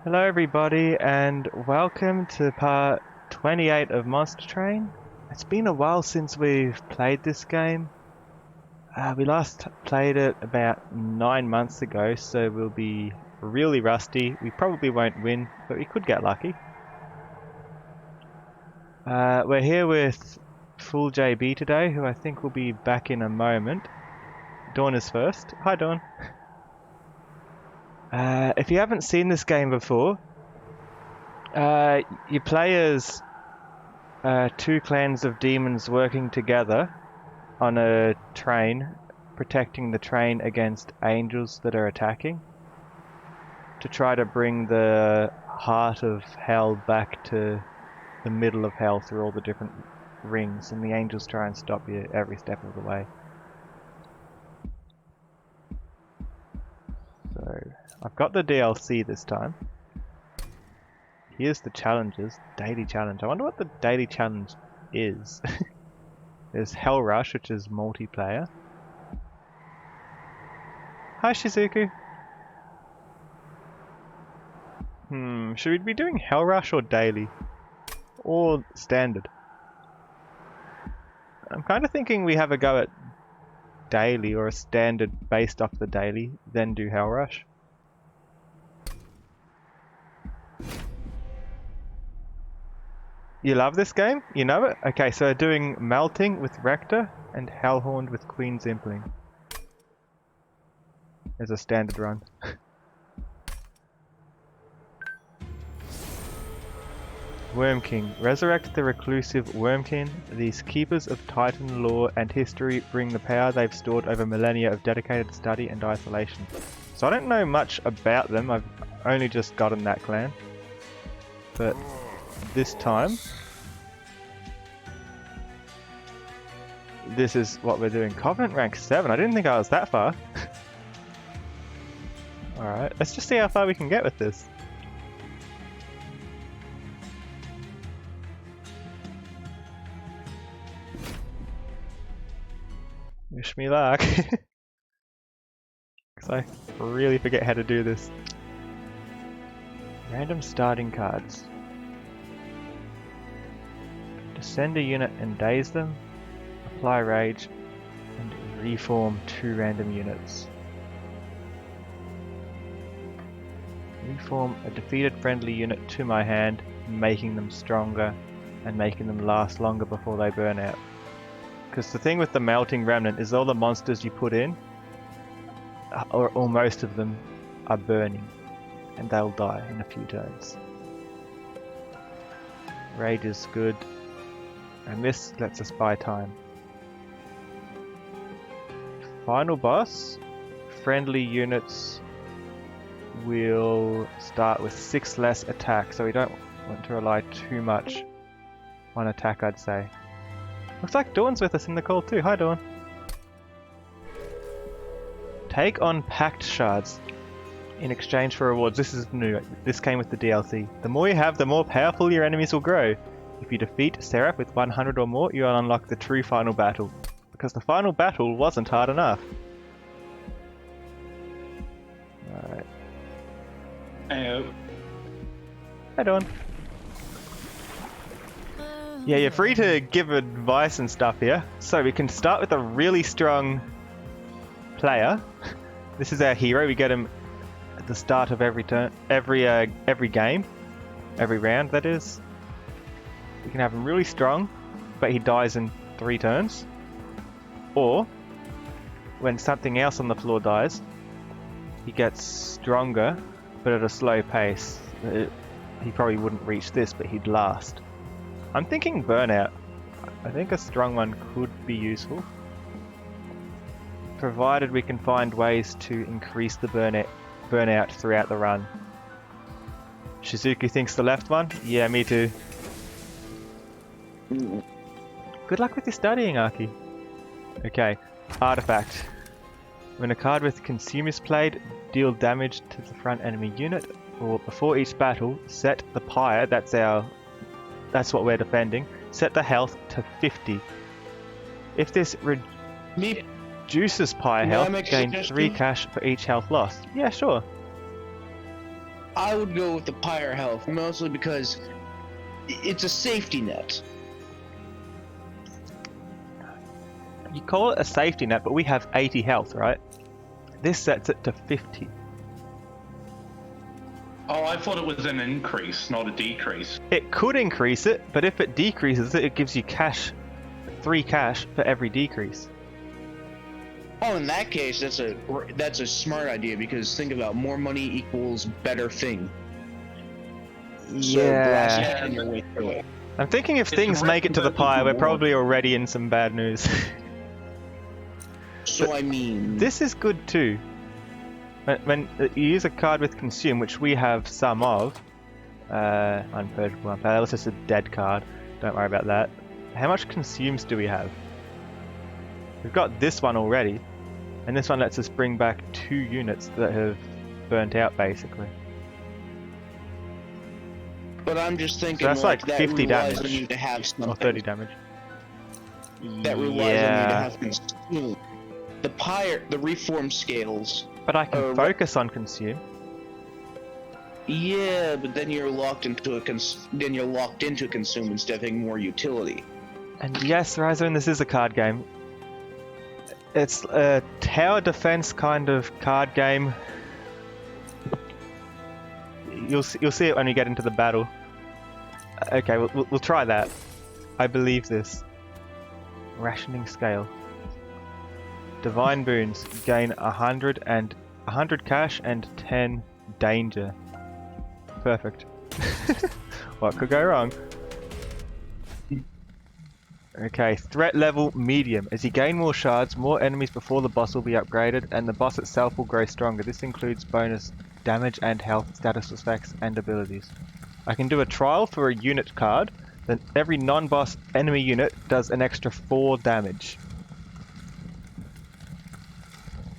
Hello everybody and welcome to part 28 of Monster Train. It's been a while since we've played this game. We last played it about 9 months ago, so we'll be really rusty. We probably won't win, but we could get lucky. We're here with Full JB today, who I think will be back in a moment. Dawn is first. Hi Dawn. If you haven't seen this game before, you play as two clans of demons working together on a train, protecting the train against angels that are attacking, to try to bring the heart of hell back to the middle of hell through all the different rings, and the angels try and stop you every step of the way. So, I've got the DLC this time. Here's the challenges. Daily challenge. I wonder what the daily challenge is. There's Hell Rush, which is multiplayer. Hi Shizuku. Should we be doing Hell Rush or daily? Or standard? I'm kind of thinking we have a go at daily or a standard based off the daily, then do Hell Rush. You love this game? You know it? Okay, so doing Melting with Rector and Hellhorned with Queen's Impling. As a standard run. Worm King. Resurrect the reclusive Worm King. These keepers of Titan lore and history bring the power they've stored over millennia of dedicated study and isolation. So I don't know much about them, I've only just gotten that clan. But this time, this is what we're doing. Covenant rank 7, I didn't think I was that far. Alright, let's just see how far we can get with this. Wish me luck. Because I really forget how to do this. Random starting cards. Send a unit and daze them, apply rage, and reform 2 random units. Reform a defeated friendly unit to my hand, making them stronger and making them last longer before they burn out. Because the thing with the melting remnant is all the monsters you put in, or most of them, are burning, and they'll die in a few turns. Rage is good. And this lets us buy time. Final boss. Friendly units will start with 6 less attack, so we don't want to rely too much on attack, I'd say. Looks like Dawn's with us in the call too. Hi Dawn. Take on Pact Shards in exchange for rewards. This is new. This came with the DLC. The more you have, the more powerful your enemies will grow. If you defeat Seraph with 100 or more, you'll unlock the true final battle. Because the final battle wasn't hard enough. Alright. Hey, Hi Dawn. Yeah, you're free to give advice and stuff here. So we can start with a really strong player. This is our hero. We get him at the start of every turn, every game, every round that is. We can have him really strong, but he dies in 3 turns. Or, when something else on the floor dies, he gets stronger, but at a slow pace. He probably wouldn't reach this, but he'd last. I'm thinking Burnout. I think a strong one could be useful. Provided we can find ways to increase the burnout throughout the run. Shizuku thinks the left one? Yeah, me too. Good luck with your studying, Aki. Okay, Artifact. When a card with Consume is played, deal damage to the front enemy unit, or before each battle, set the pyre, that's what we're defending, set the health to 50. If this reduces pyre health, gain 3 cash for each health lost. Yeah, sure. I would go with the Pyre Health, mostly because it's a safety net. You call it a safety net, but we have 80 health, right? This sets it to 50. Oh, I thought it was an increase, not a decrease. It could increase it, but if it decreases it, it gives you cash, 3 cash for every decrease. Oh, in that case, that's a smart idea, because think about more money equals better thing. So blasting your way through it. I'm thinking if things make it to the pyre, we're probably already in some bad news. So I mean, This is good too. When you use a card with consume, which we have some of, unpurgeable, that was just a dead card. Don't worry about that. How much consumes do we have? We've got this one already, and this one lets us bring back 2 units that have burnt out, basically. but I'm just thinking So that's like that 50 relies damage. on you to have something. Or 30 damage. That relies on you to have consume. The pyre, the reform scales. But I can focus on consume. Yeah, but then you're locked into consume instead of having more utility. And yes, Ryzone, this is a card game. It's a tower defense kind of card game. You'll see it when we get into the battle. Okay, we'll try that. I believe this. Rationing scale. Divine boons gain 100 cash and 10 danger. Perfect. What could go wrong? Okay, threat level medium. As you gain more shards, more enemies before the boss will be upgraded, and the boss itself will grow stronger. This includes bonus damage and health, status effects, and abilities. I can do a trial for a unit card, then every non-boss enemy unit does an extra 4 damage.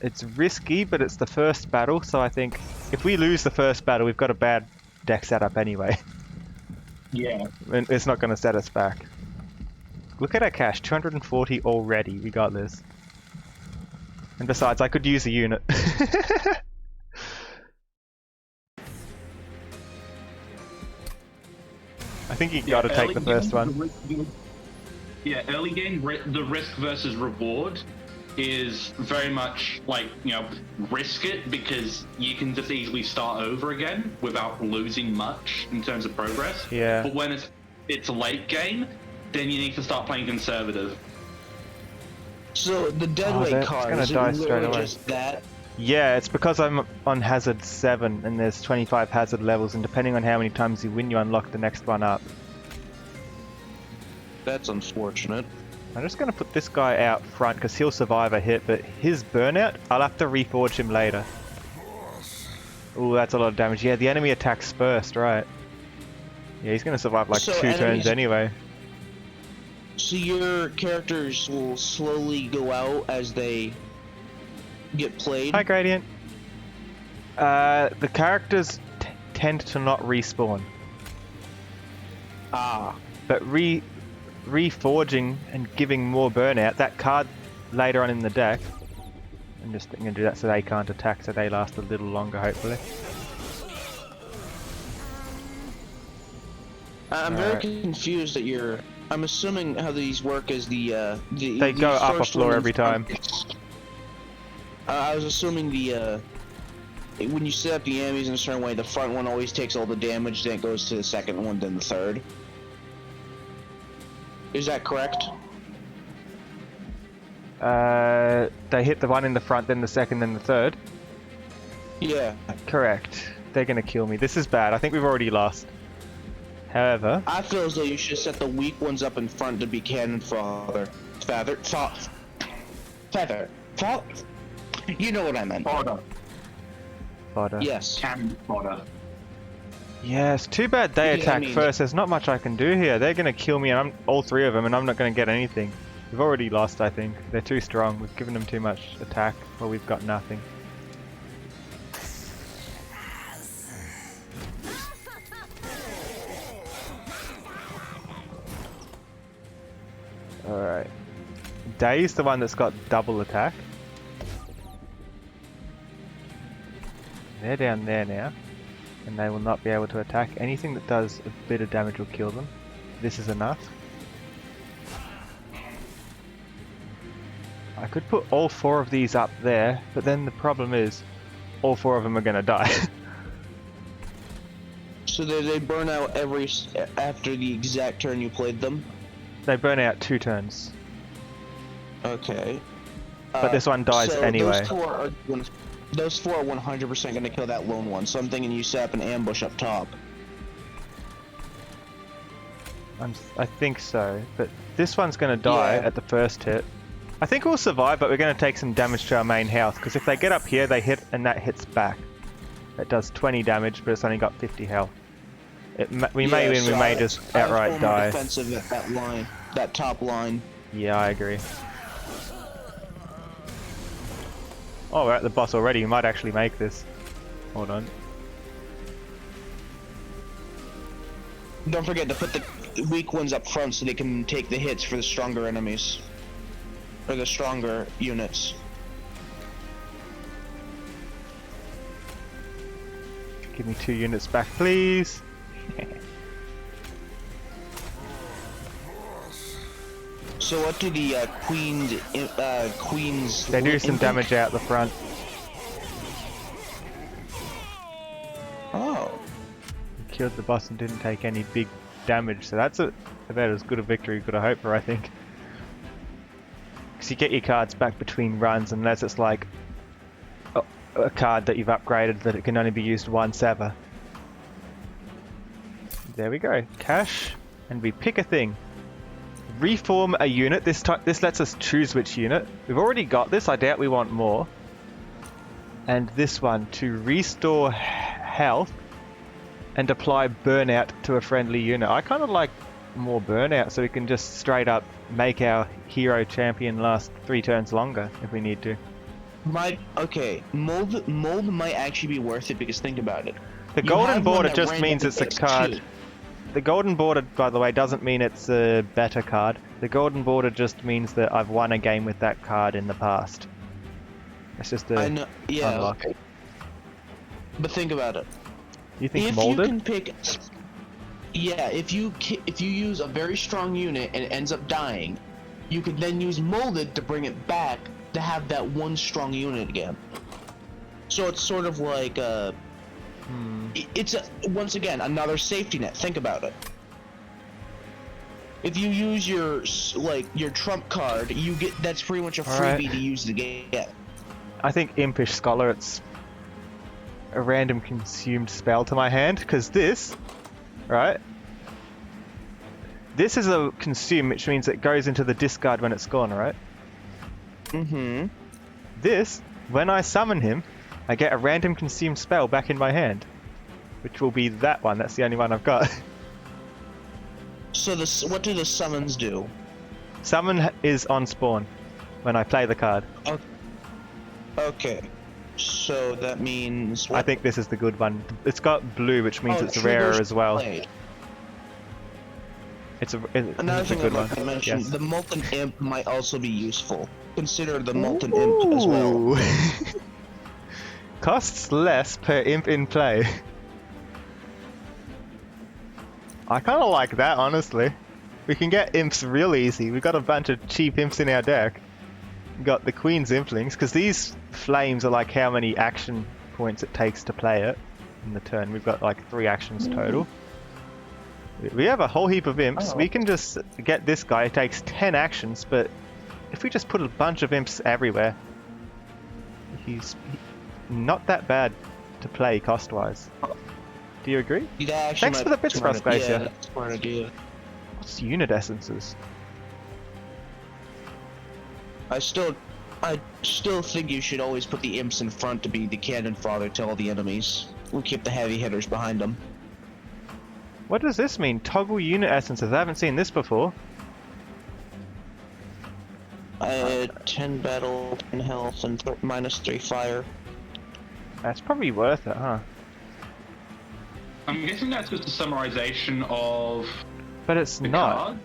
It's risky, but it's the first battle, so I think if we lose the first battle, we've got a bad deck setup anyway. Yeah. And it's not going to set us back. Look at our cash, 240 already. We got this. And besides, I could use a unit. I think you got to take the first one. Yeah, early game, the risk versus reward is very much like, you know, risk it because you can just easily start over again without losing much in terms of progress. Yeah. But when it's a late game, then you need to start playing conservative. So the deadweight card is die straight away. just that. Yeah, it's because I'm on hazard 7 and there's 25 hazard levels, and depending on how many times you win, you unlock the next one up. That's unfortunate. I'm just going to put this guy out front because he'll survive a hit, but his burnout, I'll have to reforge him later. Ooh, that's a lot of damage. Yeah, the enemy attacks first, right? Yeah, he's going to survive like 2 turns anyway. So your characters will slowly go out as they get played? Hi, Gradient. The characters tend to not respawn. Ah. But reforging and giving more burnout, that card later on in the deck, I'm just going to do that so they can't attack, so they last a little longer, hopefully. I'm very confused that you're... I'm assuming how these work is they go up a floor every time. I was assuming when you set up the enemies in a certain way, the front one always takes all the damage, then it goes to the second one, then the third. Is that correct? They hit the one in the front, then the second, then the third. Yeah. Correct. They're gonna kill me. This is bad. I think we've already lost. However, I feel as though you should set the weak ones up in front to be cannon fodder. Feather. You know what I meant. Fodder. Yes. Cannon fodder. yes, too bad they attack first. There's not much I can do here. They're gonna kill me, and I'm all 3 of them, and I'm not gonna get anything. We've already lost, I think. They're too strong. We've given them too much attack, while we've got nothing. Alright. Day's the one that's got double attack. They're down there now. and they will not be able to attack. Anything that does a bit of damage will kill them. This is enough. I could put all 4 of these up there, but then the problem is all 4 of them are going to die. So they burn out after the exact turn you played them? They burn out 2 turns. Okay. But this one dies so anyway. Those 4 are 100% going to kill that lone one, so I'm thinking you set up an ambush up top. I think so, but this one's going to die at the first hit. I think we'll survive, but we're going to take some damage to our main health, because if they get up here, they hit, and that hits back. It does 20 damage, but it's only got 50 health. We may win, we may just outright die. Defensive at that line, that top line. Yeah, I agree. Oh, we're at the boss already. We might actually make this. Hold on. Don't forget to put the weak ones up front so they can take the hits for the stronger enemies. Or the stronger units. Give me 2 units back, please. So what do the queens? They do some damage out the front. Oh. Killed the boss and didn't take any big damage, so that's about as good a victory you could have hoped for, I think. Because you get your cards back between runs unless it's like a card that you've upgraded that it can only be used once ever. There we go. Cash, and we pick a thing. Reform a unit. This lets us choose which unit. We've already got this. I doubt we want more. And this one to restore health and apply burnout to a friendly unit. I kind of like more burnout, so we can just straight up make our hero champion last 3 turns longer if we need to. Okay, mold might actually be worth it, because think about it. The golden border just means it's a card. The golden border, by the way, doesn't mean it's a better card. The golden border just means that I've won a game with that card in the past. It's just a unlock. Okay. But think about it. You think if molded? You can pick, if you use a very strong unit and it ends up dying, you can then use molded to bring it back to have that one strong unit again. So it's sort of like it's once again another safety net. Think about it. If you use your trump card, you get that's pretty much a freebie to use the game. I think Impish Scholar, it's a random consumed spell to my hand, because this, right? This is a consume, which means it goes into the discard when it's gone, right? Mm-hmm. This, when I summon him, I get a random consumed spell back in my hand, which will be that one. That's the only one I've got. So what do the summons do? Summon is on spawn when I play the card. Okay. So that means I think this is the good one. It's got blue, which means it's rarer as well. Played. a Another thing good I'd one. like to mention, Yes. the Molten Imp might also be useful. Consider the Molten Imp as well. Ooh. Costs less per imp in play. I kind of like that, honestly. We can get imps real easy. We've got a bunch of cheap imps in our deck. We've got the Queen's Implings, because these flames are like how many action points it takes to play it in the turn. We've got like 3 actions total. We have a whole heap of imps. We can just get this guy. It takes 10 actions, but if we just put a bunch of imps everywhere, he's not that bad to play cost-wise. Do you agree? Thanks for the bits, Frostglacier. Yeah, that's a smart idea. What's unit essences? I still think you should always put the imps in front to be the cannon fodder to all the enemies. We'll keep the heavy hitters behind them. What does this mean? Toggle unit essences. I haven't seen this before. 10 battle, 10 health, and -3 fire. That's probably worth it, huh? I'm guessing that's just a summarization of But it's the not. card.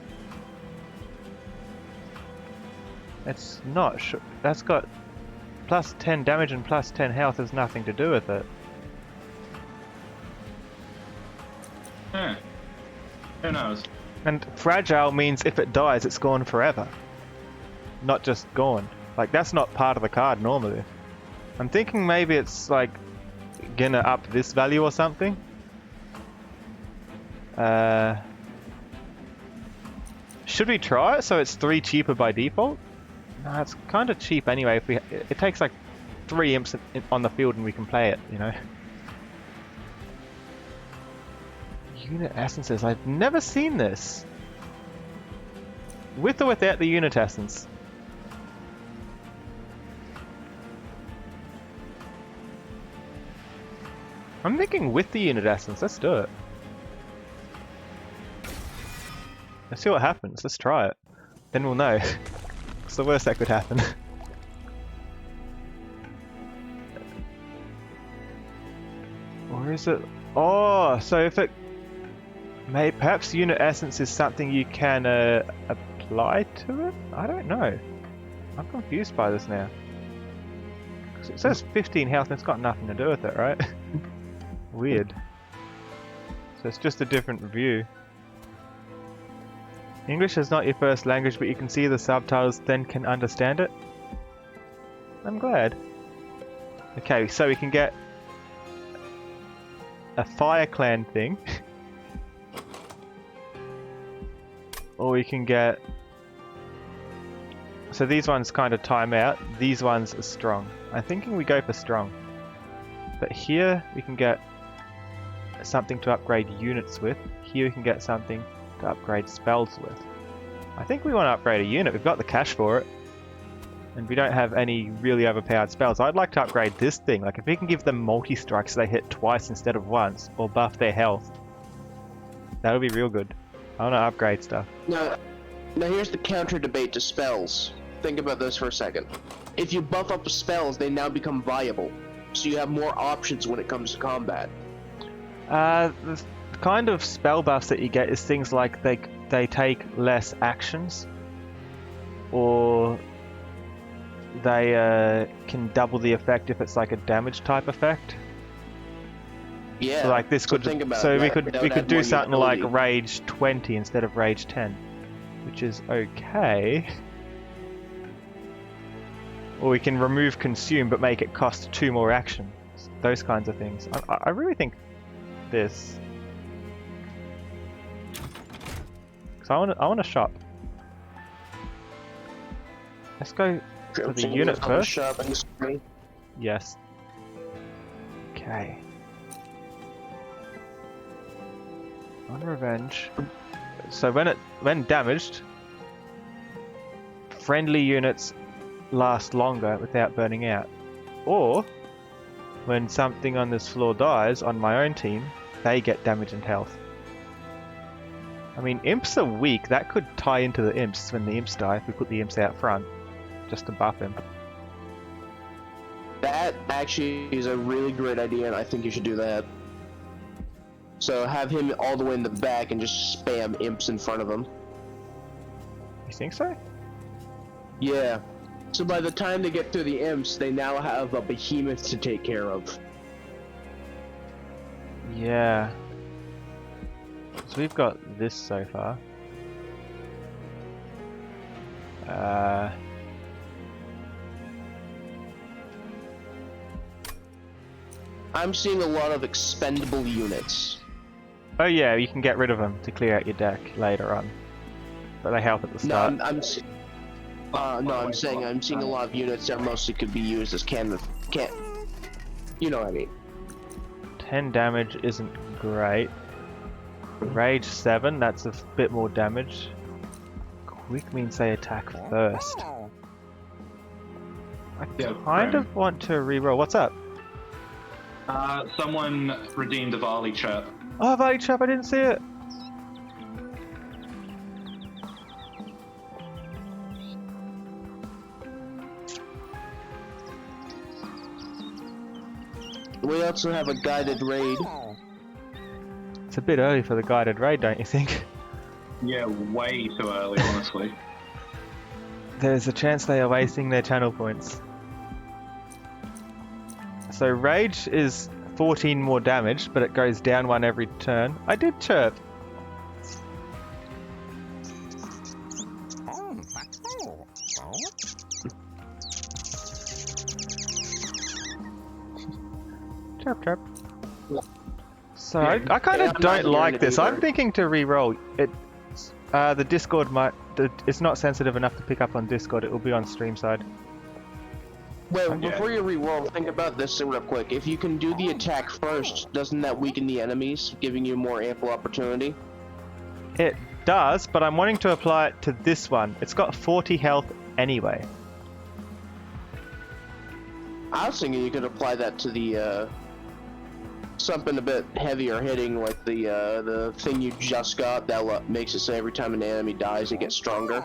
It's not. That's got plus 10 damage and plus 10 health has nothing to do with it. Eh, who knows? And fragile means if it dies, it's gone forever. Not just gone. Like, that's not part of the card normally. I'm thinking maybe it's like gonna up this value or something. Should we try it so it's 3 cheaper by default? No, it's kind of cheap anyway. If it takes like 3 imps on the field and we can play it, you know. Unit essences. I've never seen this. With or without the unit essence? I'm thinking with the unit essence. Let's do it. Let's see what happens. Let's try it. Then we'll know. What's the worst that could happen? Or is it... Oh, so if it... Perhaps unit essence is something you can apply to it? I don't know. I'm confused by this now. 'Cause it says 15 health and it's got nothing to do with it, right? Weird. So it's just a different view. English is not your first language, but you can see the subtitles, then can understand it. I'm glad. Okay, so we can get a Fire Clan thing. Or we can get... So these ones kind of time out. These ones are strong. I'm thinking we go for strong. But here we can get something to upgrade units with. Here we can get something to upgrade spells with. I think we want to upgrade a unit. We've got the cash for it. And we don't have any really overpowered spells. I'd like to upgrade this thing. Like if we can give them multi-strike so they hit twice instead of once. Or buff their health. That would be real good. I want to upgrade stuff. Now here's the counter debate to spells. Think about this for a second. If you buff up spells, they now become viable. So you have more options when it comes to combat. The kind of spell buffs that you get is things like they take less actions, or they can double the effect if it's like a damage type effect. Yeah. So like this could, think about so that. we could do more something like utility. rage 20 instead of rage 10, which is okay. Or we can remove consume but make it cost 2 more actions. Those kinds of things. I really think this. So I want to shop. Let's go to the unit first. Shopping spree. Yes. Okay. On revenge. So when damaged, friendly units last longer without burning out. Or when something on this floor dies on my own team, they get damage and health. I mean, imps are weak. That could tie into the imps when the imps die if we put the imps out front, just to buff him. That actually is a really great idea, and I think you should do that. So have him all the way in the back and just spam imps in front of him. You think so? Yeah. So by the time they get through the imps, they now have a behemoth to take care of. Yeah. So we've got this so far. I'm seeing a lot of expendable units. Oh yeah, you can get rid of them to clear out your deck later on. But they help at the No, start. I'm saying I'm seeing a lot of units that mostly could be used as you know what I mean. 10 damage isn't great. Rage 7, that's a bit more damage. Quick means they attack first. I kind of want to reroll. What's up? Someone redeemed a Varley chirp. Oh, Valley Trap, I didn't see it! We also have a guided raid. It's a bit early for the guided raid, don't you think? Yeah, way too early, honestly. There's a chance they are wasting their channel points. So Rage is 14 more damage, but it goes down 1 every turn. I did chirp. Chirp, chirp. So I kind of don't like this. I'm thinking to re-roll it. The Discord might. It's not sensitive enough to pick up on Discord. It will be on stream side. Well, before you re-roll, think about this real quick. If you can do the attack first, doesn't that weaken the enemies, giving you more ample opportunity? It does, but I'm wanting to apply it to this one. It's got 40 health anyway. I was thinking you could apply that to the something a bit heavier hitting, like the thing you just got that makes it so every time an enemy dies, it gets stronger.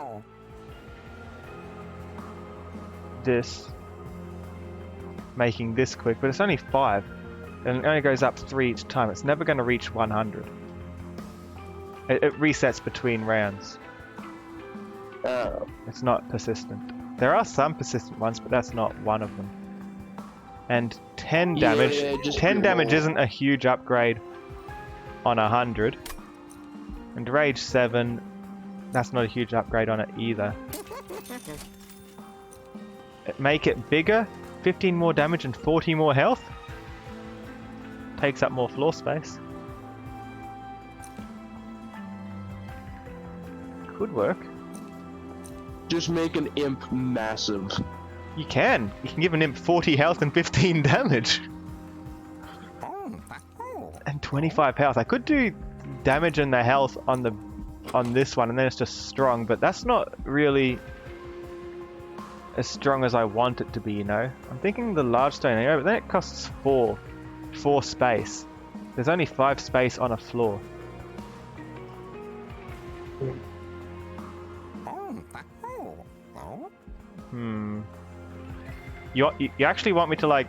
This. Making this quick, but it's only 5. And it only goes up 3 each time. It's never going to reach 100. It resets between rounds. It's not persistent. There are some persistent ones, but that's not one of them. And 10 damage. Yeah, 10 damage isn't a huge upgrade on 100. And Rage 7, that's not a huge upgrade on it either. Make it bigger, 15 more damage and 40 more health. Takes up more floor space. Could work. Just make an imp massive. You can give an imp 40 health and 15 damage. And 25 health. I could do damage and the health on this one and then it's just strong, but that's not really as strong as I want it to be, you know. I'm thinking the large stone arrow, but then it costs 4 space. There's only 5 space on a floor. You actually want me to like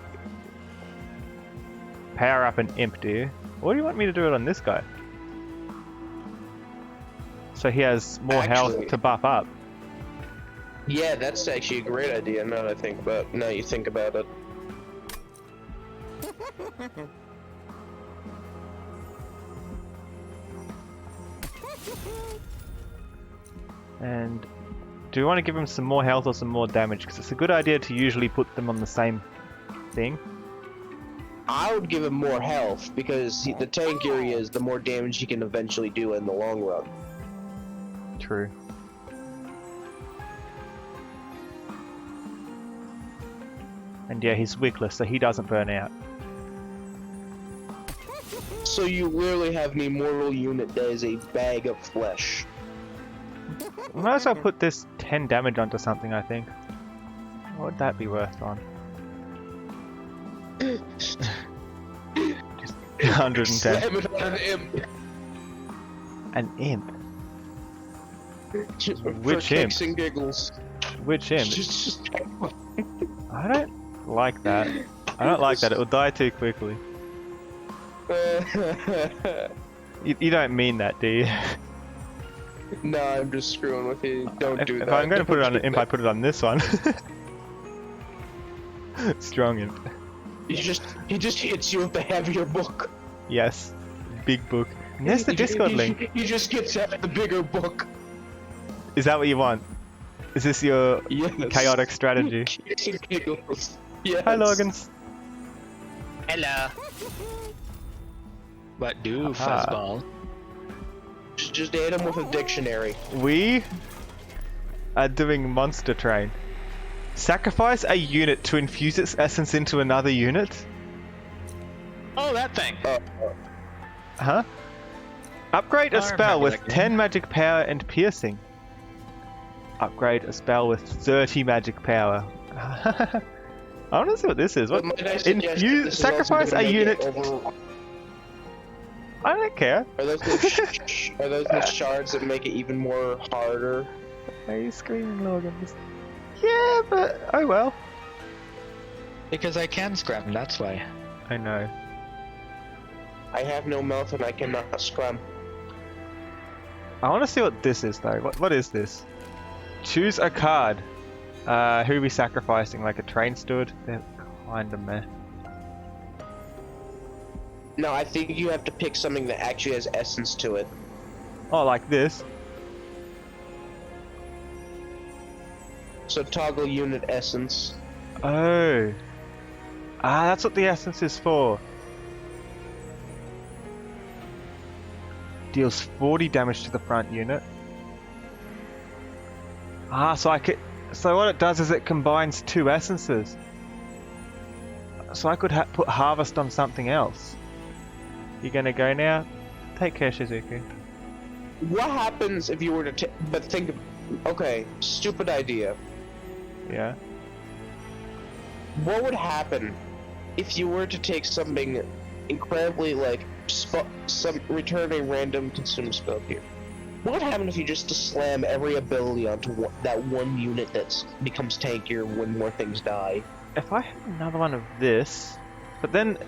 power up an imp, do you? Or do you want me to do it on this guy? So he has more health to buff up. Yeah, that's actually a great idea. Now you think about it. And do you want to give him some more health or some more damage? Because it's a good idea to usually put them on the same thing. I would give him more health because the tankier he is, the more damage he can eventually do in the long run. True. And yeah, he's wickless, so he doesn't burn out. So you literally have an immortal unit that is a bag of flesh. We might as well put this 10 damage onto something, I think. What would that be worth on? Just 110. Slam it on an imp. An imp? Just Which for imp? kicks and giggles. Which imp? Just I don't like that. I don't like that. It will die too quickly. You don't mean that, do you? No, I'm just screwing with you. Don't do that. If I'm going to put it on an imp, I put it on this one. Strong imp. He just hits you with the heavier book. Yes. Big book. And there's the Discord link. He just gets out the bigger book. Is that what you want? Is this your chaotic strategy? Yes. Hi, Logans. Hello. What do, Aha. fuzzball? Just hit him with a dictionary. We are doing Monster Train. Sacrifice a unit to infuse its essence into another unit? Oh, that thing. Huh? Upgrade a I spell remember with that game. 10 magic power and piercing. Upgrade a spell with 30 magic power. I want to see what this is. What? But might I suggest that Infuse, this is also sacrifice gonna a make unit. it over- I don't care. Are those the shards that make it even more harder? Why are you screaming, Logans? Yeah, but oh well. Because I can scram, that's why. I know. I have no mouth and I cannot scrum. I want to see what this is though. What is this? Choose a card. Who are we sacrificing? Like a train steward? They're kind of meh. No, I think you have to pick something that actually has essence to it. Oh, like this. So toggle unit essence. Oh. Ah, that's what the essence is for. Deals 40 damage to the front unit. Ah, so I could. So what it does is it combines two essences. So I could put harvest on something else. You gonna go now? Take care, Shizuku. What happens if you were to but think of, okay, stupid idea. Yeah. What would happen if you were to take something incredibly like some return a random consume spell here? What would happen if you just slam every ability onto that one unit that becomes tankier when more things die? If I had another one of this, but then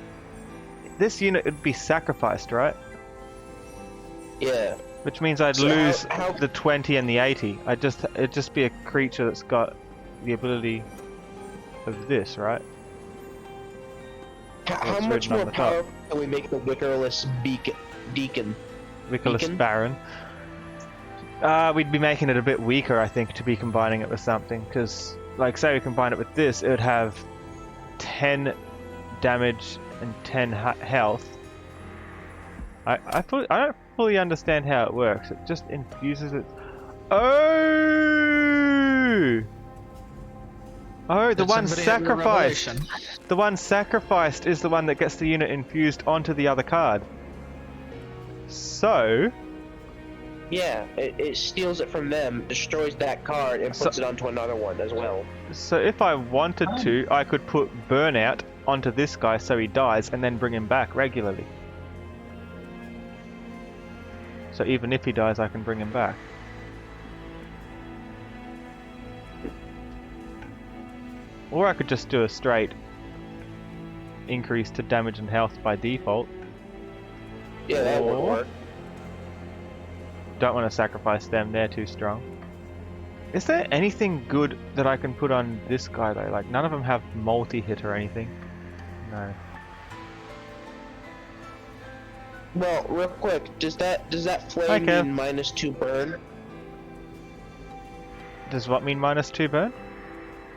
this unit would be sacrificed, right? Yeah. Which means I'd So lose how- the 20 and the 80. It'd just be a creature that's got the ability of this, right? How it's much written on more the top. powerful can we make the Wickerless Deacon? Wickerless Beacon? Baron. We'd be making it a bit weaker, I think, to be combining it with something. Because, like, say we combine it with this, it would have 10 damage and 10 health. I don't fully understand how it works. It just infuses it. Oh! Oh, the Did one somebody have a sacrificed. revelation? The one sacrificed is the one that gets the unit infused onto the other card. So, Yeah, it steals it from them, destroys that card, and puts it onto another one as well. so if I wanted to, I could put Burnout onto this guy so he dies, and then bring him back regularly. So even if he dies, I can bring him back. Or I could just do a straight increase to damage and health by default. Yeah, that would Or- work. Don't want to sacrifice them, they're too strong. Is there anything good that I can put on this guy though? Like, none of them have multi-hit or anything. No. Well, real quick, does that flame Hi, Kev. mean -2 burn? Does what mean -2 burn?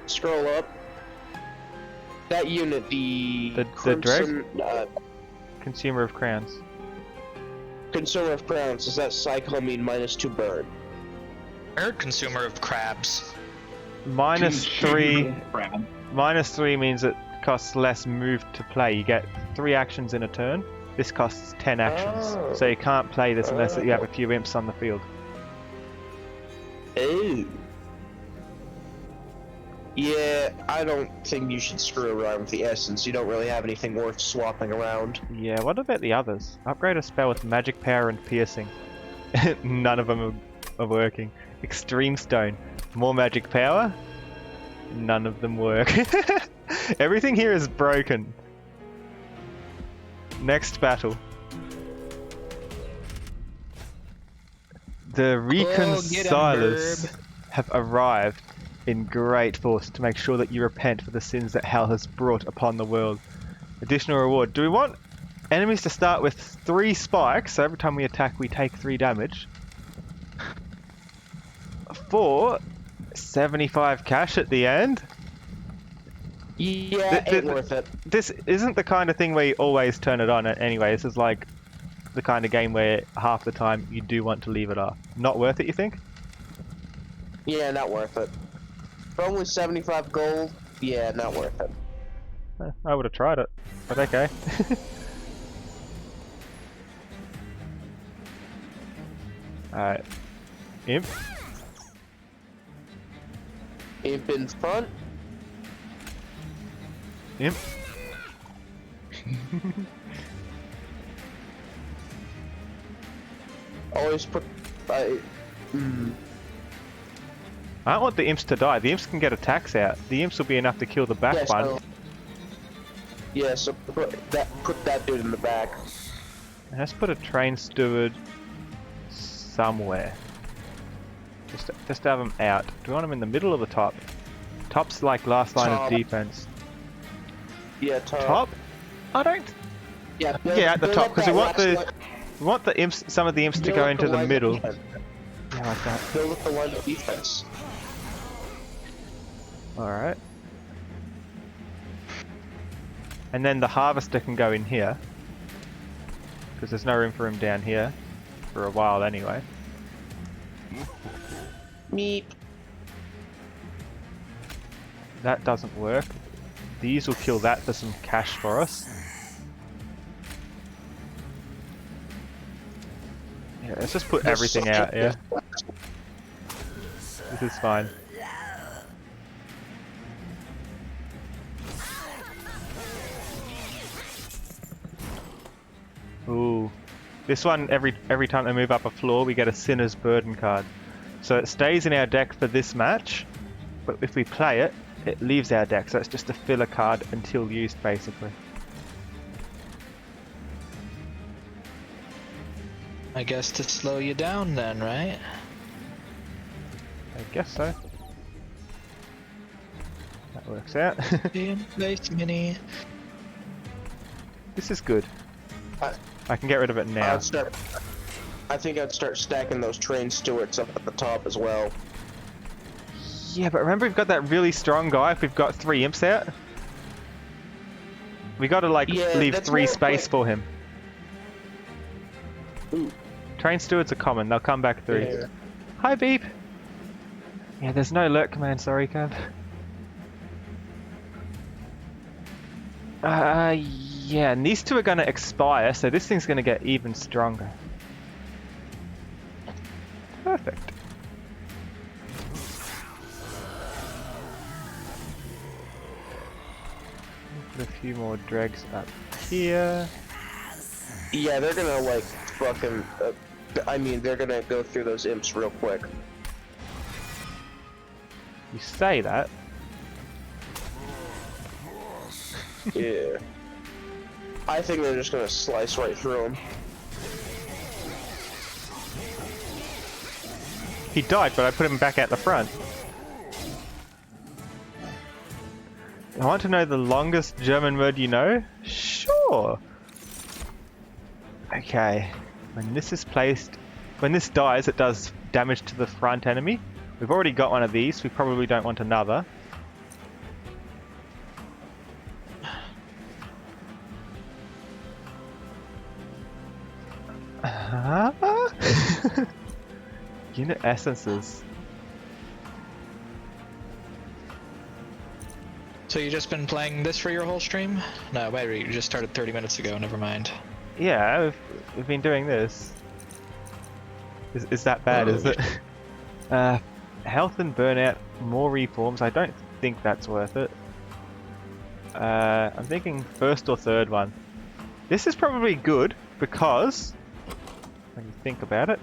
Scroll up. That unit, the The Crimson, Consumer of crowns. Consumer of Crowns, does that cycle mean -2 burn? I heard consumer of crabs. -3. Crab. -3 means it costs less move to play. You get 3 actions in a turn. This costs 10 actions. Oh. So you can't play this unless you have a few imps on the field. Ooh. Yeah, I don't think you should screw around with the essence. You don't really have anything worth swapping around. Yeah, what about the others? Upgrade a spell with magic power and piercing. None of them are working. Extreme stone. More magic power? None of them work. Everything here is broken. Next battle. The reconcilers have arrived in great force to make sure that you repent for the sins that hell has brought upon the world. Additional reward. Do we want enemies to start with 3 spikes, so every time we attack we take 3 damage? For 75 cash at the end? Yeah, ain't worth it. This isn't the kind of thing where you always turn it on anyway. This is like the kind of game where half the time you do want to leave it off. Not worth it, you think? Yeah, not worth it. For only 75 gold, yeah, not worth it. I would have tried it, but okay. Alright. Imp. Imp in front. Imp. Always put. I don't want the imps to die. The imps can get attacks out. The imps will be enough to kill the back one. So put that dude in the back. Let's put a train steward somewhere. Just to have them out. Do we want them in the middle or the top? Top's like last line Top. of defense. Yeah, top. Top? I don't. Yeah, Yeah, at the build top, up because that we want last the line- we want the imps, some of the imps to build go up into the line of middle. defense. Yeah, like that. Build up the line of defense. All right. And then the harvester can go in here, because there's no room for him down here for a while anyway. Meep. That doesn't work. These will kill that for some cash for us. Yeah, let's just put everything out, yeah. This is fine. Ooh. This one, every time they move up a floor, we get a Sinner's Burden card. So it stays in our deck for this match, but if we play it, it leaves our deck, so it's just a filler card until used, basically. I guess to slow you down then, right? I guess so. That works out. In place, mini. This is good. I- I can get rid of it now. I think I'd start stacking those train stewards up at the top as well. Yeah, but remember we've got that really strong guy if we've got 3 imps out? We gotta like Yeah, leave that's 3 more space like- for him. Ooh. Train stewards are common, they'll come back through. Yeah. Hi Beep! Yeah, there's no lurk command, sorry Kev. Yeah, and these 2 are gonna expire, so this thing's gonna get even stronger. Perfect. Put a few more dregs up here. Yeah, they're gonna like fucking. I mean, they're gonna go through those imps real quick. You say that. Yeah. I think they're just gonna slice right through them. He died, but I put him back at the front. I want to know the longest German word you know? Sure. Okay. When this is placed, when this dies, it does damage to the front enemy. We've already got one of these. We probably don't want another. Unit essences. So you just been playing this for your whole stream? No, wait, you just started 30 minutes ago, never mind. Yeah, we've been doing this. Is that bad, is it? Health and burnout, more reforms. I don't think that's worth it. I'm thinking first or third one. This is probably good because, when you think about it,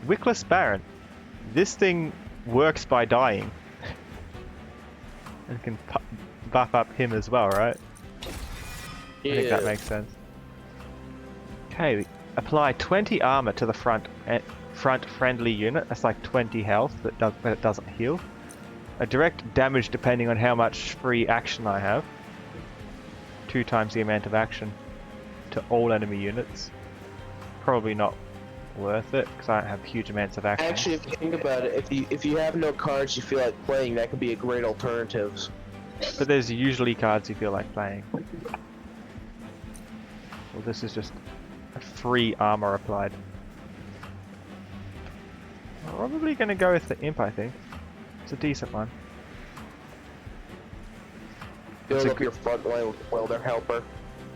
Wickless Baron. This thing works by dying. And can buff up him as well, right? Yeah. I think that makes sense. Okay, apply 20 armor to the front friendly unit. That's like 20 health, but it doesn't heal. A direct damage depending on how much free action I have. 2 times the amount of action to all enemy units. Probably not worth it because I don't have huge amounts of action. Actually, if you think about it, if you have no cards you feel like playing, that could be a great alternative. But there's usually cards you feel like playing. Well, this is just a free armor applied. Probably going to go with the imp, I think. It's a decent one. Build It's a up your front line with welder helper.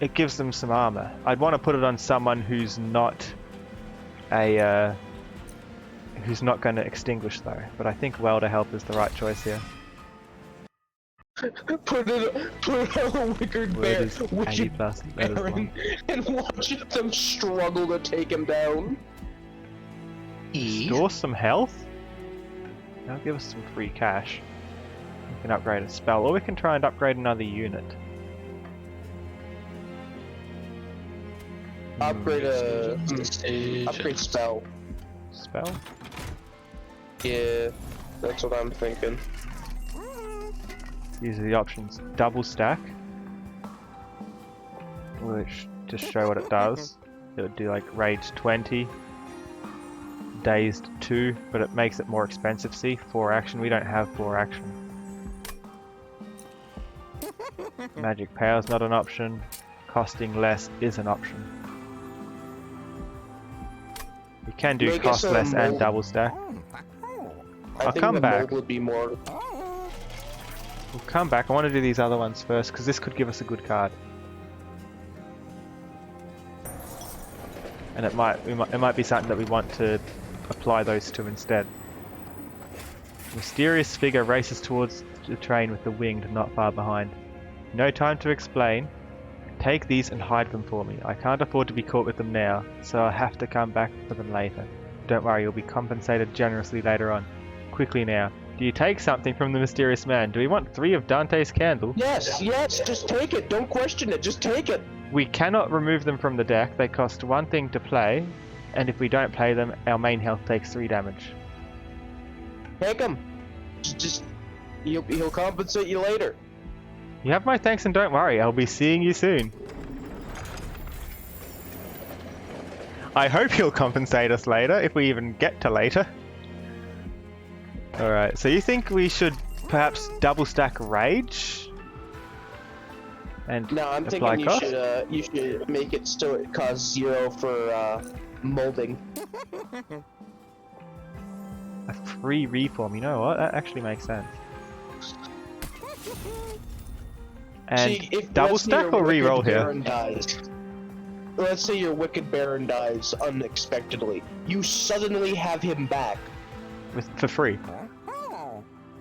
It gives them some armor. I'd want to put it on someone who's not who's not going to extinguish though. But I think welder help is the right choice here. Put it on a wicked Word bear, is 80 wicked plus. That is Baron, one. and watch them struggle to take him down. Store some health. That'll give us some free cash. We can upgrade a spell, or we can try and upgrade another unit. Upgrade a Stage. upgrade spell. Spell? Yeah, that's what I'm thinking. These are the options. Double stack. which just show what it does. It would do like Rage 20, Dazed 2, but it makes it more expensive. See, 4 action. We don't have 4 action. Magic Power's not an option. Costing less is an option. You can do Make cost us a less and mold. double stack. I think come the back. mold would be more. We'll come back. I want to do these other ones first because this could give us a good card. And it might be something that we want to apply those to instead. Mysterious figure races towards the train with the winged not far behind. No time to explain. Take these and hide them for me. I can't afford to be caught with them now, so I'll have to come back for them later. Don't worry, you'll be compensated generously later on. Quickly now. Do you take something from the mysterious man? Do we want 3 of Dante's candle? Yes, just take it. Don't question it. Just take it. We cannot remove them from the deck. They cost 1 thing to play, and if we don't play them, our main health takes 3 damage. Take him. He'll compensate you later. You have my thanks and don't worry, I'll be seeing you soon. I hope he'll compensate us later, if we even get to later. Alright, so you think we should perhaps double stack Rage? And No, I'm apply thinking cost? you should make it so it costs 0 for molding. A free reform, you know what? That actually makes sense. And See, if double let's say stack your or Wicked reroll here? Baron dies. Let's say your Wicked Baron dies unexpectedly. You suddenly have him back. For free?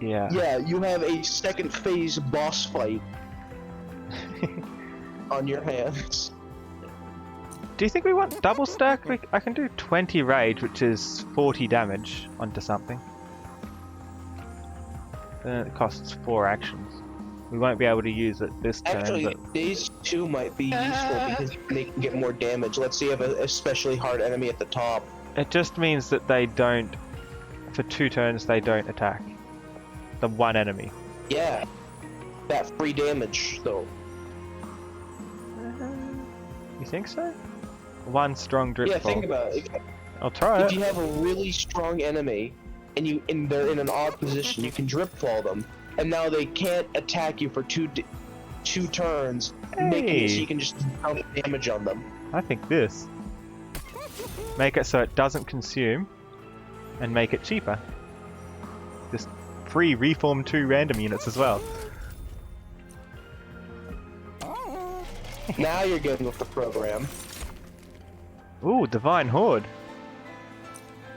Yeah. Yeah, you have a second phase boss fight on your hands. Do you think we want double stack? I can do 20 rage, which is 40 damage onto something. Then it costs 4 actions. We won't be able to use it this turn, Actually, but these 2 might be useful because they can get more damage. Let's say you have a especially hard enemy at the top. it just means that they don't, for 2 turns, they don't attack the one enemy. Yeah, that free damage though. You think so? 1 strong drip Yeah, fall. think about it. I'll try If it. you have a really strong enemy and they're in an odd position, you can drip fall them, and now they can't attack you for 2 turns, making it so Hey. you can just count damage on them. I think this. Make it so it doesn't consume, and make it cheaper. Just free reform 2 random units as well. Now you're getting with the program. Ooh, Divine Horde.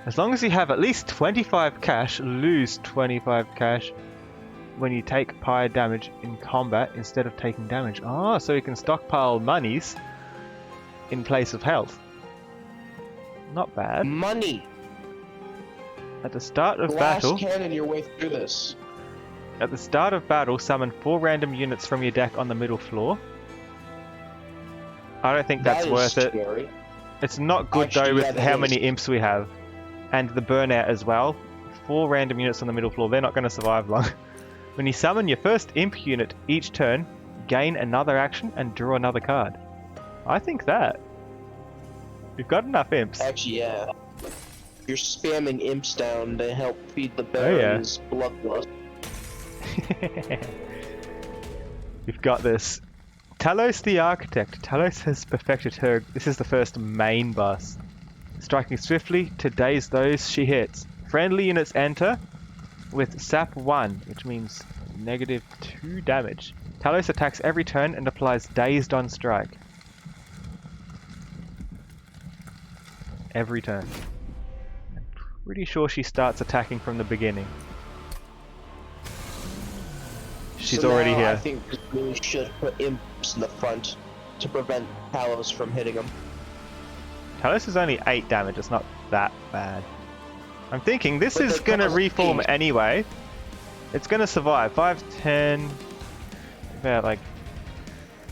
As long as you have at least 25 cash, lose 25 cash when you take higher damage in combat instead of taking damage. Ah, so you can stockpile monies in place of health. Not bad. Money! At the start of Blast battle, cannon your way through this. at the start of battle, summon 4 random units from your deck on the middle floor. I don't think that's That is worth it. scary. It's not good Actually, though with yeah, that how is. many imps we have. And the burnout as well. 4 random units on the middle floor, they're not going to survive long. When you summon your first imp unit each turn, gain another action and draw another card. I think that. We've got enough imps. Actually, yeah. You're spamming imps down to help feed the Oh, yeah. Baron's bloodlust. We've got this. Talos the Architect. Talos has perfected her. This is the first main boss. Striking swiftly to daze those she hits. Friendly units enter with Sap 1, which means -2 damage. Talos attacks every turn and applies Dazed on strike. Every turn. I'm pretty sure she starts attacking from the beginning. She's So already now here. I think we should put imps in the front to prevent Talos from hitting them. Talos is only 8 damage, it's not that bad. I'm thinking this But is they gonna cause reform damage. anyway. It's gonna survive. 5, 10... About like...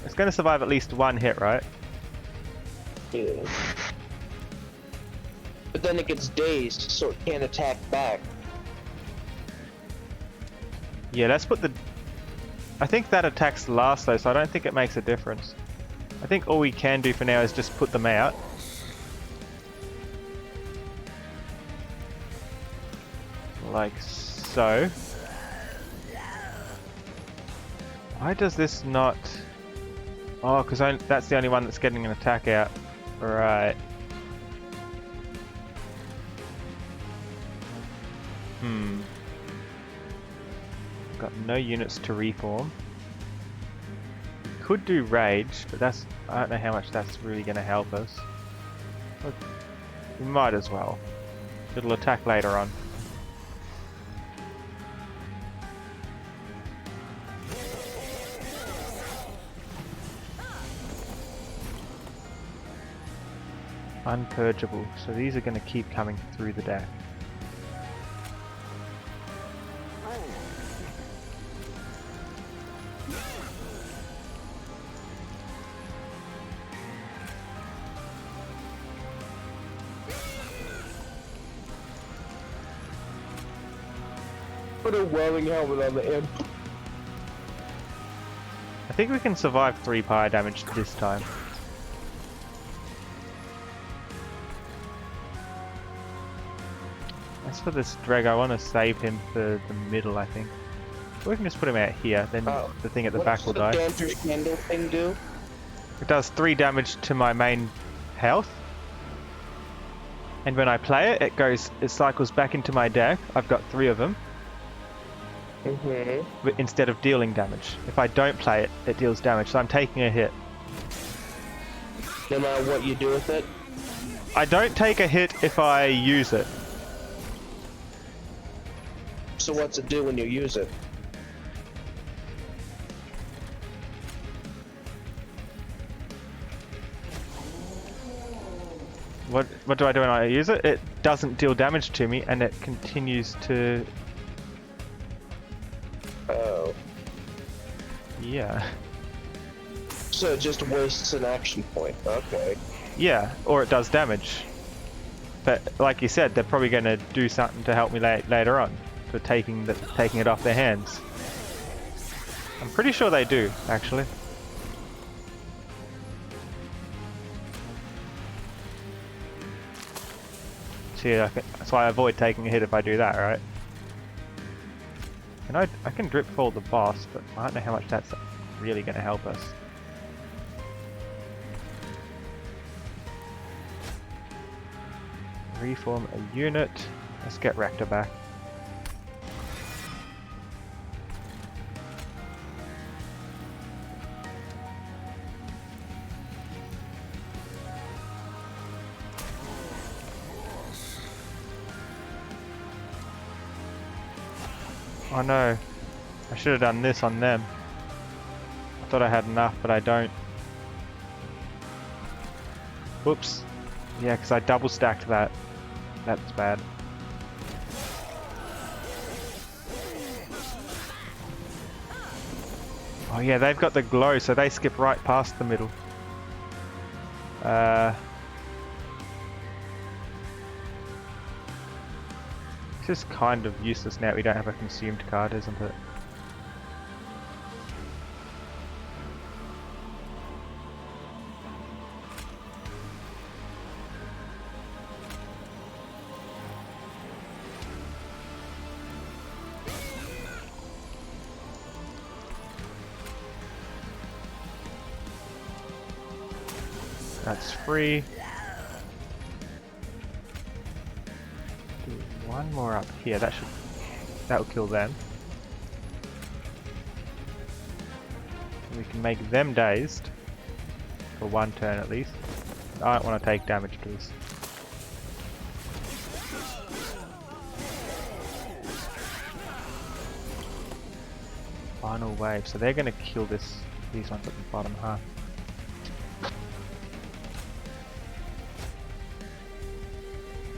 It's gonna survive at least 1 hit, right? Yeah. But then it gets dazed, so it can't attack back. Yeah, let's put the... I think that attacks last though, so I don't think it makes a difference. I think all we can do for now is just put them out. Like so. Why does this not... Oh, because that's the only one that's getting an attack out. Right. Got no units to reform. Could do rage, but that's... I don't know how much that's really going to help us. But we might as well. It'll attack later on. Unpurgeable, so these are going to keep coming through the deck. Put a welding helmet on the end. I think we can survive 3 fire damage this time. As for this drag, I want to save him for the middle, I think. Or we can just put him out here, then the thing at the back will die. What does the Dancer's Candle thing do? It does 3 damage to my main health. And when I play it, it cycles back into my deck. I've got 3 of them. Instead of dealing damage. If I don't play it, it deals damage, so I'm taking a hit. No matter what you do with it? I don't take a hit if I use it. So what's it do when you use it? What do I do when I use it? It doesn't deal damage to me, and it continues to... Oh. Yeah. So it just wastes an action point. Okay. Yeah, or it does damage. But like you said, they're probably going to do something to help me later on for taking it off their hands. I'm pretty sure they do, actually. See, so I avoid taking a hit if I do that, right? And I can drip fall the boss, but I don't know how much that's really going to help us. Reform a unit. Let's get Rector back. Oh no, I should have done this on them. I thought I had enough, but I don't. Whoops. Yeah, because I double stacked that. That's bad. Oh yeah, they've got the glow, so they skip right past the middle. It's just kind of useless now we don't have a consumed card, isn't it? That's free. Do one more up here. That'll kill them. We can make them dazed for 1 turn at least. I don't want to take damage, please. Final wave. So they're going to kill these ones at the bottom, huh?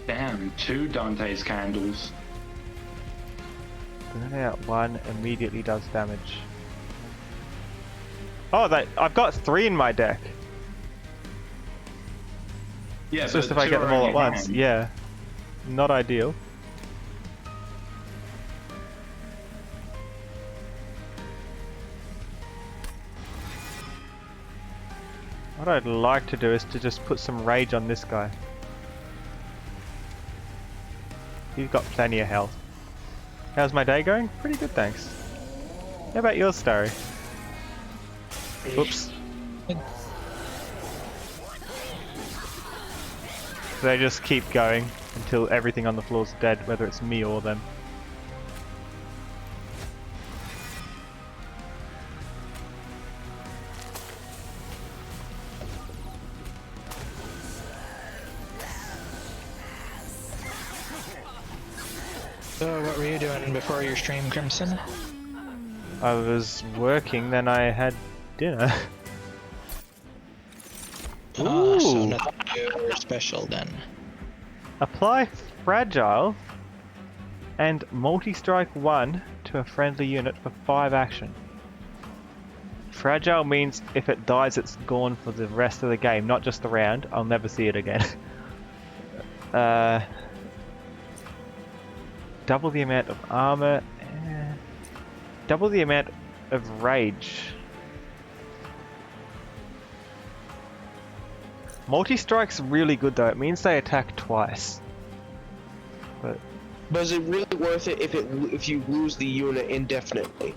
Damn, 2 Dante's candles. Burn out 1 immediately does damage. Oh, I've got 3 in my deck. Yeah, It's just if I get them all at once. Yeah. Not ideal. What I'd like to do is to just put some rage on this guy. He's got plenty of health. How's my day going? Pretty good, thanks. How about yours, Starry? Oops. They just keep going until everything on the floor's dead, whether it's me or them. So what were you doing before your stream, Crimson? I was working, then I had dinner. Ah, so Ooh. nothing new or special then. Apply Fragile and Multi-Strike 1 to a friendly unit for 5 action. Fragile means if it dies, it's gone for the rest of the game, not just the round. I'll never see it again. Double the amount of armor. Double the amount of rage. Multi-strike's really good though. It means they attack twice. But is it really worth it if you lose the unit indefinitely?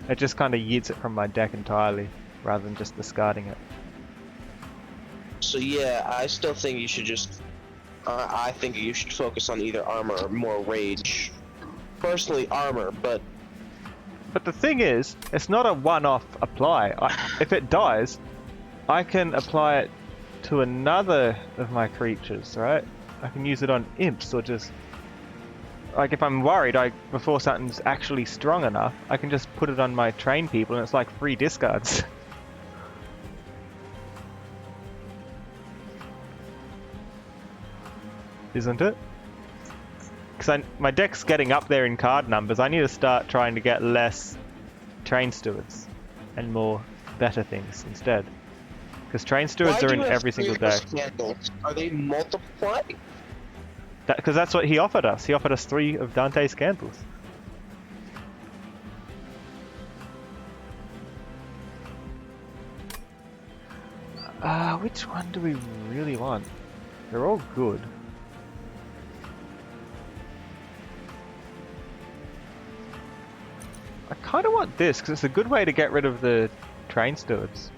it just kind of yeets it from my deck entirely, rather than just discarding it. So yeah, I still think you should just. I think you should focus on either armor or more rage. Personally, armor, but But the thing is, it's not a one-off apply. If it dies, I can apply it to another of my creatures, right? I can use it on imps, or just... Like, if I'm worried, before something's actually strong enough, I can just put it on my train people, and it's like free discards. Isn't it? Because my deck's getting up there in card numbers. I need to start trying to get less train stewards and more better things instead. Because train stewards are in every single deck. Candles? Are they multiply? Because that's what he offered us. He offered us 3 of Dante's candles. Which one do we really want? They're all good. I kind of want this because it's a good way to get rid of the train stewards.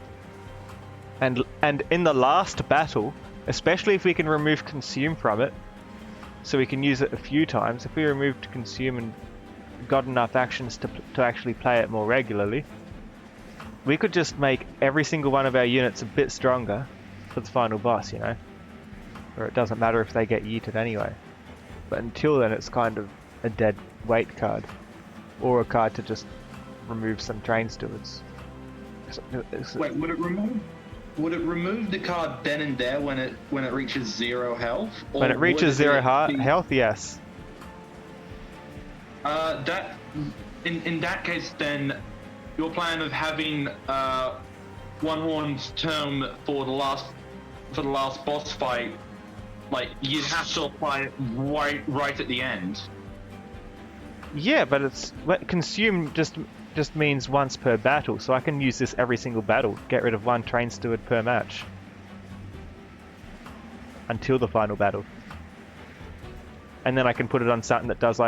And in the last battle, especially if we can remove consume from it, so we can use it a few times. If we removed consume and got enough actions to actually play it more regularly, we could just make every single one of our units a bit stronger for the final boss, you know? Or it doesn't matter if they get yeeted anyway. But until then, it's kind of a dead weight card. Or a card to just remove some train stewards. Wait, would it remove the card then and there when it reaches 0 health? Or when it reaches 0 health, yes. In that case, then your plan of having One Horn's term for the last boss fight, like you'd have to apply it right at the end. Yeah, but it's consume just means once per battle, so I can use this every single battle. Get rid of 1 train steward per match until the final battle, and then I can put it on something that does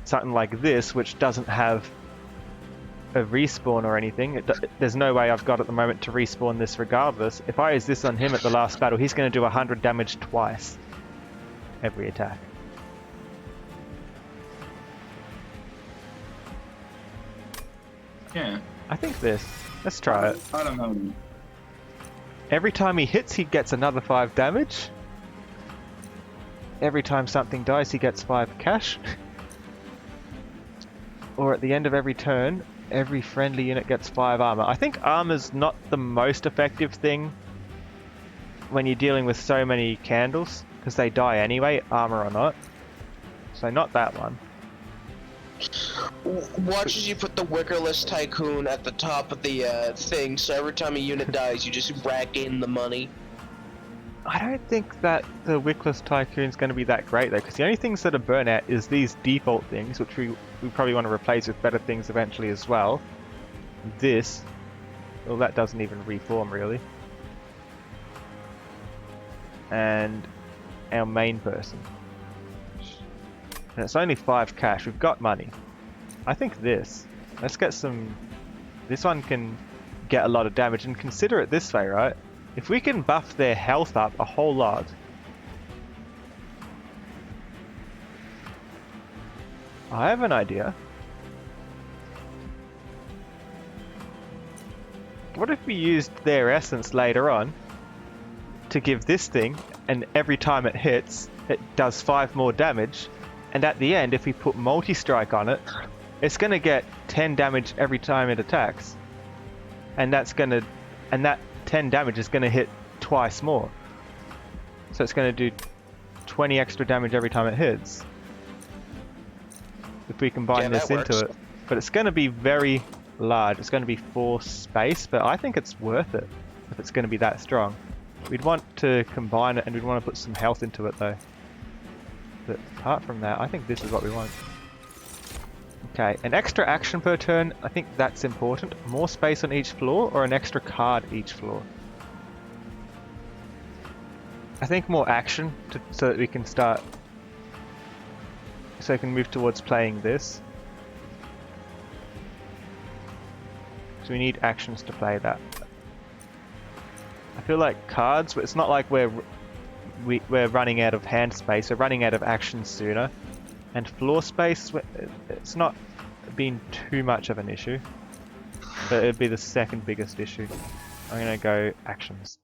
something like this, which doesn't have a respawn or anything. There's no way I've got at the moment to respawn this regardless. If I use this on him at the last battle, he's going to do 100 damage twice every attack. Yeah. I think this. Let's try it. I don't know. Every time he hits, he gets another 5 damage. Every time something dies, he gets 5 cash. Or at the end of every turn, every friendly unit gets 5 armor. I think armor's not the most effective thing when you're dealing with so many candles, because they die anyway, armor or not. So not that one. Watch as you put the wickerless tycoon at the top of the thing, so every time a unit dies, you just rack in the money. I don't think that the Wickless Tycoon's going to be that great though, because the only things that are burnout is these default things, which we probably want to replace with better things eventually as well. this. Well, that doesn't even reform really. And our main person. And it's only 5 cash. We've got money. I think this. Let's get some... This one can get a lot of damage. And consider it this way, right? If we can buff their health up a whole lot... I have an idea. What if we used their essence later on to give this thing, and every time it hits, it does 5 more damage, and at the end, if we put multi-strike on it, it's going to get 10 damage every time it attacks, and that 10 damage is going to hit twice more. So it's going to do 20 extra damage every time it hits. If we combine this into it, but it's going to be very large. It's going to be 4 space, but I think it's worth it if it's going to be that strong. We'd want to combine it, and we'd want to put some health into it though. But apart from that, I think this is what we want. Okay, an extra action per turn, I think that's important. More space on each floor, or an extra card each floor? I think more action, so that we can start... So we can move towards playing this. So we need actions to play that. I feel like cards, but it's not like we're running out of hand space. We're running out of actions sooner. And floor space, it's not been too much of an issue. But it'd be the second biggest issue. I'm gonna go actions.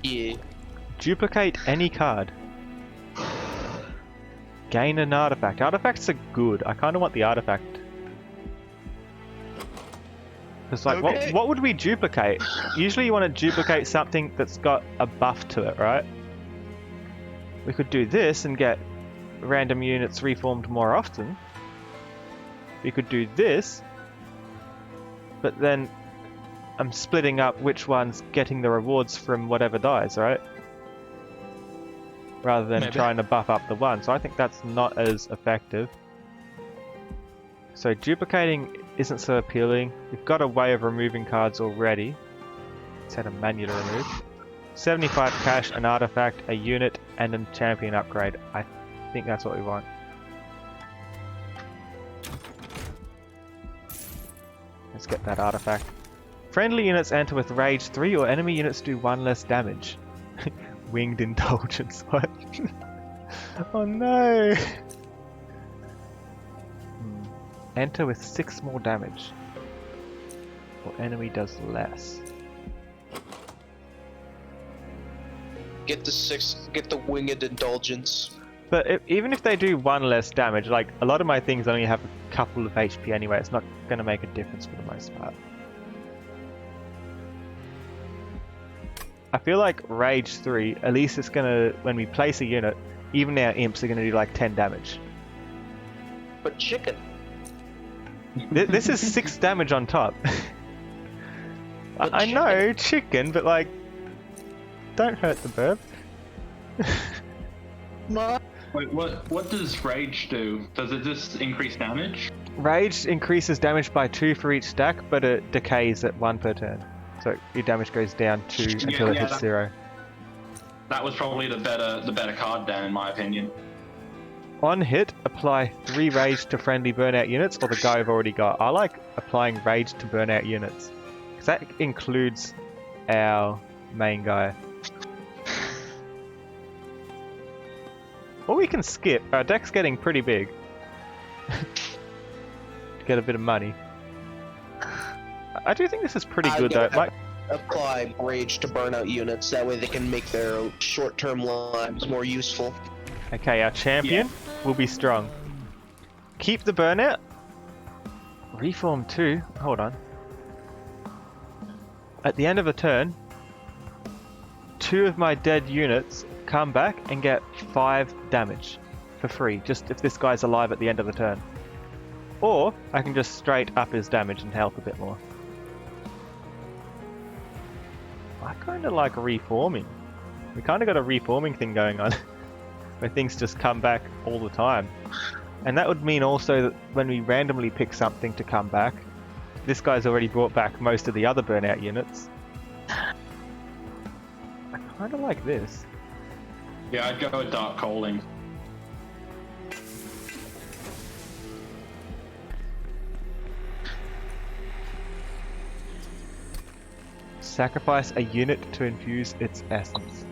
Yeah. Duplicate any card. Gain an artifact. Artifacts are good. I kind of want the artifact. Because like, Okay. what would we duplicate? Usually you want to duplicate something that's got a buff to it, right? We could do this and get random units reformed more often. We could do this, but then I'm splitting up which one's getting the rewards from whatever dies, right? Rather than Maybe. trying to buff up the one. So I think that's not as effective. So duplicating isn't so appealing. We've got a way of removing cards already. Let's set a manually remove. 75 cash, an artifact, a unit, and a champion upgrade. I think that's what we want. Let's get that artifact. Friendly units enter with rage 3 or enemy units do 1 less damage. Winged indulgence, what? Oh no! Enter with 6 more damage. Or enemy does less. Get the winged indulgence. But even if they do 1 less damage, like a lot of my things only have a couple of HP anyway, it's not going to make a difference for the most part. I feel like Rage 3, at least it's gonna, when we place a unit, even our imps are gonna do like 10 damage. But chicken. This is 6 damage on top. But I know, chicken, but like, don't hurt the burb. Wait, what does rage do? Does it just increase damage? Rage increases damage by 2 for each stack, but it decays at 1 per turn. So your damage goes down 2 until it hits 0. That was probably the better card then, in my opinion. On hit, apply 3 rage to friendly burnout units or the guy I've already got. I like applying rage to burnout units, because that includes our main guy. Or we can skip. Our deck's getting pretty big. To get a bit of money. I do think this is pretty good though. Like, Apply rage to burnout units. That way they can make their short-term lives more useful. okay, our champion will be strong. Keep the burnout. Reform 2. Hold on. At the end of a turn, 2 of my dead units come back and get 5 damage for free, just if this guy's alive at the end of the turn. Or I can just straight up his damage and health a bit more. I kind of like reforming. We kind of got a reforming thing going on, where things just come back all the time. And that would mean also that when we randomly pick something to come back, this guy's already brought back most of the other burnout units. I kind of like this. Yeah, I'd go with Dark Calling. Sacrifice a unit to infuse its essence.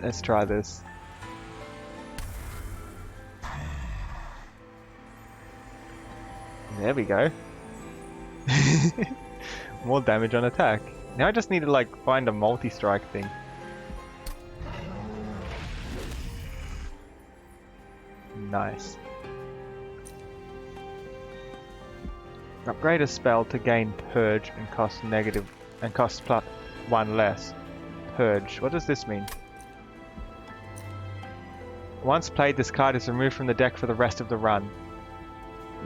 Let's try this. There we go. More damage on attack. Now I just need to like find a multi-strike thing. Nice. Upgrade a spell to gain Purge and cost negative and cost +1 less. Purge. What does this mean? Once played, this card is removed from the deck for the rest of the run.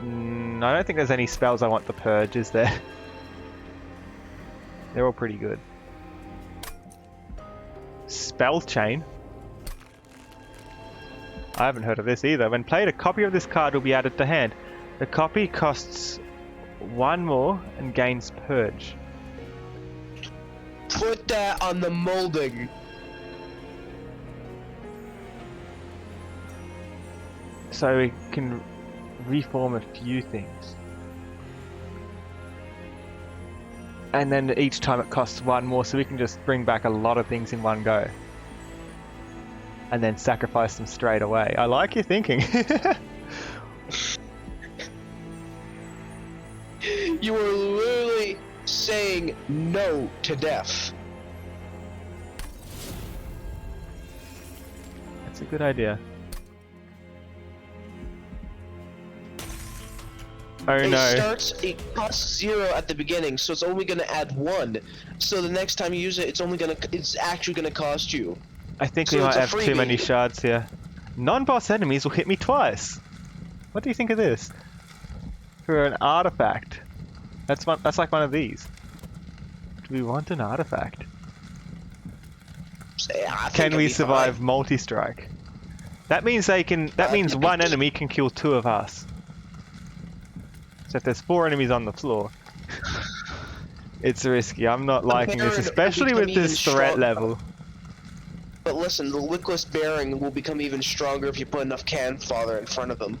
I don't think there's any spells I want to purge, is there? They're all pretty good. Spell Chain. I haven't heard of this either. When played, a copy of this card will be added to hand. The copy costs 1 more and gains Purge. Put that on the molding. So we can reform a few things. And then each time it costs 1 more, so we can just bring back a lot of things in one go. And then sacrifice them straight away. I like your thinking. You were literally saying no to death. That's a good idea. Oh no. It costs 0 at the beginning, so it's only gonna add 1. So the next time you use it, it's actually gonna cost you. I think So we might it's a have too freebie. many shards here. Non-boss enemies will hit me twice. What do you think of this? For an artifact. That's like one of these. Do we want an artifact? Can we survive multi-strike? That means that means one enemy can kill 2 of us. So if there's 4 enemies on the floor, it's risky. I'm not liking this, especially with this threat level. But listen, the Wickless Baron will become even stronger if you put enough cannon fodder in front of him.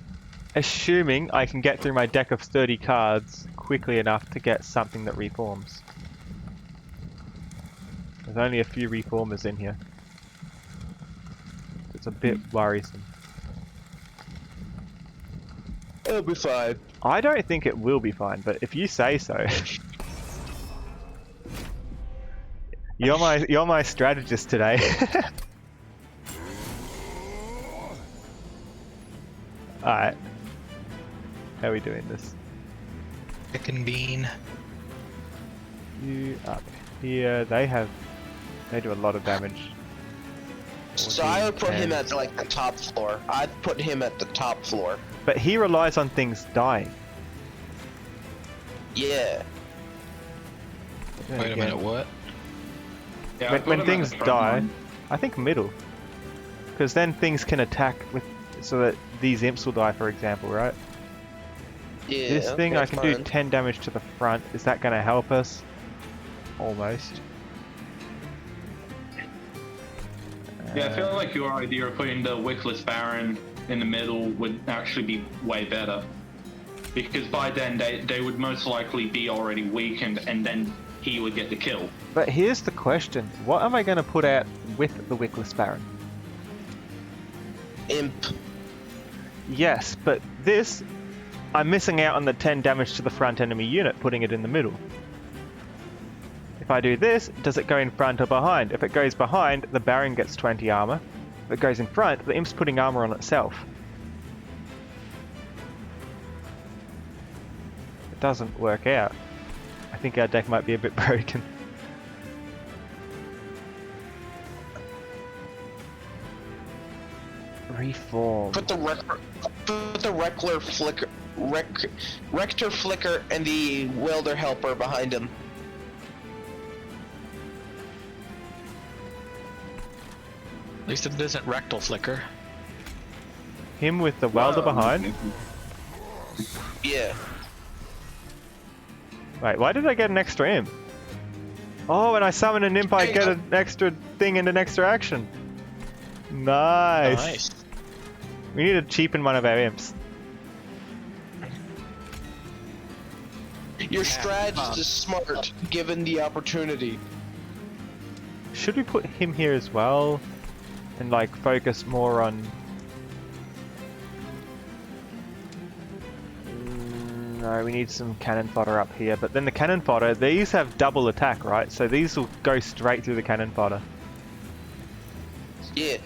Assuming I can get through my deck of 30 cards quickly enough to get something that reforms. There's only a few reformers in here. It's a bit worrisome. It'll be fine. I don't think it will be fine, but if you say so. You're my strategist today. Alright. How are we doing this? Chicken bean. You up here, they do a lot of damage. So I would put 14, him 10. at like the top floor. I'd put him at the top floor. But he relies on things dying. Yeah. Wait a minute, what? Yeah, I'd put When him at things the front die, line. I think middle. Because then things can attack with, so that these imps will die, for example, right? Yeah. This thing okay, I can do fine. 10 damage to the front. Is that going to help us? Almost. Yeah, I feel like your idea of putting the Wickless Baron in the middle would actually be way better. Because by then they would most likely be already weakened and then he would get the kill. But here's the question. What am I going to put out with the Wickless Baron? Imp. Yes, but this, I'm missing out on the 10 damage to the front enemy unit, putting it in the middle. If I do this, does it go in front or behind? If it goes behind, the Baron gets 20 armor. If it goes in front, the Imp's putting armor on itself. It doesn't work out. I think our deck might be a bit broken. Reform. Put the Rector Flicker and the Welder Helper behind him. At least it isn't rectal flicker. him with the welder behind. Yeah. Wait, why did I get an extra imp? Oh, when I summon an imp, I There you get go. an extra thing and an extra action. Nice. Nice. We need to cheapen one of our imps. Your strategist is smart, given the opportunity. Should we put him here as well? And like focus more on... No, we need some cannon fodder up here. But then the cannon fodder, these have double attack, right? So these will go straight through the cannon fodder. Yeah.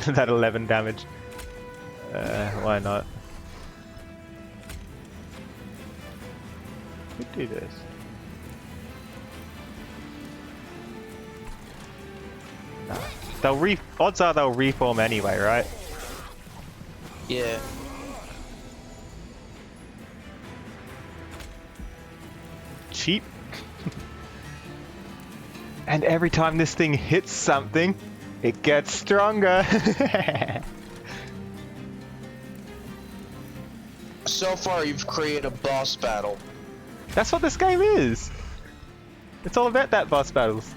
That 11 damage. Why not? Could do this. Nah. Odds are they'll reform anyway, right? Yeah. Cheap. And every time this thing hits something, it gets stronger. So far, you've created a boss battle. That's what this game is. It's all about that boss battles.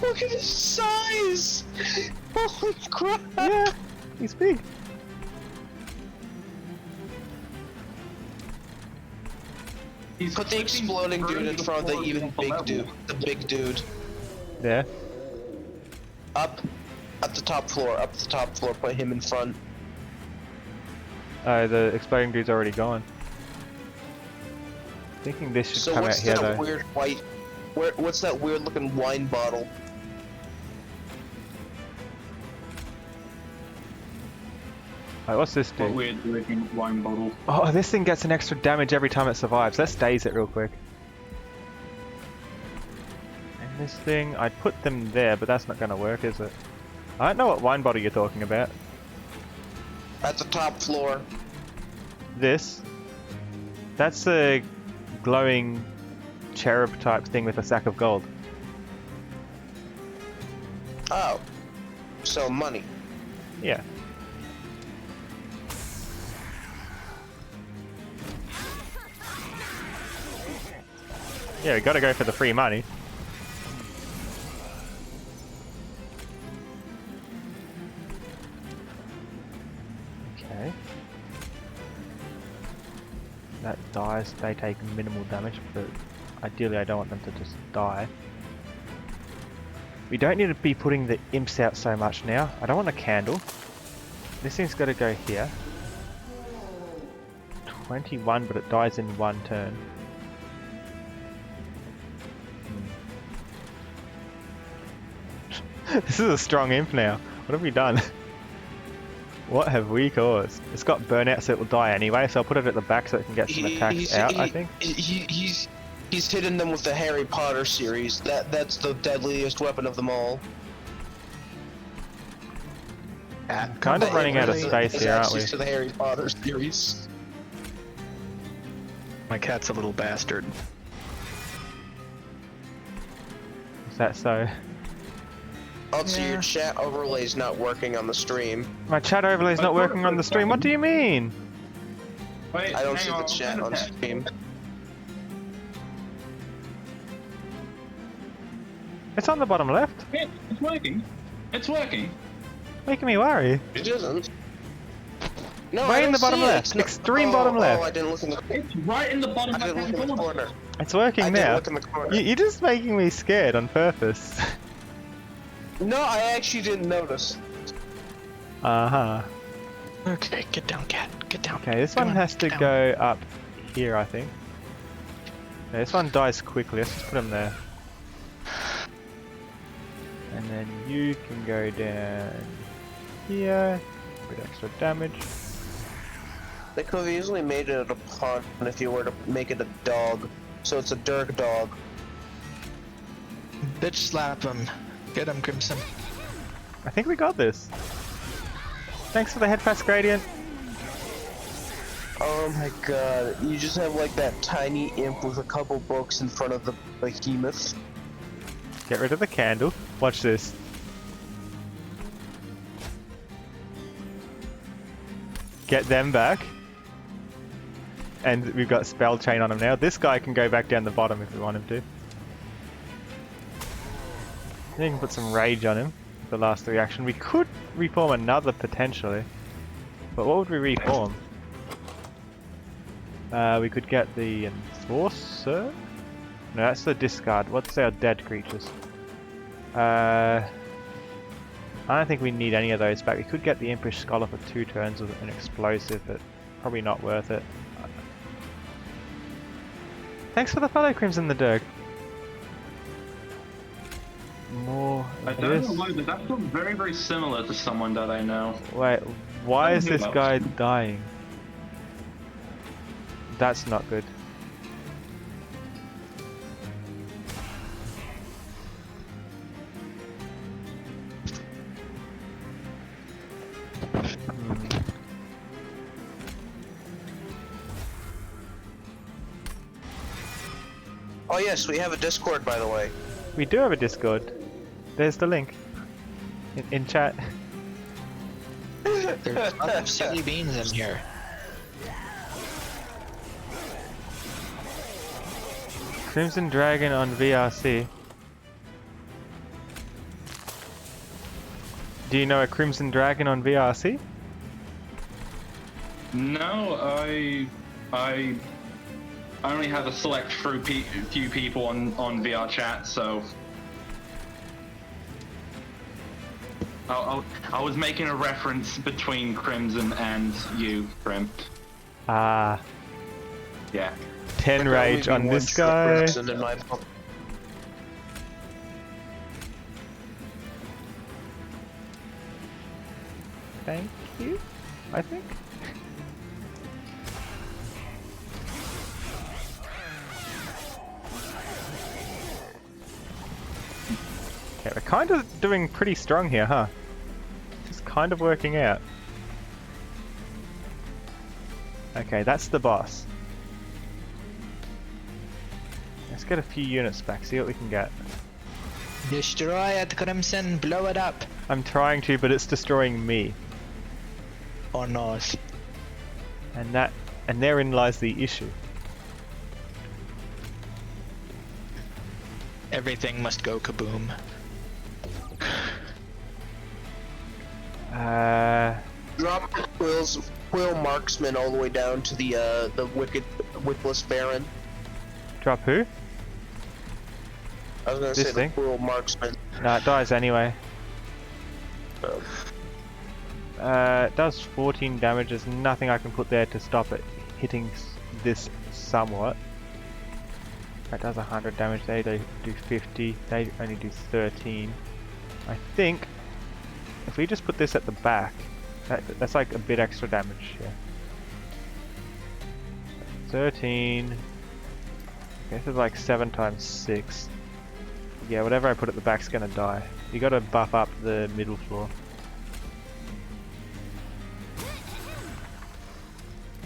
Look at his size! Holy crap! Yeah, he's big. He's Put the exploding dude in front of the even big dude. The big dude. There. Up. At the top floor. Up the top floor. Put him in front. Oh, the exploding dude's already gone. Thinking this should So come out what's here that though. weird white... What's that weird looking wine bottle? Wait, what's this What do? weird looking wine bottle. Oh, this thing gets an extra damage every time it survives. Let's daze it real quick. And this thing, I'd put them there, but that's not going to work, is it? I don't know what wine bottle you're talking about. At the top floor. This. That's a glowing cherub type thing with a sack of gold. Oh. So money. Yeah. Yeah, we gotta go for the free money. Okay. That dies, they take minimal damage, but ideally I don't want them to just die. We don't need to be putting the imps out so much now. I don't want a candle. This thing's gotta go here. 21, but it dies in one turn. This is a strong imp now. What have we done? What have we caused? It's got burnout so it will die anyway, so I'll put it at the back so it can get some attacks out, I think. He's hitting them with the Harry Potter series. That's the deadliest weapon of them all. Kind of running out of space His here, aren't we? access to the Harry Potter series. My cat's a little bastard. Is that so? Also, your chat overlay's not working on the stream. My chat overlay's not working on the stream. What do you mean? Wait, I don't hang see the on, chat on stream. It's on the bottom left. Yeah, it's working. It's working. Making me worry. It doesn't. No, Way I in the don't bottom see it. left. It's not- Extreme bottom left. Oh, I didn't look in the. It's right in the bottom I didn't look in the corner. It's working I didn't now. look in the corner. You're just making me scared on purpose. No, I actually didn't notice. Uh-huh. Okay, get down, cat. Get down. Okay, this Come one on, has to get down. go up here, I think. Yeah, this one dies quickly. Let's just put him there. And then you can go down here. Bit extra damage. They could have easily made it a pun if you were to make it a dog. So it's a Dirk dog. Bitch slap him. Get him, Crimson. I think we got this. Thanks for the head pass gradient. Oh my god, you just have like that tiny imp with a couple books in front of the behemoth. Get rid of the candle. Watch this. Get them back. And we've got spell chain on him now. This guy can go back down the bottom if we want him to. Then you can put some rage on him. The last reaction. We could reform another potentially. But what would we reform? We could get the Enforcer? No, that's the discard. What's our dead creatures? I don't think we need any of those back. We could get the Impish Scholar for 2 turns with an explosive, but probably not worth it. Thanks for the follow, Crimson the Dirk. More I of don't this. know why, but that feels very, very similar to someone that I know. Wait, why is Tell me this about guy it. dying? That's not good. Oh yes, we have a Discord, by the way. We do have a Discord. There's the link. In chat. There's lots of silly beans in here. Crimson Dragon on VRC. Do you know a Crimson Dragon on VRC? No, I only have a select few people on VR chat, so I was making a reference between Crimson and you, Crim. Ah, Yeah. 10 There rage only on be one this true guy. person in my book. Thank you, I think. Okay, we're kind of doing pretty strong here, huh? Just kind of working out. Okay, that's the boss. Let's get a few units back, see what we can get. Destroy it, Crimson, blow it up. I'm trying to, but it's destroying me. Oh no. And therein lies the issue. Everything must go kaboom. Drop the Quill Marksman all the way down to the Wickless Baron. Drop who? I was gonna This say thing? the Quill Marksman. No, it dies anyway. Oh. It does 14 damage. There's nothing I can put there to stop it hitting this somewhat. That does 100 damage. They do 50. They only do 13. I think if we just put this at the back, that's like a bit extra damage. Yeah. 13. This is like 7 times 6. Yeah, whatever I put at the back's gonna die. You gotta buff up the middle floor.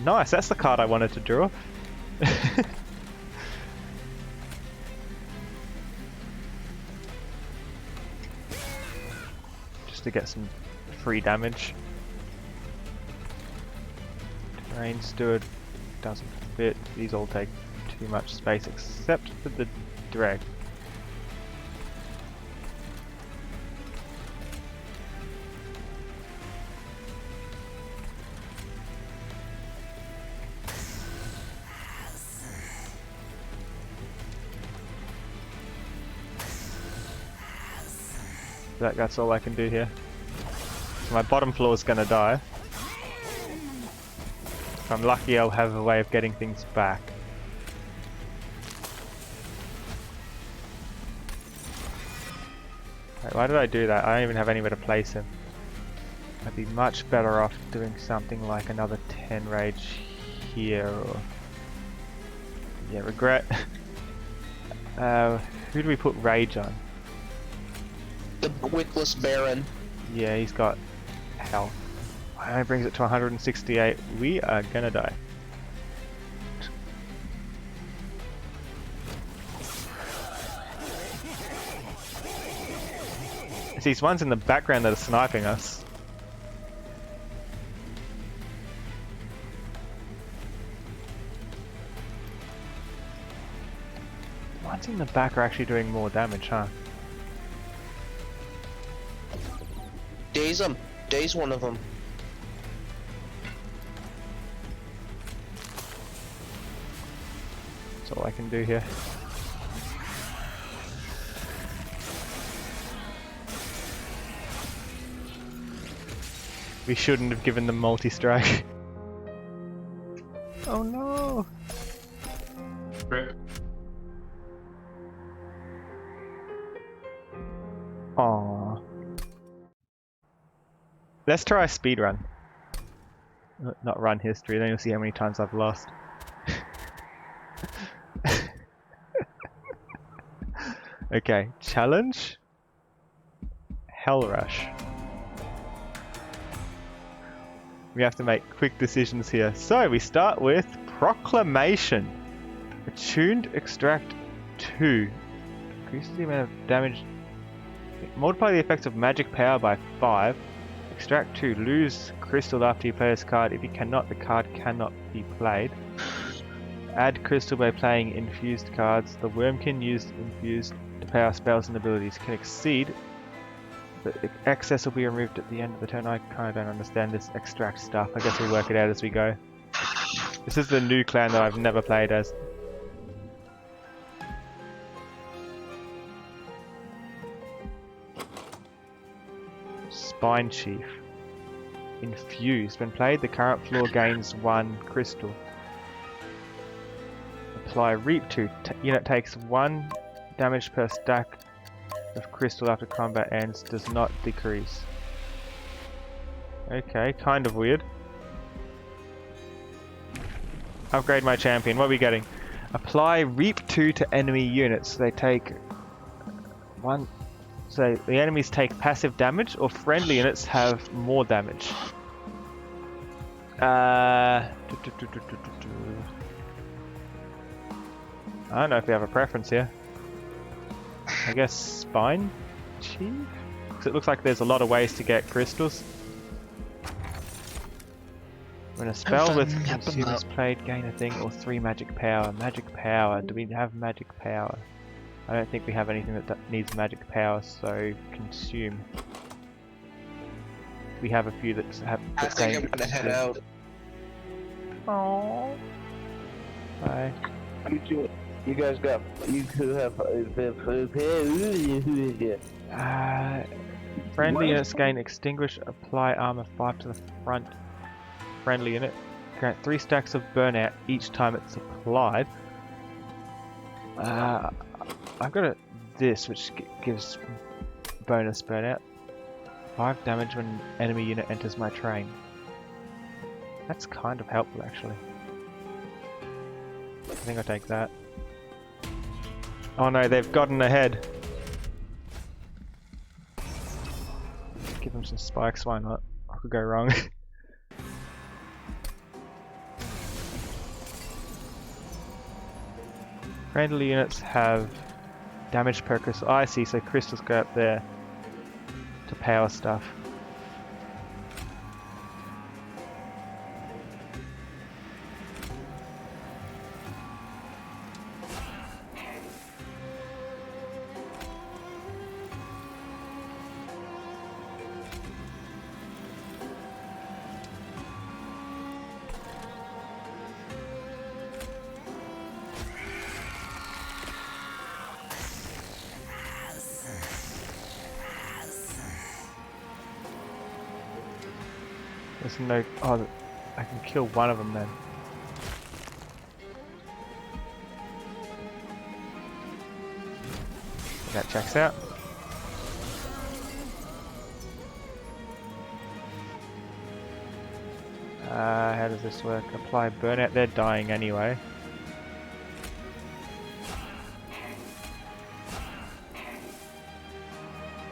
Nice, that's the card I wanted to draw. Just to get some free damage. Terrain Steward doesn't fit. These all take too much space except for the drag. That's all I can do here. So my bottom floor is gonna die. If I'm lucky, I'll have a way of getting things back. Wait, why did I do that? I don't even have anywhere to place him. I'd be much better off doing something like another 10 rage here, or... Yeah, regret. Who do we put rage on? The Wickless Baron. Yeah, he's got health. That brings it to 168. We are gonna die. It's these ones in the background that are sniping us. The ones in the back are actually doing more damage, huh? Daze them. Daze one of them. That's all I can do here. We shouldn't have given them multi-strike. Oh no! Rip. Aww. Let's try a speed run. Not run history, then you'll see how many times I've lost. Okay, challenge. Hell rush. We have to make quick decisions here. So we start with Proclamation. Attuned extract 2. Increases the amount of damage. Multiply the effects of magic power by 5. Extract 2. Lose crystal after you play this card. If you cannot, the card cannot be played. Add crystal by playing infused cards. The Wormkin used infused to power spells and abilities can exceed. The excess will be removed at the end of the turn. I kind of don't understand this extract stuff. I guess we'll work it out as we go. This is the new clan that I've never played as. Spine Chief. Infused. When played, the current floor gains 1 crystal. Apply Reap 2. Unit takes 1 damage per stack of crystal after combat ends. Does not decrease. Okay, kind of weird. Upgrade my champion. What are we getting? Apply Reap 2 to enemy units. They take 1... So the enemies take passive damage, or friendly units have more damage. I don't know if we have a preference here. I guess Spine Chief? Because it looks like there's a lot of ways to get crystals. When a spell with consumers played, gain a thing or 3 magic power. Magic power. Do we have magic power? I don't think we have anything that needs magic power, so consume. We have a few that have. I think I'm gonna head out. Aww. Bye. You guys got. You could have. Friendly units gain extinguish, apply armor 5 to the front. Friendly unit. Grant 3 stacks of burnout each time it's applied. I've got this, which gives bonus burnout. 5 damage when enemy unit enters my train. That's kind of helpful, actually. I think I'll take that. Oh no, they've gotten ahead. Give them some spikes, why not? I could go wrong. Friendly units have damage per crystal. Oh, I see, so crystals go up there to power stuff. There's no... Oh, I can kill one of them then. That checks out. How does this work? Apply burnout. They're dying anyway.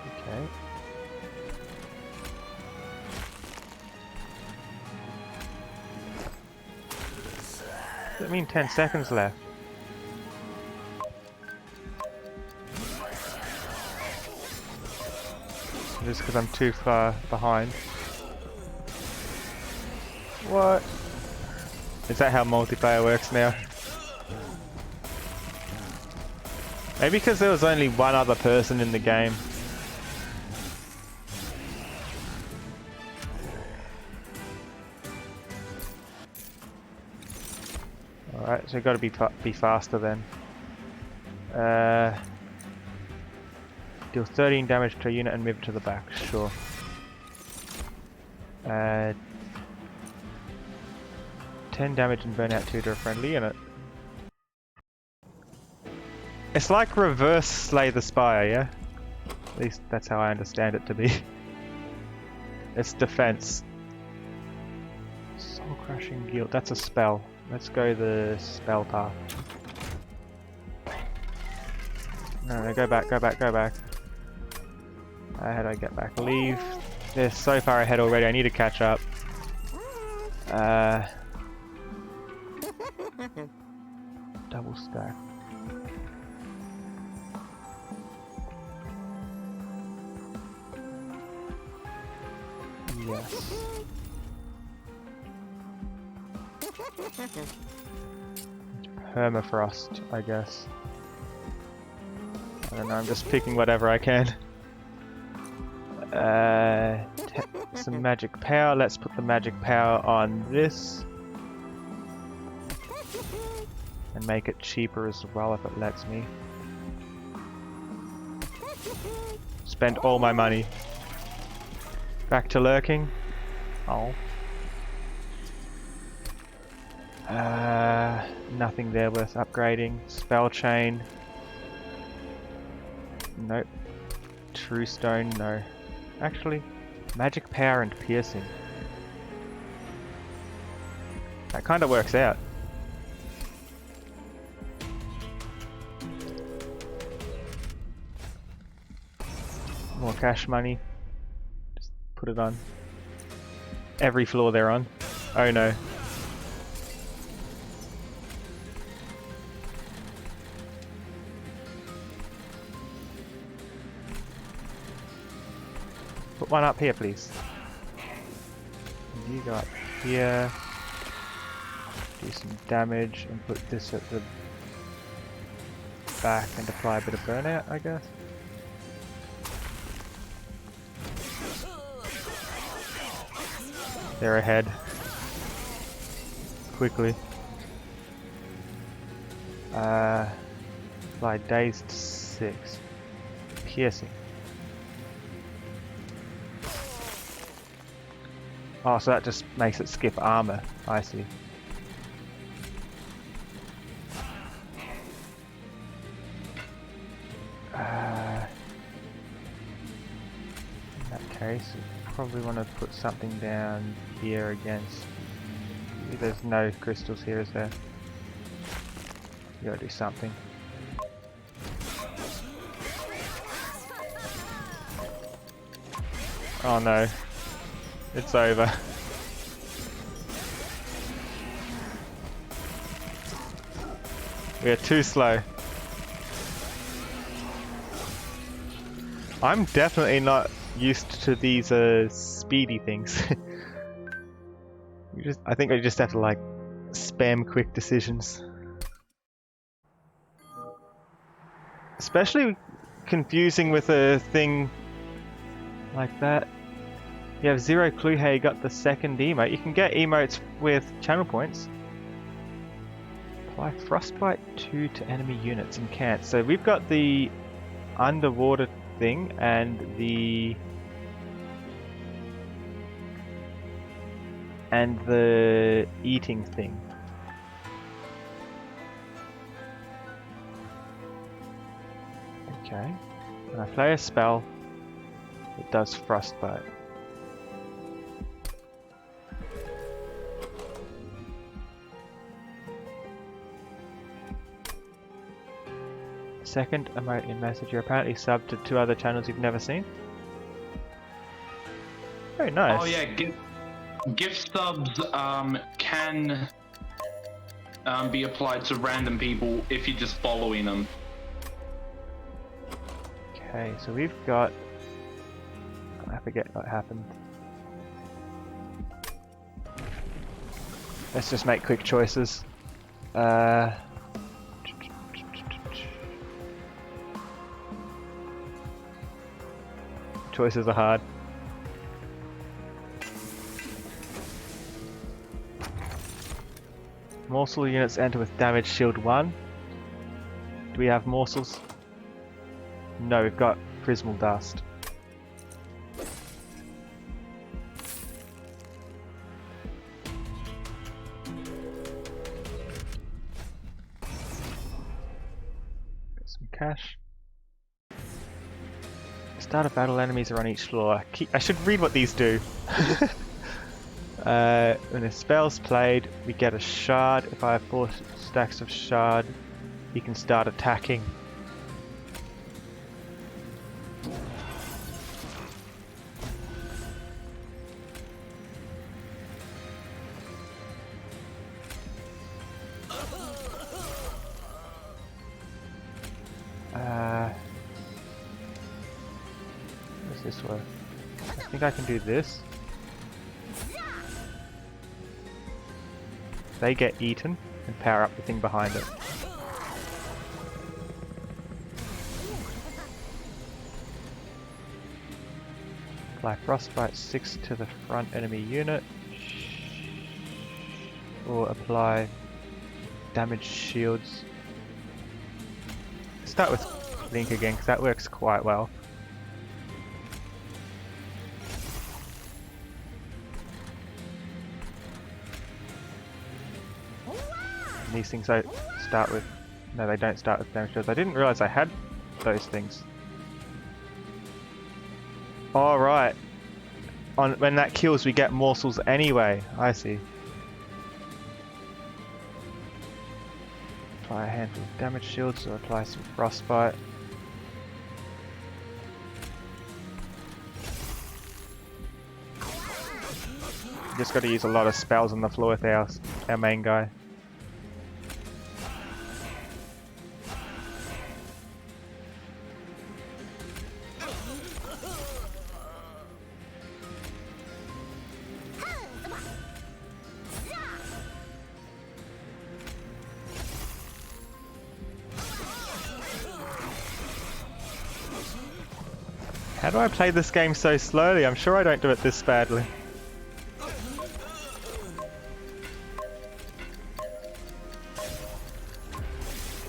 Okay. Does that mean 10 seconds left? Just because I'm too far behind. What? Is that how multiplayer works now? Maybe because there was only one other person in the game. Alright, so gotta be faster then. Deal 13 damage to a unit and move to the back, sure. 10 damage and burn out 2 to a friendly unit. It's like reverse Slay the Spire, yeah? At least that's how I understand it to be. It's defense. Soul Crushing Guild, that's a spell. Let's go the spell path. No, go back, go back, go back. How do I get back? Leave. They're so far ahead already, I need to catch up. Double stack. Yes. Permafrost, I guess. I don't know, I'm just picking whatever I can. Some magic power, let's put the magic power on this. And make it cheaper as well if it lets me. Spend all my money. Back to lurking. Oh. Nothing there worth upgrading. Spell chain. Nope. True stone, no. Actually, magic power and piercing. That kind of works out. More cash money. Just put it on. Every floor they're on. Oh no. Put one up here, please. And you go up here. Do some damage and put this at the back and apply a bit of burnout, I guess. They're ahead. Quickly. Apply dazed 6. Piercing. Oh, so that just makes it skip armor. I see. In that case, we probably want to put something down here against... There's no crystals here, is there? You gotta do something. Oh no. It's over. We are too slow. I'm definitely not used to these speedy things. I think I just have to like spam quick decisions. Especially confusing with a thing like that. You have zero clue how you got the second emote. You can get emotes with channel points. Apply Frostbite 2 to enemy units and can't. So we've got the underwater thing and the eating thing. Okay. When I play a spell, it does Frostbite. Second emote message. You're apparently subbed to 2 other channels you've never seen. Very nice. Oh yeah, gift subs can be applied to random people if you're just following them. Okay, so we've got I forget what happened. Let's just make quick choices. Choices are hard. Morsel units enter with damage shield 1. Do we have morsels? No, we've got prismal dust. Get some cash. Start of battle, enemies are on each floor. I should read what these do. When a spell's played, we get a shard. If I have 4 stacks of shard, you can start attacking. How does this work? I think I can do this. They get eaten and power up the thing behind it. Apply Frostbite 6 to the front enemy unit. Or apply damage shields. Start with Link again because that works quite well. And these things don't start with... No, they don't start with damage shields. I didn't realise I had those things. Alright. When that kills, we get morsels anyway. I see. Apply a handful of damage shields or apply some frostbite. Just got to use a lot of spells on the floor with our main guy. How do I play this game so slowly? I'm sure I don't do it this badly.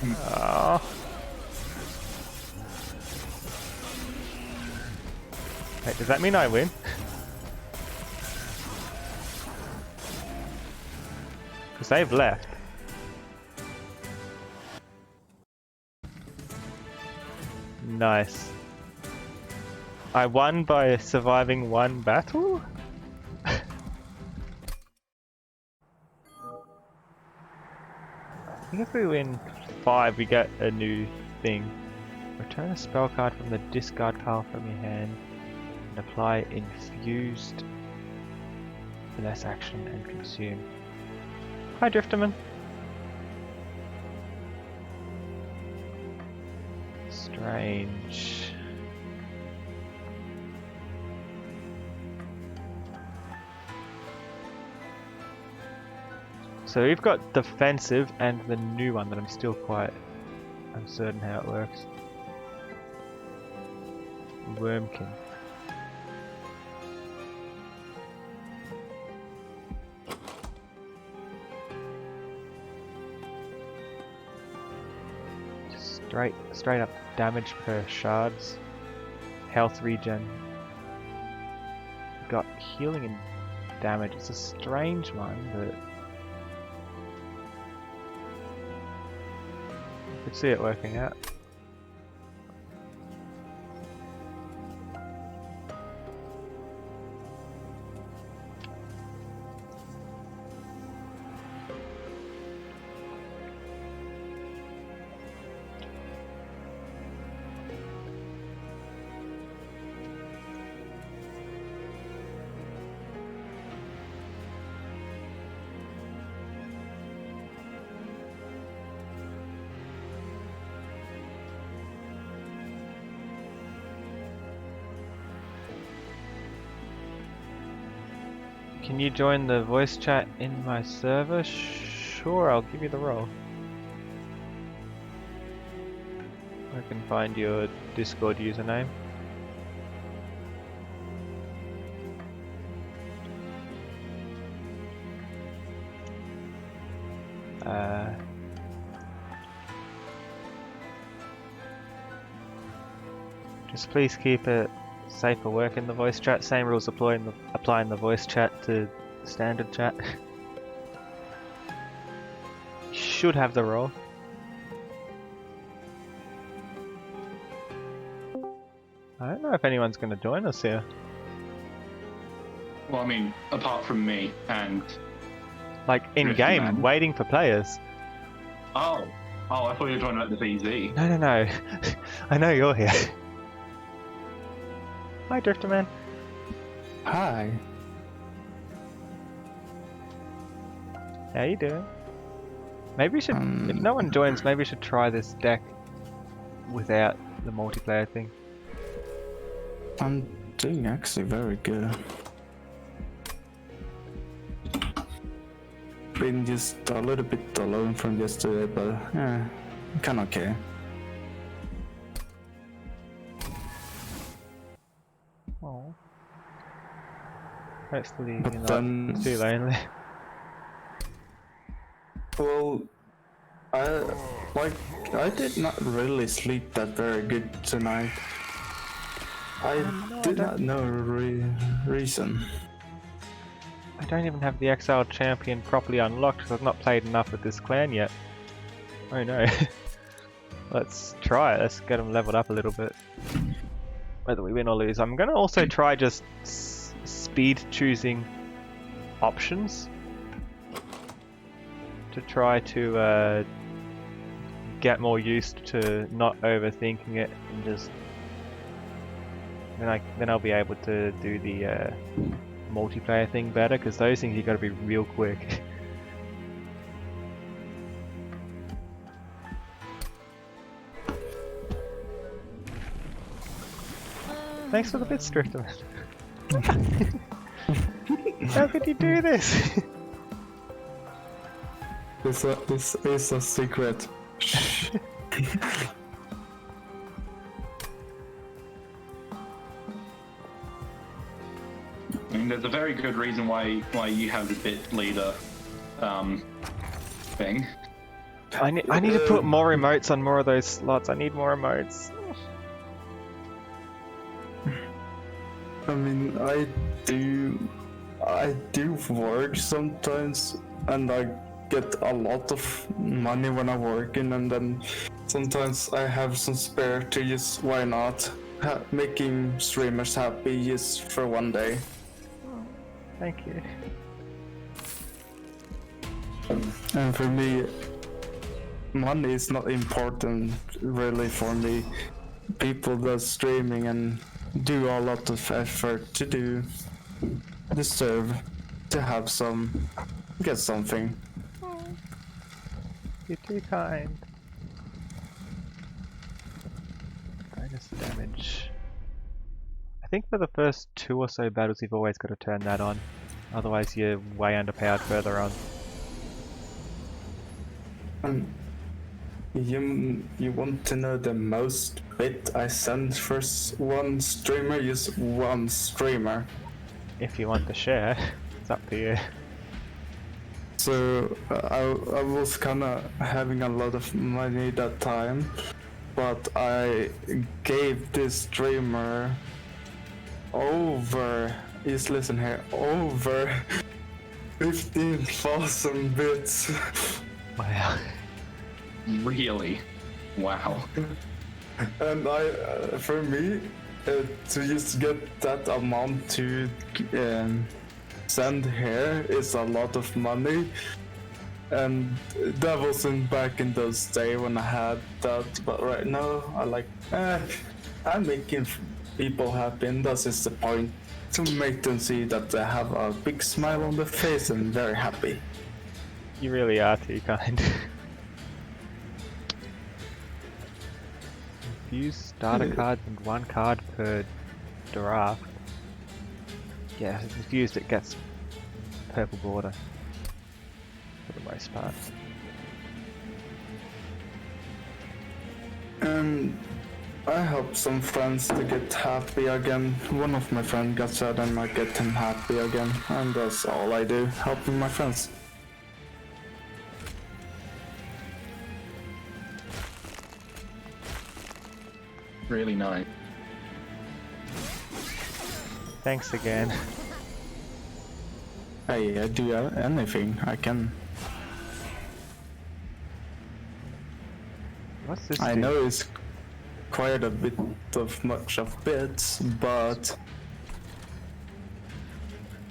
Oh. Wait, does that mean I win? Because they've left. Nice. I won by surviving 1 battle? I think if we win 5 we get a new thing. Return a spell card from the discard pile from your hand and apply infused finesse action and consume. Hi Drifterman. Strange. So we've got defensive and the new one that I'm still quite uncertain how it works. Wormkin. Straight up damage per shards. Health regen. We've got healing and damage. It's a strange one, but could see it working out. Can you join the voice chat in my server? Sure, I'll give you the role. I can find your Discord username. Just please keep it safe for work in the voice chat. Same rules applying the voice chat to standard chat. Should have the role. I don't know if anyone's going to join us here. Well, I mean, apart from me and... Like, in-game, Man. waiting for players. Oh, I thought you were talking about the VZ. No. I know you're here. Hi, Drifter Man. Hi. How you doing? Maybe we should, if no one joins, maybe we should try this deck without the multiplayer thing. I'm doing actually very good. Been just a little bit alone from yesterday, but yeah, kinda okay. Oh. Hopefully But you're then- not too lonely. Well, I did not really sleep that very good tonight. I did not know reason. I don't even have the XL champion properly unlocked because I've not played enough with this clan yet. Oh no. Let's try it. Let's get them leveled up a little bit. Whether we win or lose. I'm going to also try just speed choosing options to try to get more used to not overthinking it and just then I'll be able to do the multiplayer thing better, because those things you got to be real quick. Thanks for the bits, Drifter. How could you do this? This is a secret. Shh. I mean, there's a very good reason why you have the bit leader thing. I need to put more emotes on more of those slots. I need more emotes. I mean, I do work sometimes, and I get a lot of money when I'm working, and then sometimes I have some spare to just, why not, making streamers happy just for one day. Thank you. And for me, money is not important really for me. People that streaming and do a lot of effort to do deserve to have get something. You're too kind. Bonus damage. I think for the first 2 or so battles you've always got to turn that on. Otherwise you're way underpowered further on. You want to know the most bit I send for one streamer? Just one streamer. If you want to share, it's up to you. So I was kinda having a lot of money that time, but I gave this streamer over, just listen here, over 15,000 bits. Wow. Really? Wow. And for me, to just get that amount to send here is a lot of money, and that wasn't back in those days when I had that. But right now, I'm making people happy, and that is the point, to make them see that they have a big smile on their face and very happy. You really are too kind. Use starter cards and 1 card per draft. Yeah, if it's used it gets purple border for the most part. And I help some friends to get happy again. One of my friends got sad and I get him happy again. And that's all I do, helping my friends. Really nice. Thanks again. Hey, I do anything I can. What's this I do? know it's quite a bit of much of bits, but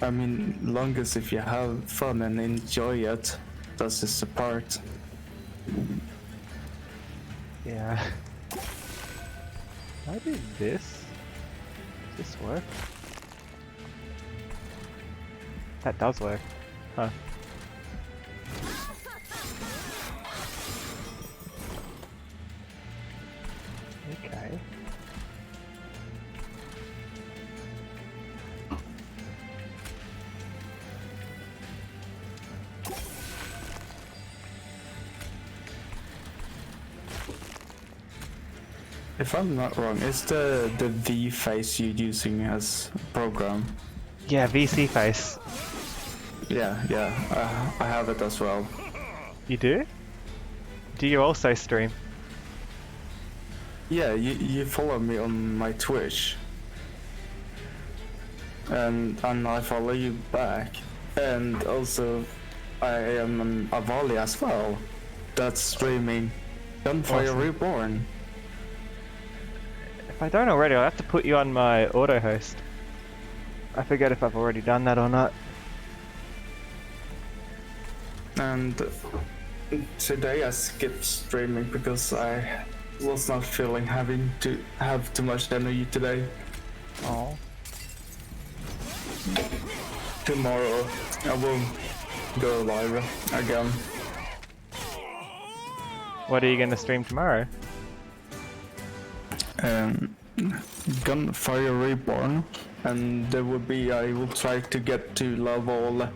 I mean, long as if you have fun and enjoy it, that's just the part. Yeah. Can I do this? Does this work? That does work. Huh. Okay. If I'm not wrong, is the V face you're using as program? Yeah, VC face. Yeah, I have it as well. You do? Do you also stream? Yeah, you follow me on my Twitch. And I follow you back. And also, I am an Avali as well. That's streaming Gunfire Awesome. Reborn. If I don't already, I'll have to put you on my auto host. I forget if I've already done that or not. And today I skipped streaming because I was not feeling having to have too much energy today. Oh. Tomorrow I will go live again. What are you gonna stream tomorrow? Gunfire Reborn, and there will be, I will try to get to level,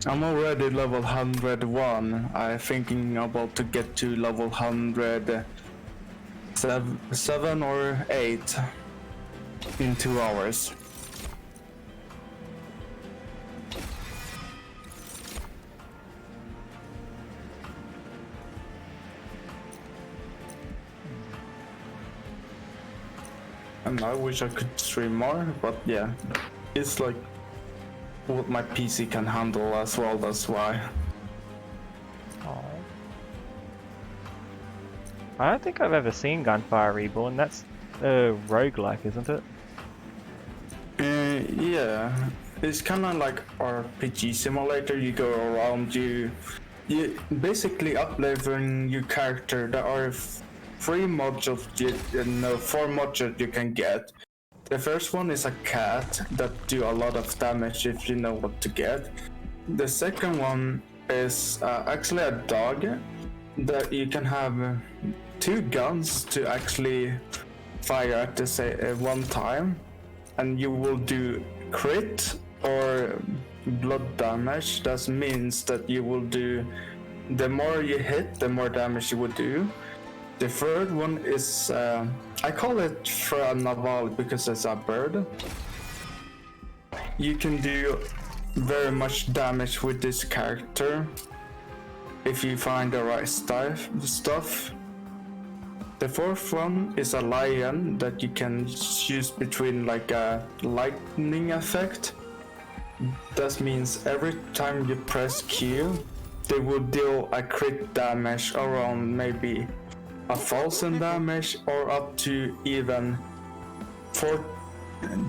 I'm already level 101. I'm thinking about to get to level 107 or 8 in 2 hours. And I wish I could stream more, but yeah, it's like what my PC can handle as well, that's why. Oh. I don't think I've ever seen Gunfire Reborn. That's a roguelike, isn't it? Yeah, it's kind of like RPG simulator. You go around, you basically up-leveling your character. There are 4 modules you can get. The first one is a cat that do a lot of damage if you know what to get. The second one is actually a dog that you can have 2 guns to actually fire at the one time, and you will do crit or blood damage. That means that you will do, the more you hit, the more damage you will do. The third one is, I call it Naval because it's a bird. You can do very much damage with this character if you find the right stuff. The fourth one is a lion that you can choose between like a lightning effect. That means every time you press Q, they will deal a crit damage around maybe 1,000 damage or up to even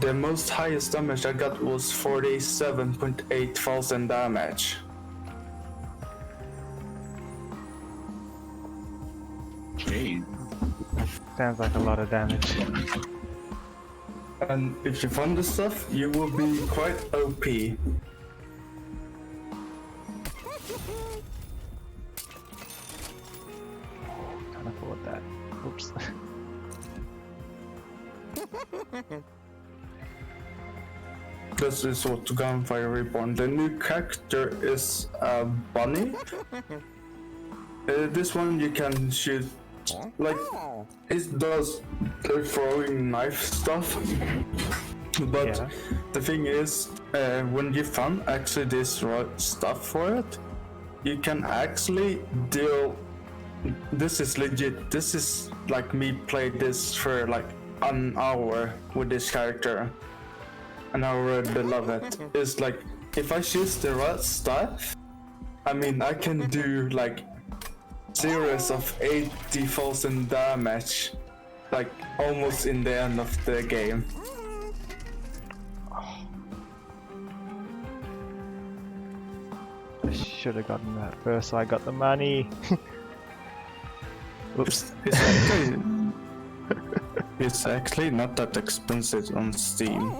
the most highest damage I got was 47.8 thousand damage. Jeez. Sounds like a lot of damage. And if you find the stuff, you will be quite OP. Can't afford that. Oops. This is what Gunfire Reborn. The new character is a bunny. This one you can shoot, like, it does the throwing knife stuff. But Yeah. the thing is, when you found actually this right stuff for it, you can actually deal. This is legit. This is like me played this for like an hour with this character, and I really love it. It's like if I choose the right stuff, I mean I can do like series of 80,000 damage, like almost in the end of the game. I should have gotten that first so I got the money. Oops. It's actually not that expensive on Steam.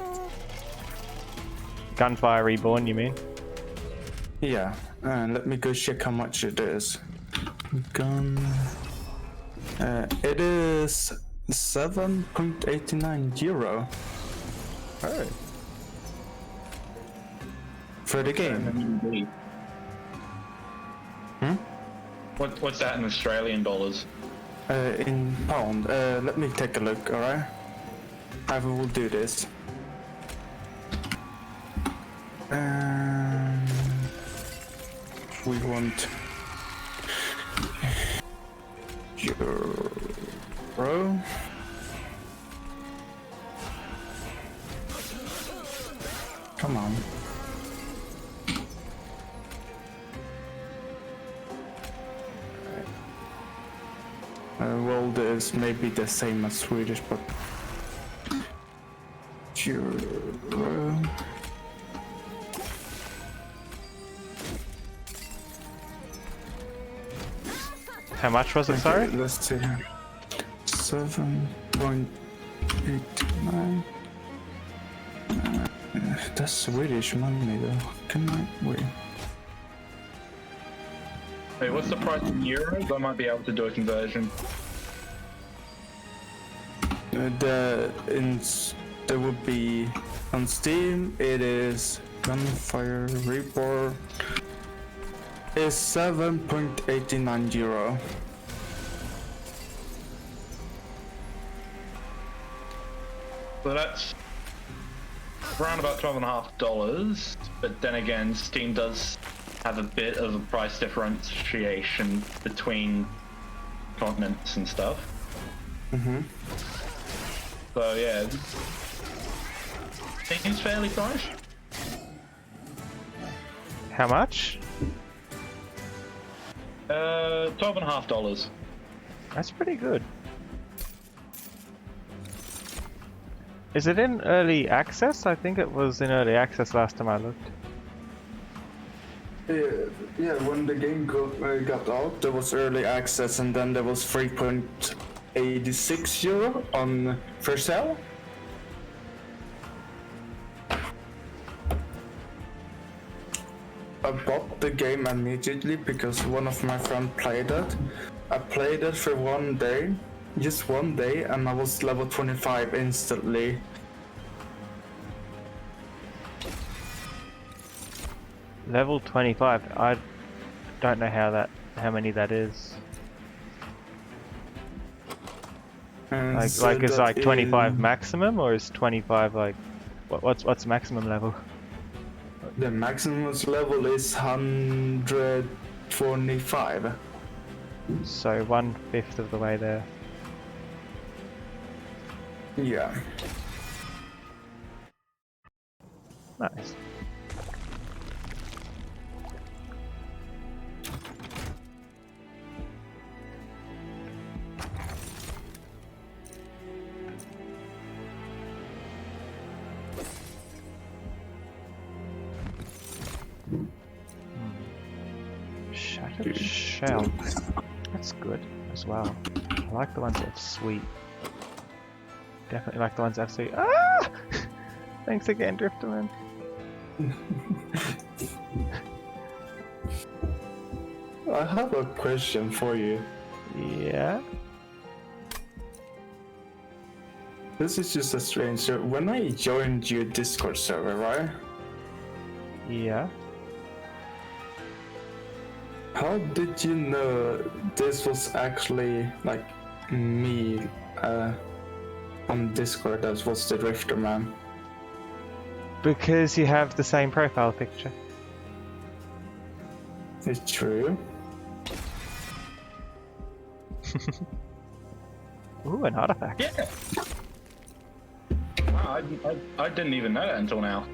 Gunfire Reborn, you mean? Yeah, let me go check how much it is. It is 7.89 euro. Oh. For the game. What's that in Australian dollars? In pound. Let me take a look, alright? I will do this. We want euro. Come on. Well, this may be the same as Swedish, but euro. How much was it, sorry? Okay, let's see. 7.89. That's Swedish money though. Can I wait? Hey, what's the price in euros? I might be able to do a conversion. There would be on Steam. It is Gunfire Reborn. Is 7.89 euro. So that's around about $12.50. But then again, Steam does have a bit of a price differentiation between continents and stuff. Mm-hmm. So yeah, seems fairly priced. How much? $12.50. That's pretty good. Is it in early access? I think it was in early access last time I looked. Yeah, when the game got out, there was early access, and then there was 3.86 euro on for sale. I bought the game immediately because one of my friends played it. I played it for one day, just one day, and I was level 25 instantly. Level 25. I don't know how many that is. And Like so it's that like 25 in- maximum, or is 25 like what's maximum level? The maximum level is 125. So 1/5 of the way there. Yeah. Nice. Shattered shell. That's good as well. I like the ones that have sweet. Definitely like the ones that have sweet. Ah! Thanks again, Drifterman. I have a question for you. Yeah. This is just a strange. So when I joined your Discord server, right? Yeah. How did you know this was actually like me on Discord as was the Drifter Man? Because you have the same profile picture. It's true. Ooh, an artifact. Yeah. Wow, I didn't even know that until now.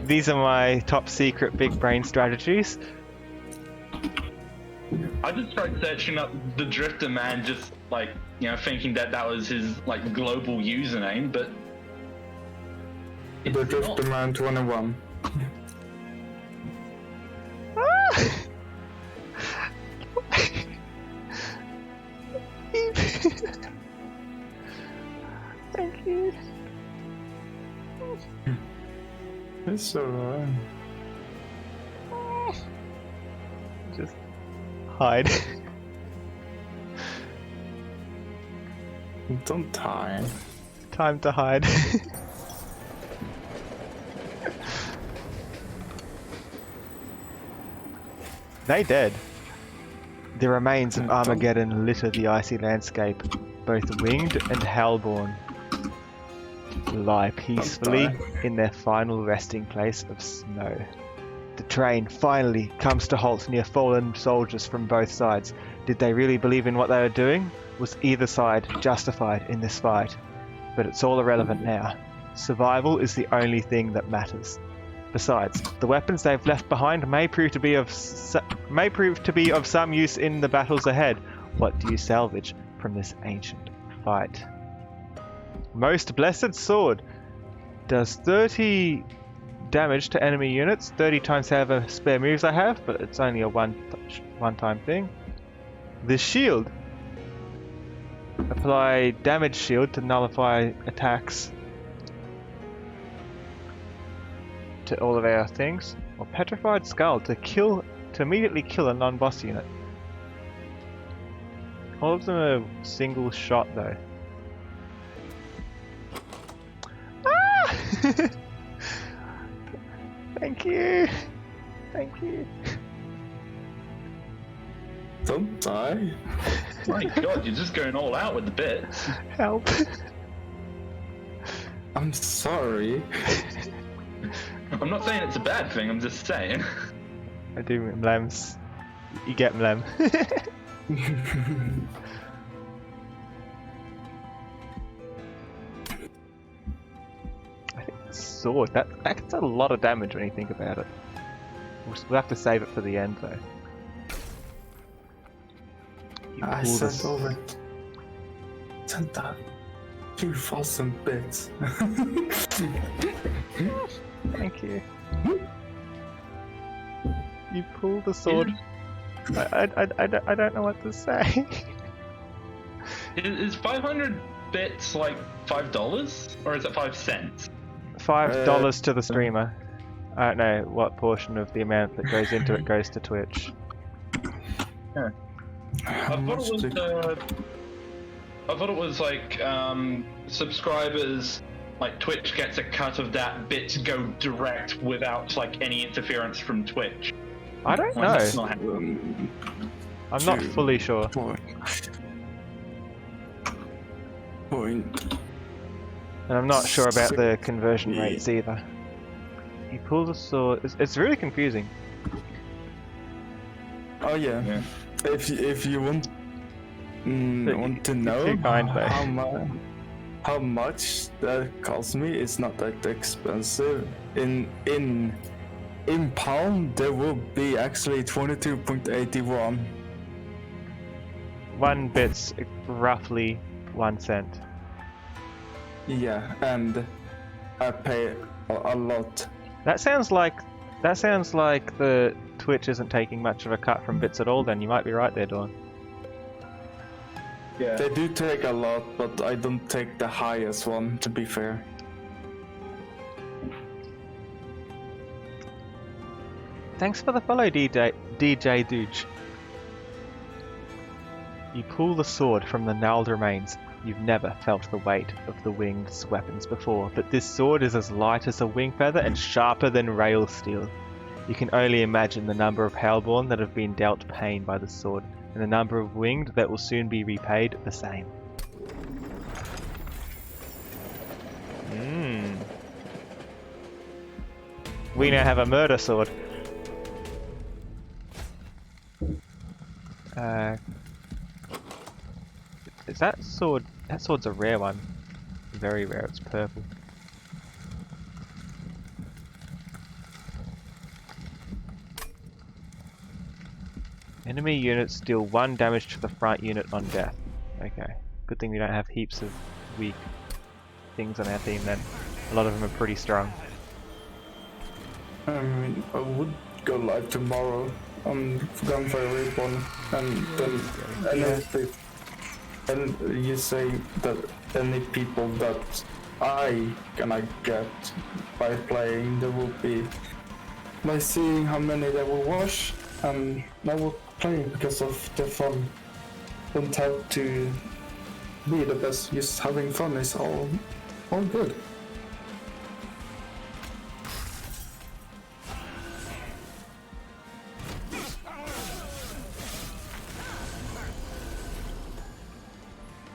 These are my top secret big brain strategies. I just tried searching up the Drifter Man, just like, you know, thinking that that was his like global username, but The Drifter Man 21. Thank you. It's alright. Just hide. Don't die. Time to hide. They dead. The remains of Armageddon litter the icy landscape. Both winged and hellborn lie peacefully in their final resting place of snow. The train finally comes to halt near fallen soldiers from both sides. Did they really believe in what they were doing? Was either side justified in this fight? But it's all irrelevant now. Survival is the only thing that matters. Besides, the weapons they've left behind may prove to be of some use in the battles ahead. What do you salvage from this ancient fight? Most Blessed Sword does 30 damage to enemy units, 30 times however spare moves I have, but it's only a one-time thing. The shield. Apply damage shield to nullify attacks to all of our things. Or petrified skull to immediately kill a non-boss unit. All of them are single shot though. Ah! Thank you. Thank you. Don't die. My god, you're just going all out with the bits. Help. I'm sorry. I'm not saying it's a bad thing, I'm just saying. I do mlems. You get mlem. I think the sword, that's a lot of damage when you think about it. We'll have to save it for the end though. You I pull sent this- over 2,000 bits. Thank you. You pull the sword. I don't know what to say. Is 500 bits like $5? Or is it 5 cents? $5 to the streamer. I don't know what portion of the amount that goes into it goes to Twitch. How I much did- thought it was like subscribers, like Twitch gets a cut of that, bits go direct without like any interference from Twitch. I don't Like, that's know. not happening. I'm not two. fully sure. Point. And I'm not sure about the Six. conversion rates either. You pull the sword. It's really confusing. Oh yeah. Yeah. If you want to know too kind, though. how much that cost me, it's not that expensive. In pound, there will be actually 22.81. 1 bit's roughly 1 cent. Yeah, and I pay a lot. That sounds like the Twitch isn't taking much of a cut from bits at all. Then you might be right there, Dawn. Yeah. They do take a lot, but I don't take the highest one, to be fair. Thanks for the follow, DJ Dooge. You pull the sword from the gnarled remains. You've never felt the weight of the winged weapons before, but this sword is as light as a wing feather and sharper than rail steel. You can only imagine the number of Hellborn that have been dealt pain by the sword, and the number of winged that will soon be repaid the same. We now have a murder sword. Is that sword? That sword's a rare one. Very rare. It's purple. Enemy units deal 1 damage to the front unit on death. Okay. Good thing we don't have heaps of weak things on our team then. A lot of them are pretty strong. I mean, I would go live tomorrow on Gunfire Reborn, and then and you say that any people that I gonna get by playing, there will be by seeing how many they will watch, and I will play because of the fun. Don't have to be the best. Just having fun is all good.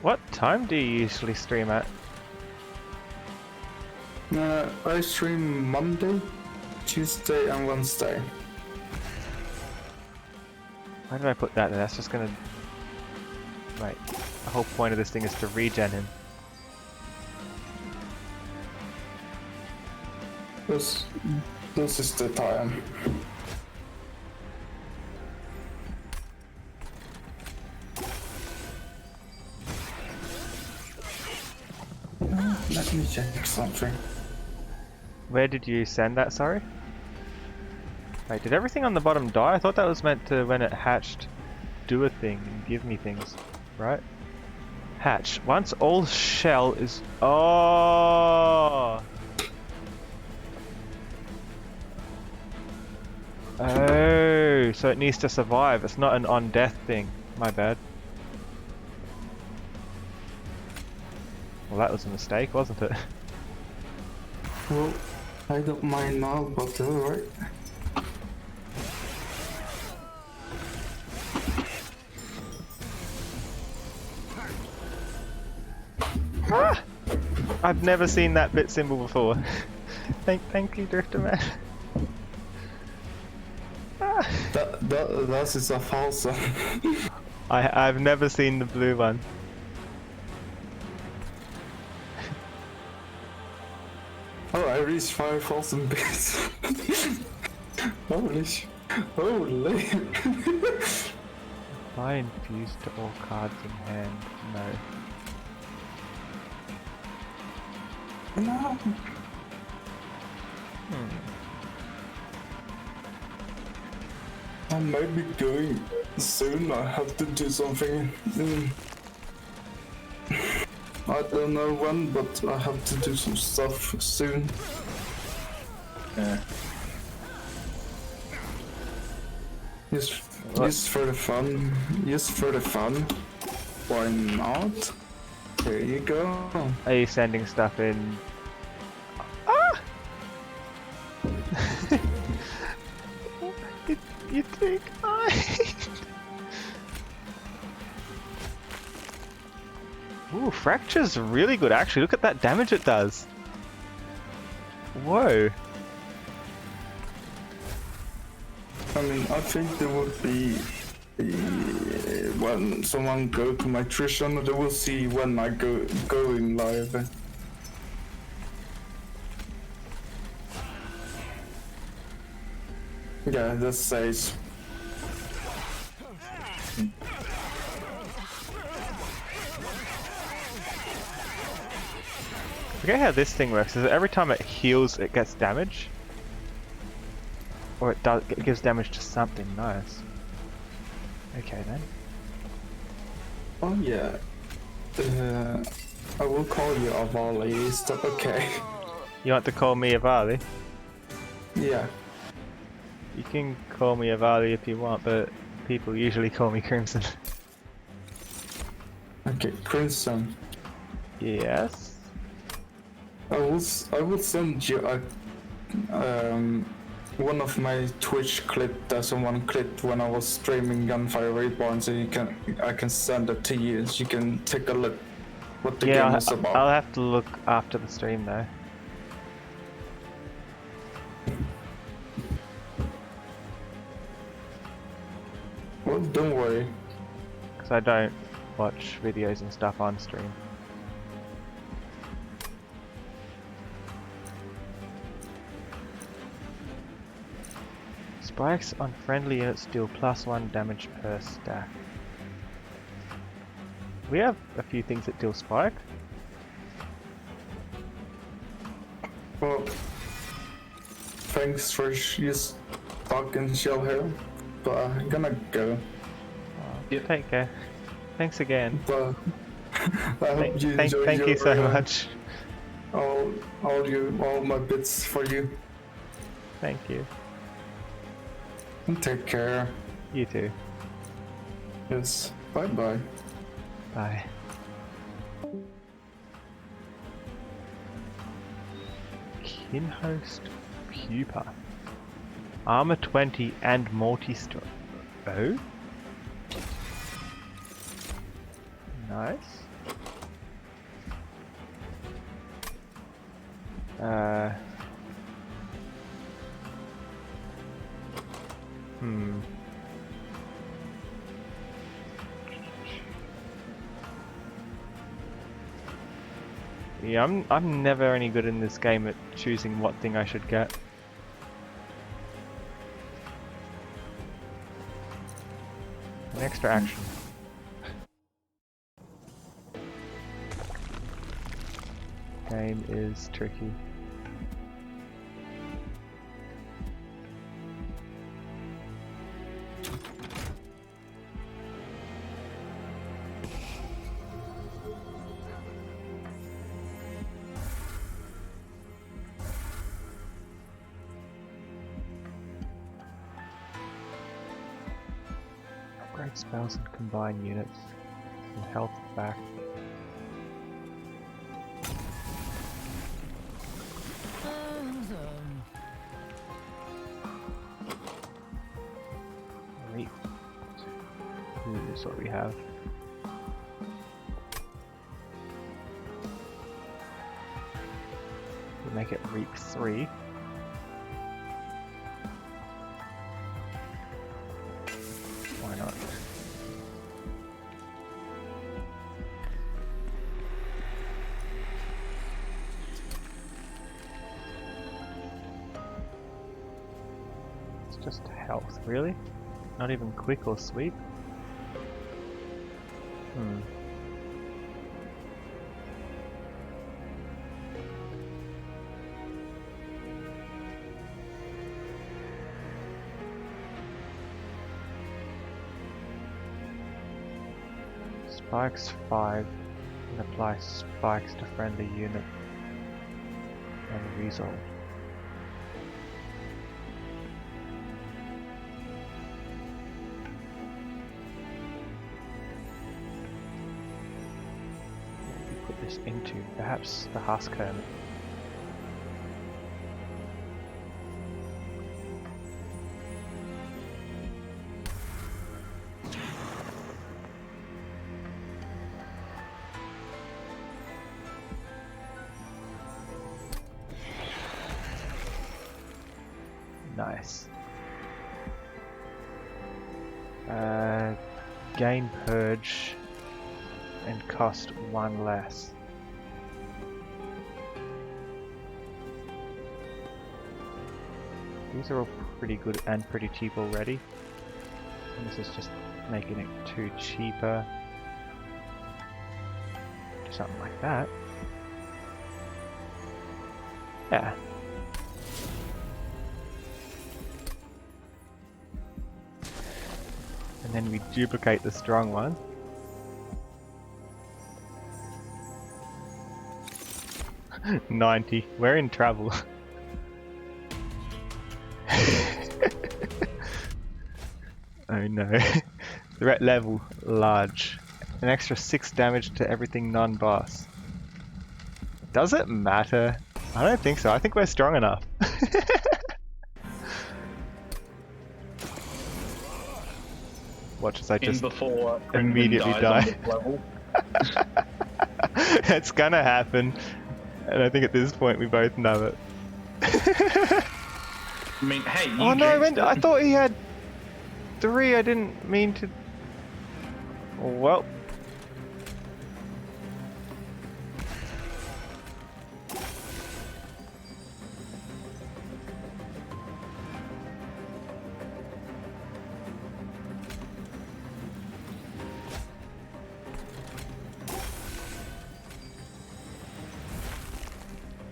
What time do you usually stream at? I stream Monday, Tuesday, and Wednesday. Why did I put that there? That's just gonna... Right. The whole point of this thing is to regen him. This is the time. Let me check something. Where did you send that, sorry? Wait, did everything on the bottom die? I thought that was meant to, when it hatched, do a thing and give me things, right? Hatch. Once all shell is... Oh! Oh, so it needs to survive. It's not an on-death thing. My bad. Well, that was a mistake, wasn't it? Well, I don't mind now, but alright. Ah! I've never seen that bit symbol before. thank you, Drifter Man. Ah! That is a false one. I've never seen the blue one. Oh, I reached 5,000 bits. Holy. Apply infuse to all cards in hand. No. No. I might be going soon. I have to do something. I don't know when, but I have to do some stuff soon. Yeah. Just for the fun. Just for the fun. Why not? There you go. Are you sending stuff in? Ah! you think Ooh, Fracture's really good actually. Look at that damage it does. Whoa. I mean, I think there would be when someone go to my Twitch channel, they will see when I going live. Yeah, that says. I forget how this thing works. Is it every time it heals, it gets damage, or it gives damage to something? Nice. Okay then. Oh yeah. I will call you Avali. Is that okay? You want to call me Avali? Yeah. You can call me Avali if you want, but people usually call me Crimson. Okay, Crimson. Yes. I will send you one of my Twitch clip that someone clipped when I was streaming Gunfire Reborn, so I can send it to you so you can take a look what the game is about. I'll have to look after the stream though. Well, don't worry. Because I don't watch videos and stuff on stream. Spikes on friendly units deal +1 damage per stack. We have a few things that deal spike. Well, thanks for just talking shell here, but I'm gonna go. Take care. Thanks again. But I hope you enjoy Thank you so much. all my bits for you. Thank you. And take care. You too. Yes. Bye bye. Bye. Kinhost Pupa. Armor 20 and multi-strike. Oh? Nice. Yeah, I'm never any good in this game at choosing what thing I should get. An extra action. Game is tricky. Upgrade spells and combine units. And health back. Elite. Here's what we have. We'll make it Reap 3. Why not? It's just health, really? Not even quick or sweep? Spikes 5 and apply spikes to friendly unit and resolve. What do we put this into? Perhaps the husk hermit. Nice. Gain purge and cost 1 less. These are all pretty good and pretty cheap already. And this is just making it 2 cheaper. Do something like that. Yeah. And then we duplicate the strong one. $90. We're in trouble. Oh no. Threat level large. An extra 6 damage to everything non-boss. Does it matter? I don't think so. I think we're strong enough. Watch as I In just before immediately dies die. on this level. It's gonna happen. And I think at this point we both know it. I mean, hey, you Oh no, jinxed I it. thought he had 3. I didn't mean to. Well.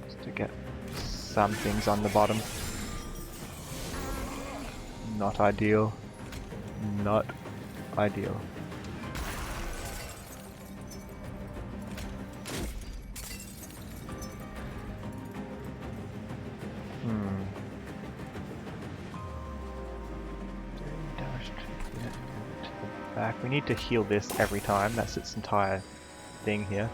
Just to get some things on the bottom. Not ideal. Not ideal. Damage to the back. We need to heal this every time. That's its entire thing here.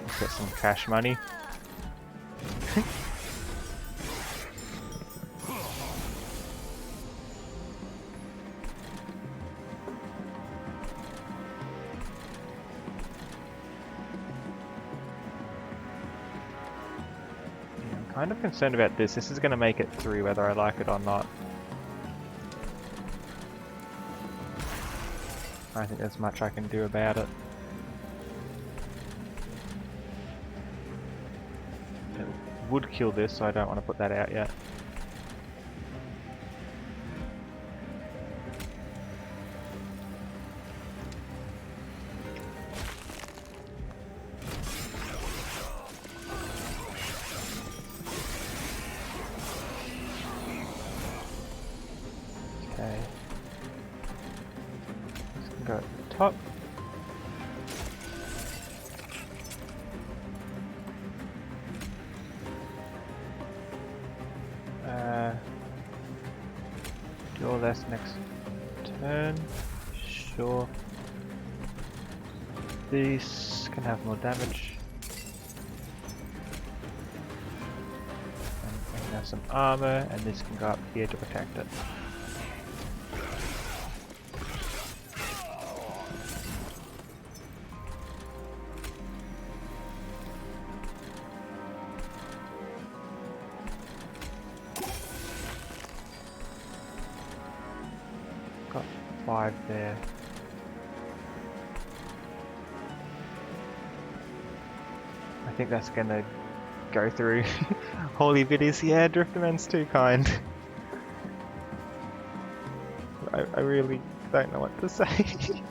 Let's get some cash money. Kind of concerned about this. This is going to make it through whether I like it or not. I think there's much I can do about it. It would kill this, so I don't want to put that out yet. Okay. This can go at the top. Do all this next turn. Sure. These can have more damage. And can have some armor, and this can go up here to protect it. Got 5 there. I think that's gonna go through. Holy biddies, yeah, Drifterman's too kind. I really don't know what to say.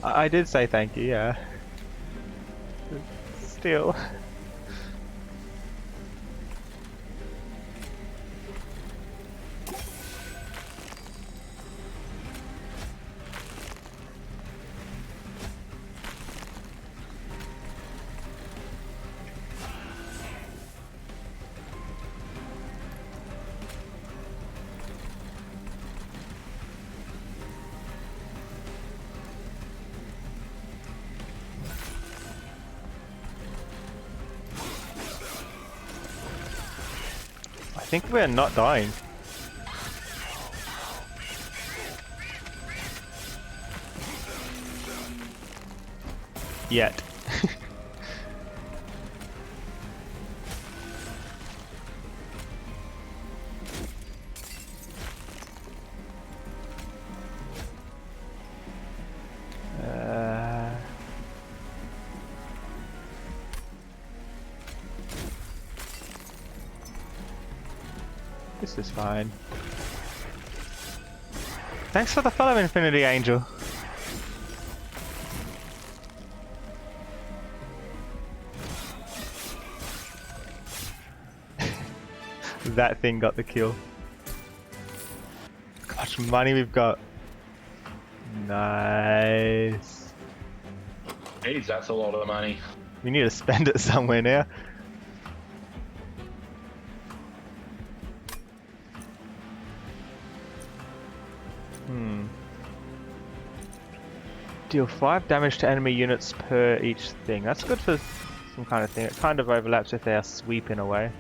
I did say thank you, yeah. Still. I think we're not dying. Yet. This is fine. Thanks for the follow, Infinity Angel. That thing got the kill. much money we've got. Nice. Jeez, that's a lot of money. We need to spend it somewhere now. Deal 5 damage to enemy units per each thing. That's good for some kind of thing. It kind of overlaps with our sweep in a way.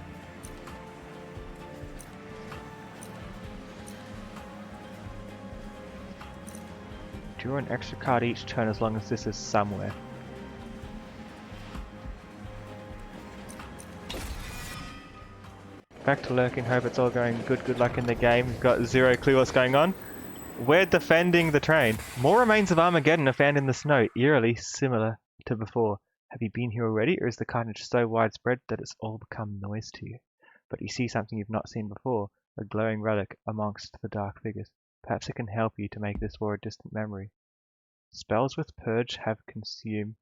Draw an extra card each turn as long as this is somewhere. Back to lurking, hope it's all going good. Good luck in the game. We've got zero clue what's going on. We're defending the train. More remains of Armageddon are found in the snow, eerily similar to before. Have you been here already, or is the carnage so widespread that it's all become noise to you? But you see something you've not seen before, a glowing relic amongst the dark figures. Perhaps it can help you to make this war a distant memory. Spells with Purge have consumed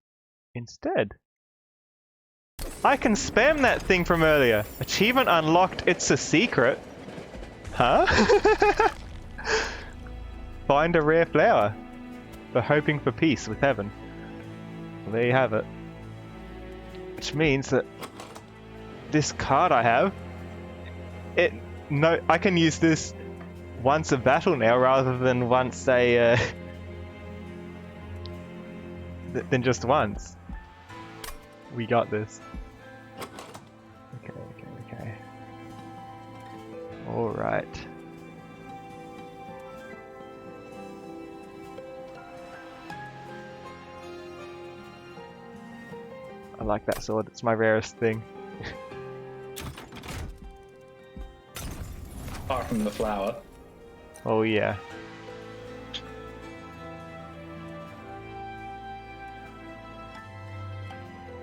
instead. I can spam that thing from earlier. Achievement unlocked, it's a secret. Huh? Find a rare flower for hoping for peace with heaven. Well, there you have it. Which means that this card I have, I can use this once a battle now rather than once a than just once. We got this. Okay. All right. I like that sword, it's my rarest thing. Apart from the flower. Oh yeah.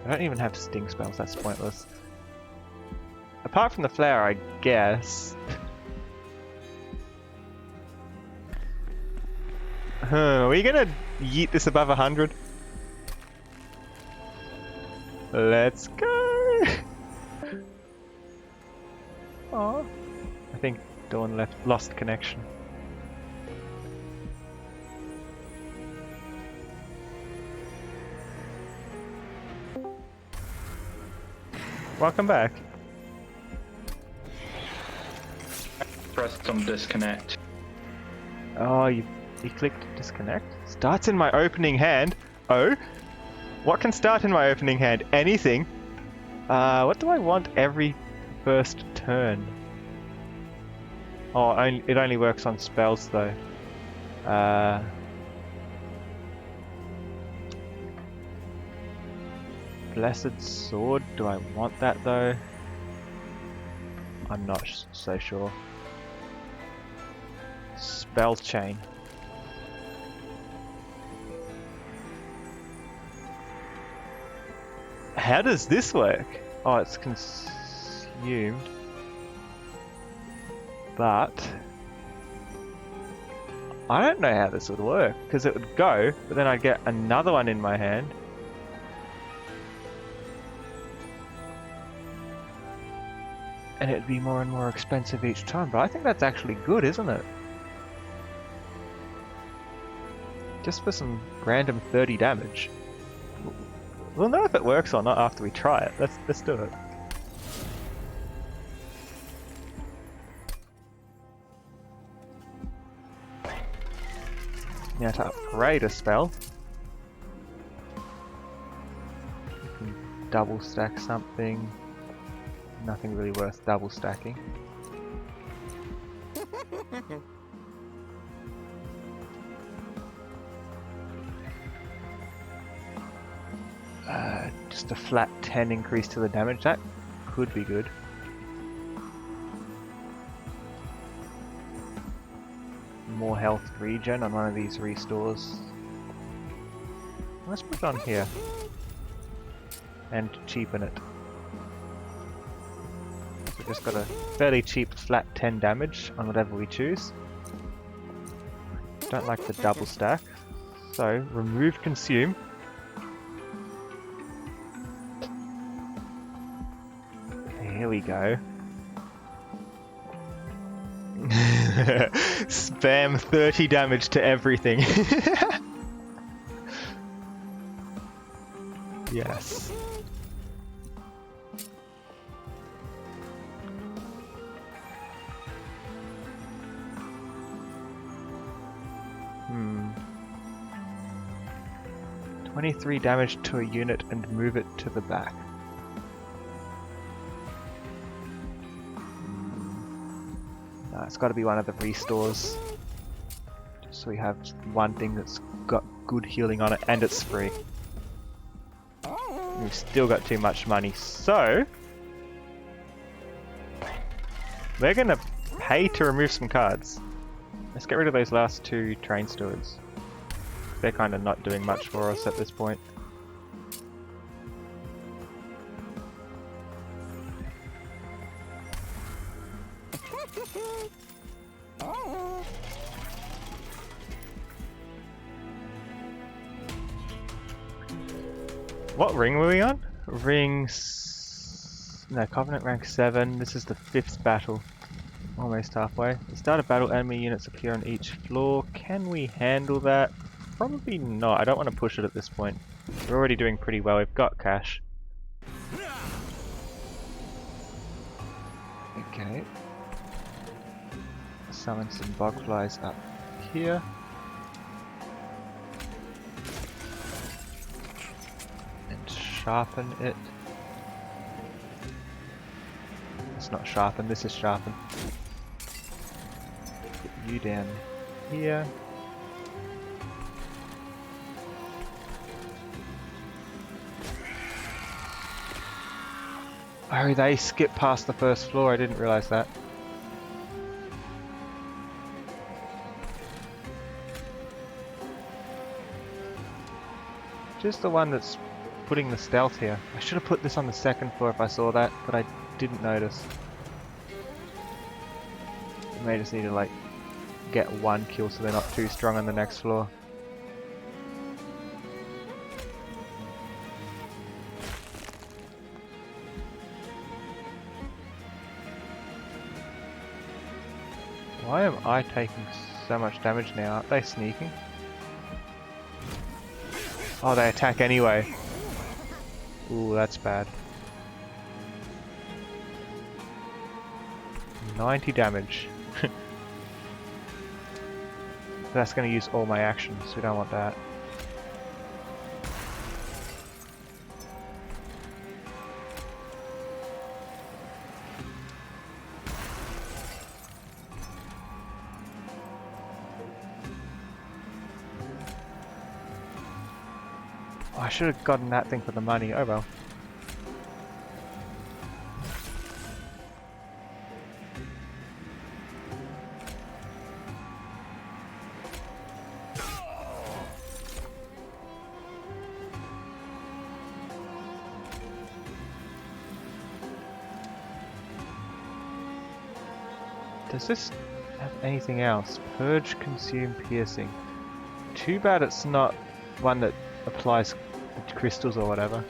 I don't even have sting spells, that's pointless. Apart from the flower, I guess. Are we gonna yeet this above 100? Let's go! Oh, I think Dawn lost connection. Welcome back. Pressed on disconnect. Oh, you clicked disconnect? Starts in my opening hand. Oh? What can start in my opening hand? Anything. What do I want every first turn? Oh, it only works on spells though. Blessed Sword, do I want that though? I'm not so sure. Spell Chain. How does this work? Oh, it's consumed. But I don't know how this would work, because it would go, but then I'd get another one in my hand. And it'd be more and more expensive each time, but I think that's actually good, isn't it? Just for some random 30 damage. We'll know if it works or not after we try it. Let's do it. Now to upgrade a spell, you can double stack something. Nothing really worth double stacking. Just a flat 10 increase to the damage, that could be good. More health regen on one of these restores. Let's put it on here. And cheapen it. So just got a fairly cheap flat 10 damage on whatever we choose. Don't like the double stack. So, remove consume. Here we go. Spam 30 damage to everything. Yes. Hmm. 23 damage to a unit and move it to the back. No, it's got to be one of the restores. Just so we have one thing that's got good healing on it and it's free. We've still got too much money, so we're gonna pay to remove some cards. Let's get rid of those last two train stewards. They're kind of not doing much for us at this point. What ring were we on? No, Covenant rank 7. This is the 5th battle. Almost halfway. The start of battle, enemy units appear on each floor. Can we handle that? Probably not. I don't want to push it at this point. We're already doing pretty well. We've got cash. Okay. Summon some bogflies up here. And sharpen it. It's not sharpen, this is sharpen. Put you down here. Oh, they skipped past the first floor, I didn't realise that. Just the one that's putting the stealth here. I should have put this on the second floor if I saw that, but I didn't notice. I may just need to like get one kill so they're not too strong on the next floor. Why am I taking so much damage now? Aren't they sneaking? Oh, they attack anyway. Ooh, that's bad. 90 damage. That's going to use all my actions, we don't want that. Oh, I should have gotten that thing for the money, oh well. Does this have anything else? Purge, consume, piercing. Too bad it's not one that applies crystals or whatever.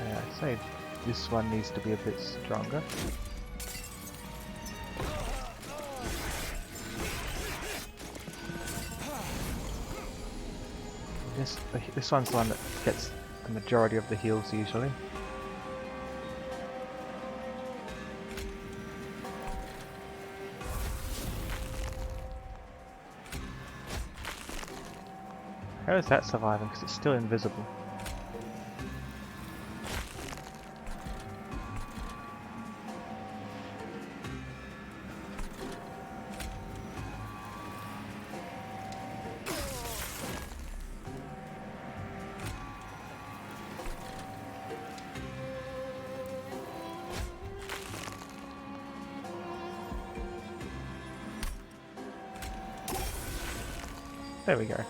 I'd say this one needs to be a bit stronger. This one's the one that gets the majority of the heals usually. How is that surviving? Because it's still invisible. There we go.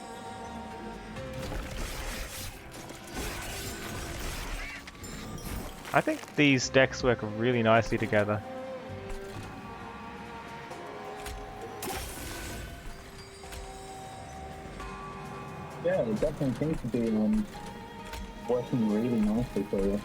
I think these decks work really nicely together. Yeah, it definitely seems to be working really nicely for you.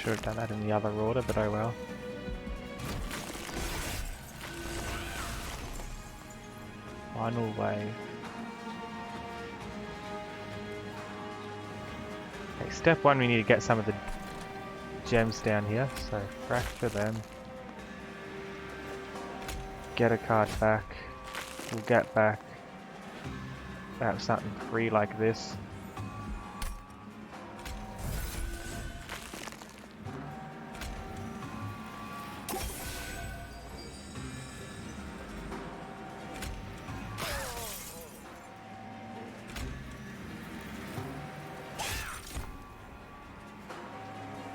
Should have done that in the other order, but oh well. Final wave. Okay, step one, we need to get some of the gems down here, so fracture them. Get a card back. We'll get back. Have something free like this.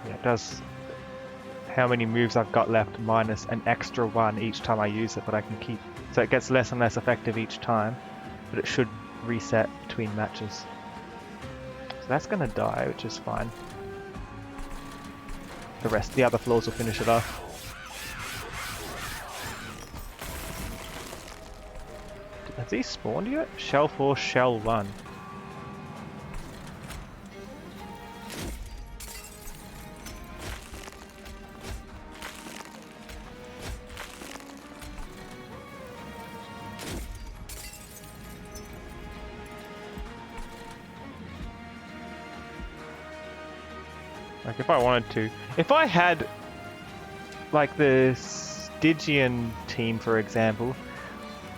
Yeah, it does how many moves I've got left minus an extra one each time I use it, but I can keep. So it gets less and less effective each time, but it should reset between matches. So that's gonna die, which is fine. The other floors will finish it off. Has he spawned yet? Shell 4, Shell 1. Like if I wanted to, if I had like the Stygian team, for example,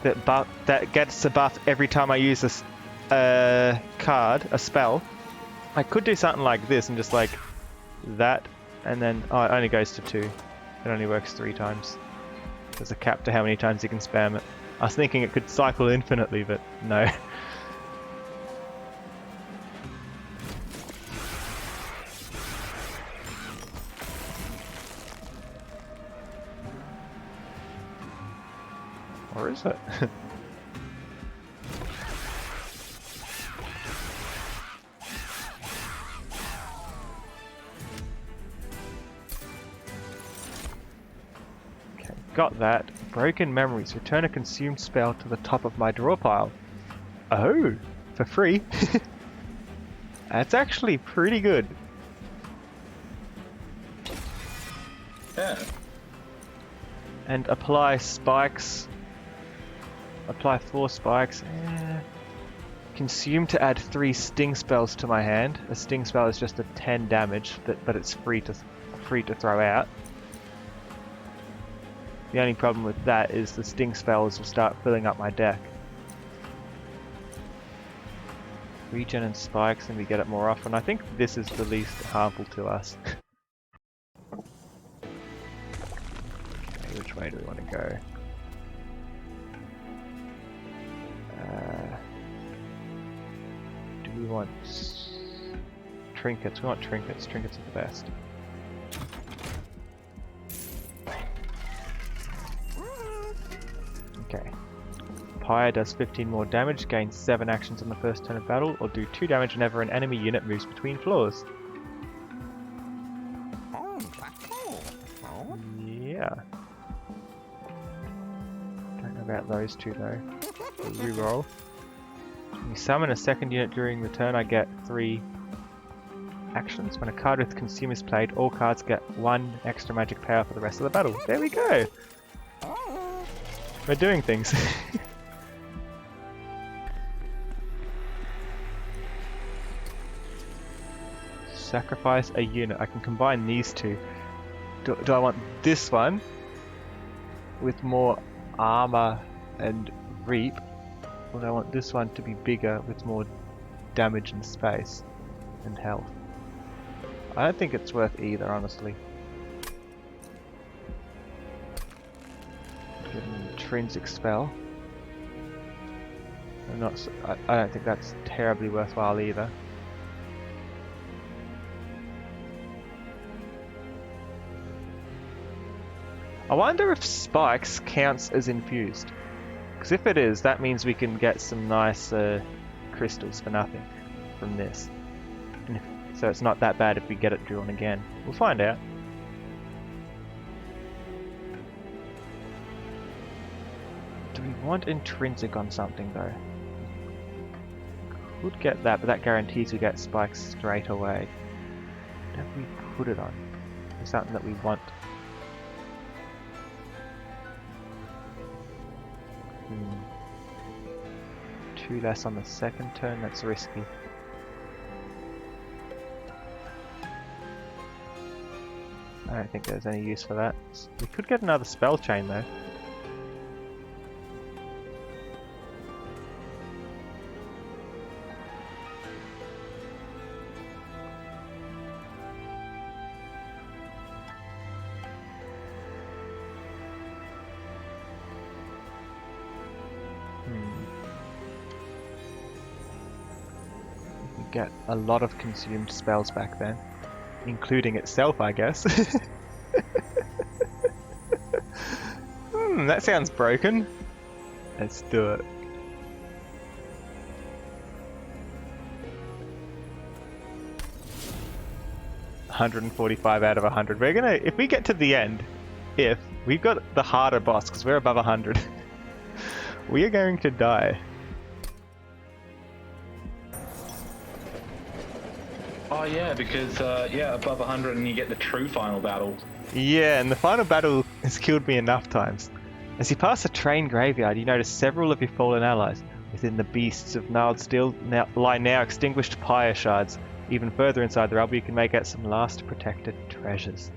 that gets a buff every time I use a card, a spell, I could do something like this and just like that, and then oh, it only goes to 2. It only works 3 times. There's a cap to how many times you can spam it. I was thinking it could cycle infinitely, but no. Or is it? Okay, got that. Broken memories. Return a consumed spell to the top of my draw pile. Oh, for free. That's actually pretty good. Yeah. And apply spikes. Apply 4 spikes. Consume to add 3 sting spells to my hand. A sting spell is just a 10 damage, but it's free to throw out. The only problem with that is the sting spells will start filling up my deck. Regen and spikes, and we get it more often. I think this is the least harmful to us. Okay, which way do we want to go? Do we want trinkets? We want trinkets. Trinkets are the best. Okay. Pyre does 15 more damage, gains 7 actions on the first turn of battle, or do 2 damage whenever an enemy unit moves between floors. Yeah. Don't know about those two though. Reroll. When you summon a second unit during the turn, I get 3 actions. When a card with Consume is played, all cards get 1 extra magic power for the rest of the battle. There we go! We're doing things. Sacrifice a unit. I can combine these two. Do I want this one with more armor and reap, or do I want this one to be bigger with more damage and space and health? I don't think it's worth either, honestly. Get an intrinsic spell. I'm not. I don't think that's terribly worthwhile either. I wonder if spikes counts as infused. Because if it is, that means we can get some nice crystals for nothing from this. And so it's not that bad if we get it drawn again. We'll find out. Do we want intrinsic on something though? Could get that, but that guarantees we get spikes straight away. What have we put it on? It's something that we want. Two less on the second turn, that's risky. I don't think there's any use for that. We could get another spell chain though. Get a lot of consumed spells back then, including itself, I guess. That sounds broken. Let's do it. $145 out of 100. We're gonna, if we get to the end, if we've got the harder boss because we're above 100, we are going to die. Oh yeah, because yeah, above 100 and you get the true final battle. Yeah, and the final battle has killed me enough times. As you pass a train graveyard, you notice several of your fallen allies. Within the beasts of gnarled steel lie now extinguished pyre shards. Even further inside the rubble, you can make out some last protected treasures.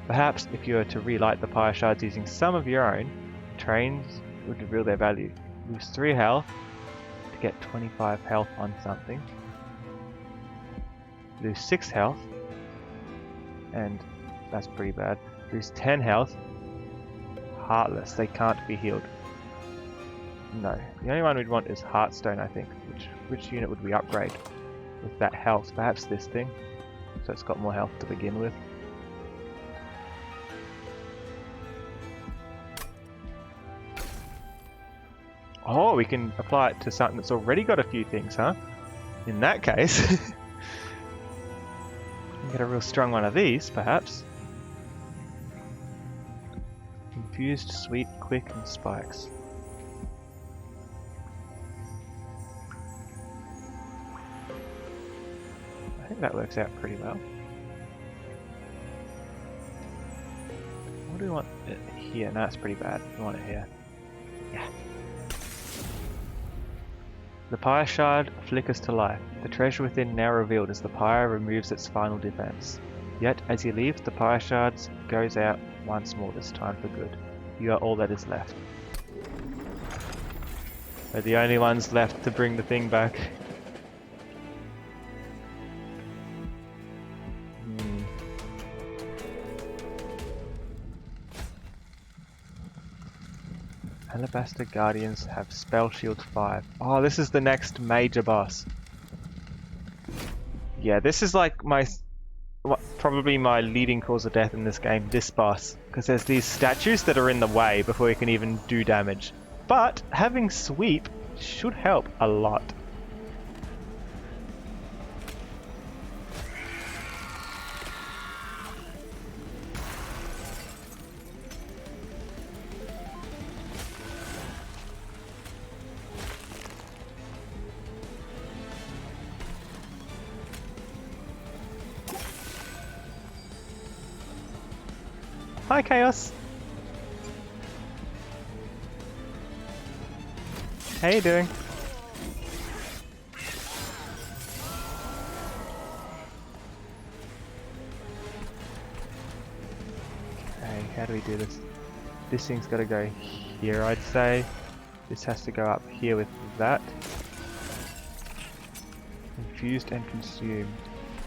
Perhaps if you were to relight the pyre shards using some of your own, trains would reveal their value. Lose 3 health to get 25 health on something. Lose 6 health, and that's pretty bad. Lose 10 health. Heartless, they can't be healed. No, the only one we'd want is Heartstone, I think. Which unit would we upgrade with that health? Perhaps this thing, so it's got more health to begin with. Oh, we can apply it to something that's already got a few things, huh? In that case, get a real strong one of these, perhaps. Infused, sweet, quick, and spikes. I think that works out pretty well. What do we want it here? No, that's pretty bad. We want it here. Yeah. The pyre shard flickers to life. The treasure within now revealed as the pyre removes its final defense. Yet, as you leave, the pyre shards goes out once more, this time for good. You are all that is left. We're the only ones left to bring the thing back. Alabaster Guardians have Spell Shield 5. Oh, this is the next major boss. Yeah, this is like probably my leading cause of death in this game, this boss. Because there's these statues that are in the way before you can even do damage. But having sweep should help a lot. Hi, Chaos. How you doing? Okay, how do we do this? This thing's got to go here, I'd say. This has to go up here with that. Infused and consumed.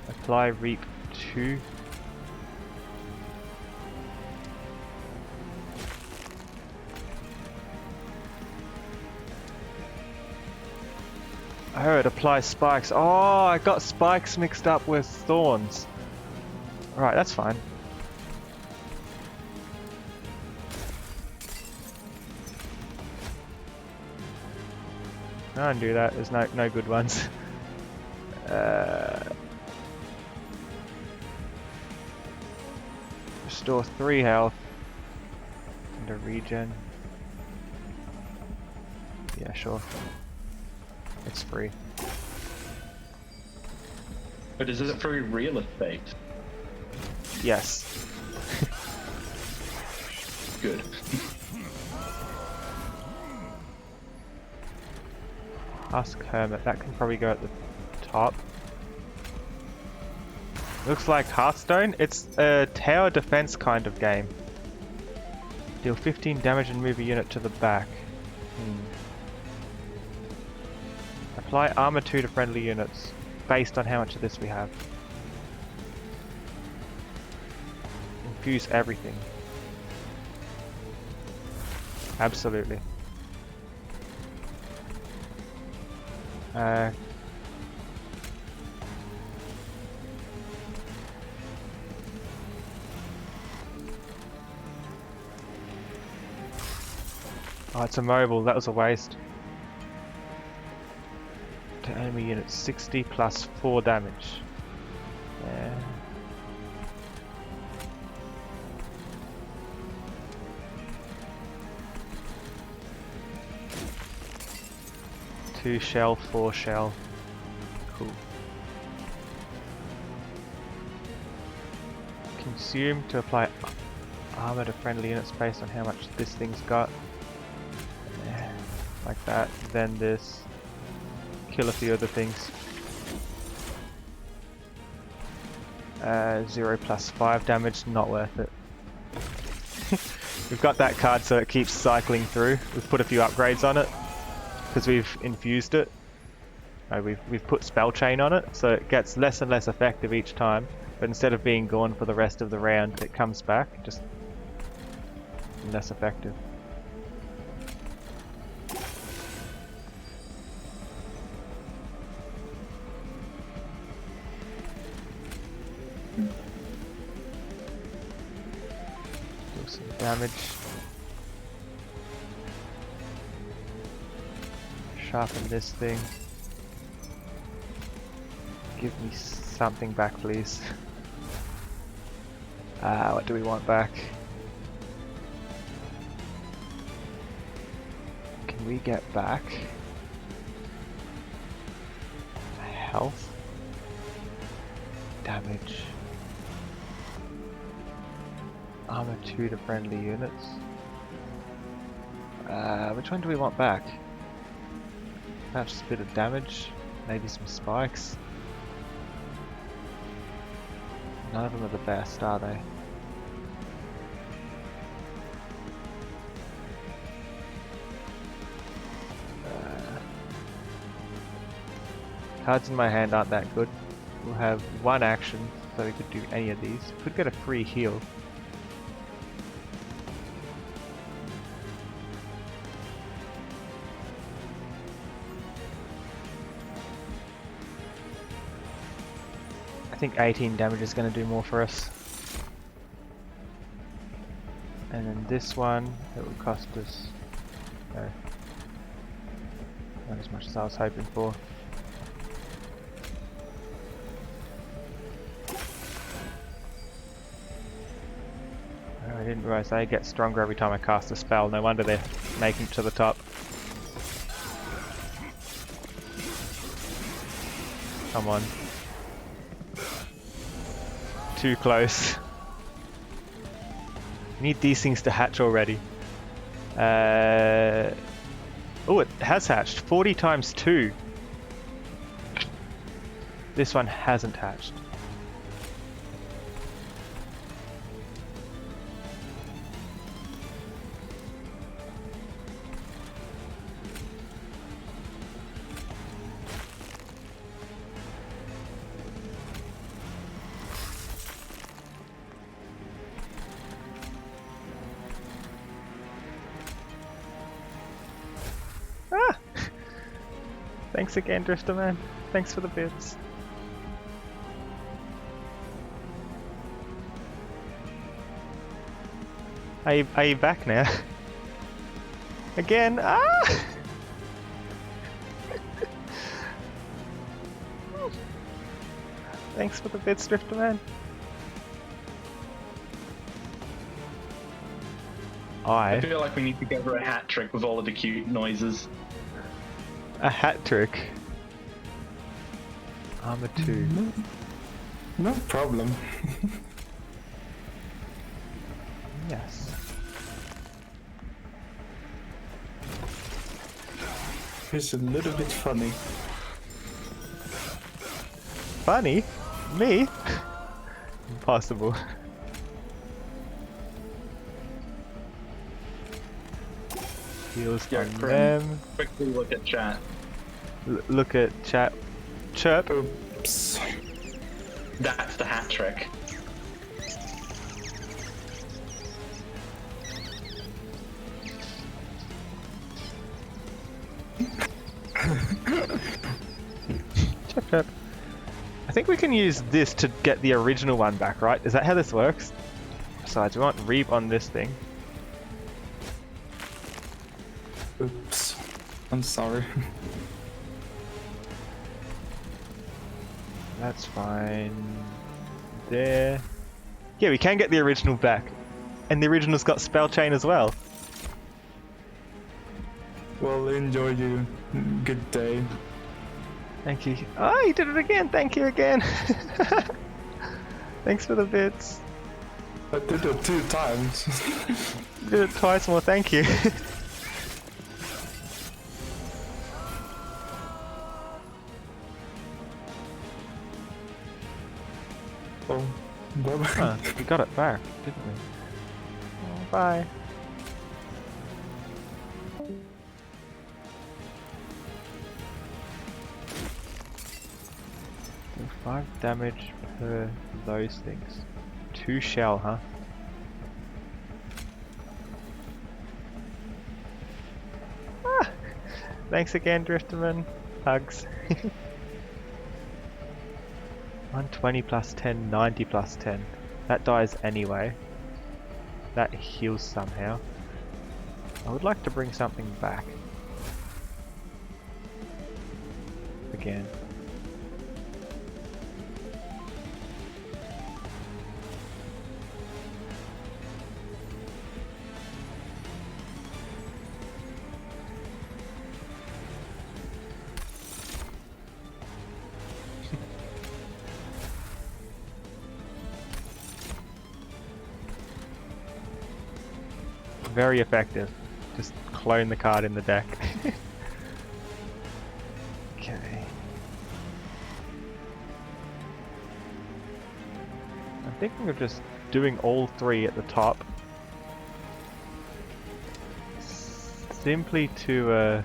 Apply reap 2. Oh, it applies spikes. Oh, I got spikes mixed up with thorns. Alright, that's fine. I don't do that. There's no good ones. Restore 3 health. And a regen. Yeah, sure. It's free. But is it through real estate? Yes. Good. Husk Hermit. That can probably go at the top. Looks like Hearthstone. It's a tower defense kind of game. Deal 15 damage and move a unit to the back. Apply armor 2 to friendly units, based on how much of this we have. Infuse everything. Absolutely. Oh, it's a mobile. That was a waste. To enemy unit 60 plus 4 damage. Yeah. Two shell, 4 shell. Cool. Consume to apply armor to friendly units based on how much this thing's got. Yeah, like that. Then this. Kill a few other things. 0 plus 5 damage, not worth it. We've got that card so it keeps cycling through. We've put a few upgrades on it because we've infused it. We've put spell chain on it, so it gets less and less effective each time. But instead of being gone for the rest of the round, it comes back, just less effective. Do some damage. Sharpen this thing. Give me something back, please. What do we want back? Can we get back health? Damage. Armor 2 to friendly units. Which one do we want back? Perhaps just a bit of damage, maybe some spikes. None of them are the best, are they? Cards in my hand aren't that good. We'll have one action, so we could do any of these. Could get a free heal. I think 18 damage is going to do more for us. And then this one, it will cost us no, not as much as I was hoping for. Oh, I didn't realise they get stronger every time I cast a spell. No wonder they're making it to the top. Come on. Too close. Need these things to hatch already. Oh, it has hatched. 40 times 2. This one hasn't hatched. Thanks again, Drifter Man. Thanks for the bits. Are you back now? Again? Ah! Thanks for the bits, Drifter Man. I feel like we need to go for a hat trick with all of the cute noises. A hat trick. Armor 2. No problem. Yes. It's a little bit funny. Funny? Me? Impossible. Heals Yeah, on Grim. them. Quickly look at chat. Look at chat. Chirp. Oops. That's the hat trick. Chirp, chirp. I think we can use this to get the original one back, right? Is that how this works? Besides, we want Reap on this thing. Oops. I'm sorry. That's fine. There. Yeah, we can get the original back. And the original's got spell chain as well. Well, enjoy your good day. Thank you. Oh, you did it again. Thank you again. Thanks for the bits. I did it 2 times. You did it twice more. Thank you. Oh, bye-bye. Huh, we got it back, didn't we? Oh, bye. Do 5 damage per those things. 2 shell, huh? Ah! Thanks again, Drifterman. Hugs. 120 plus 10, 90 plus 10. That dies anyway. That heals somehow. I would like to bring something back. Again. Very effective. Just clone the card in the deck. Okay. I'm thinking of just doing all 3 at the top. Simply to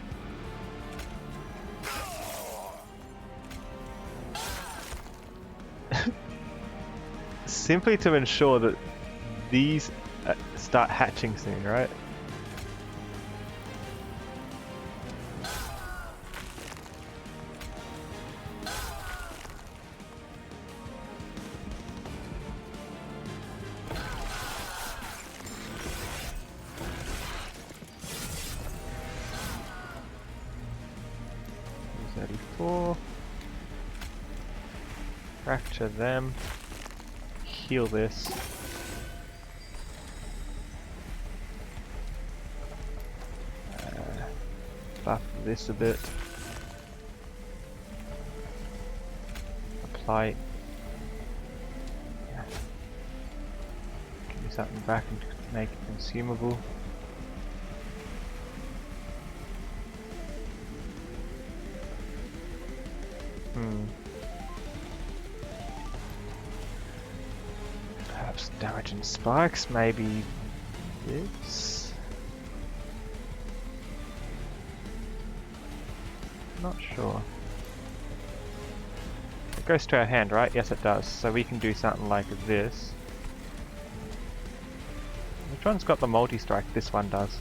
simply to ensure that these start hatching soon, right? Fracture them. Heal this. Buff this a bit. Apply. Yeah. Give me something back and make it consumable. Perhaps damage and spikes, maybe this? Not sure. It goes to our hand, right? Yes it does. So we can do something like this. Which one's got the multi-strike? This one does.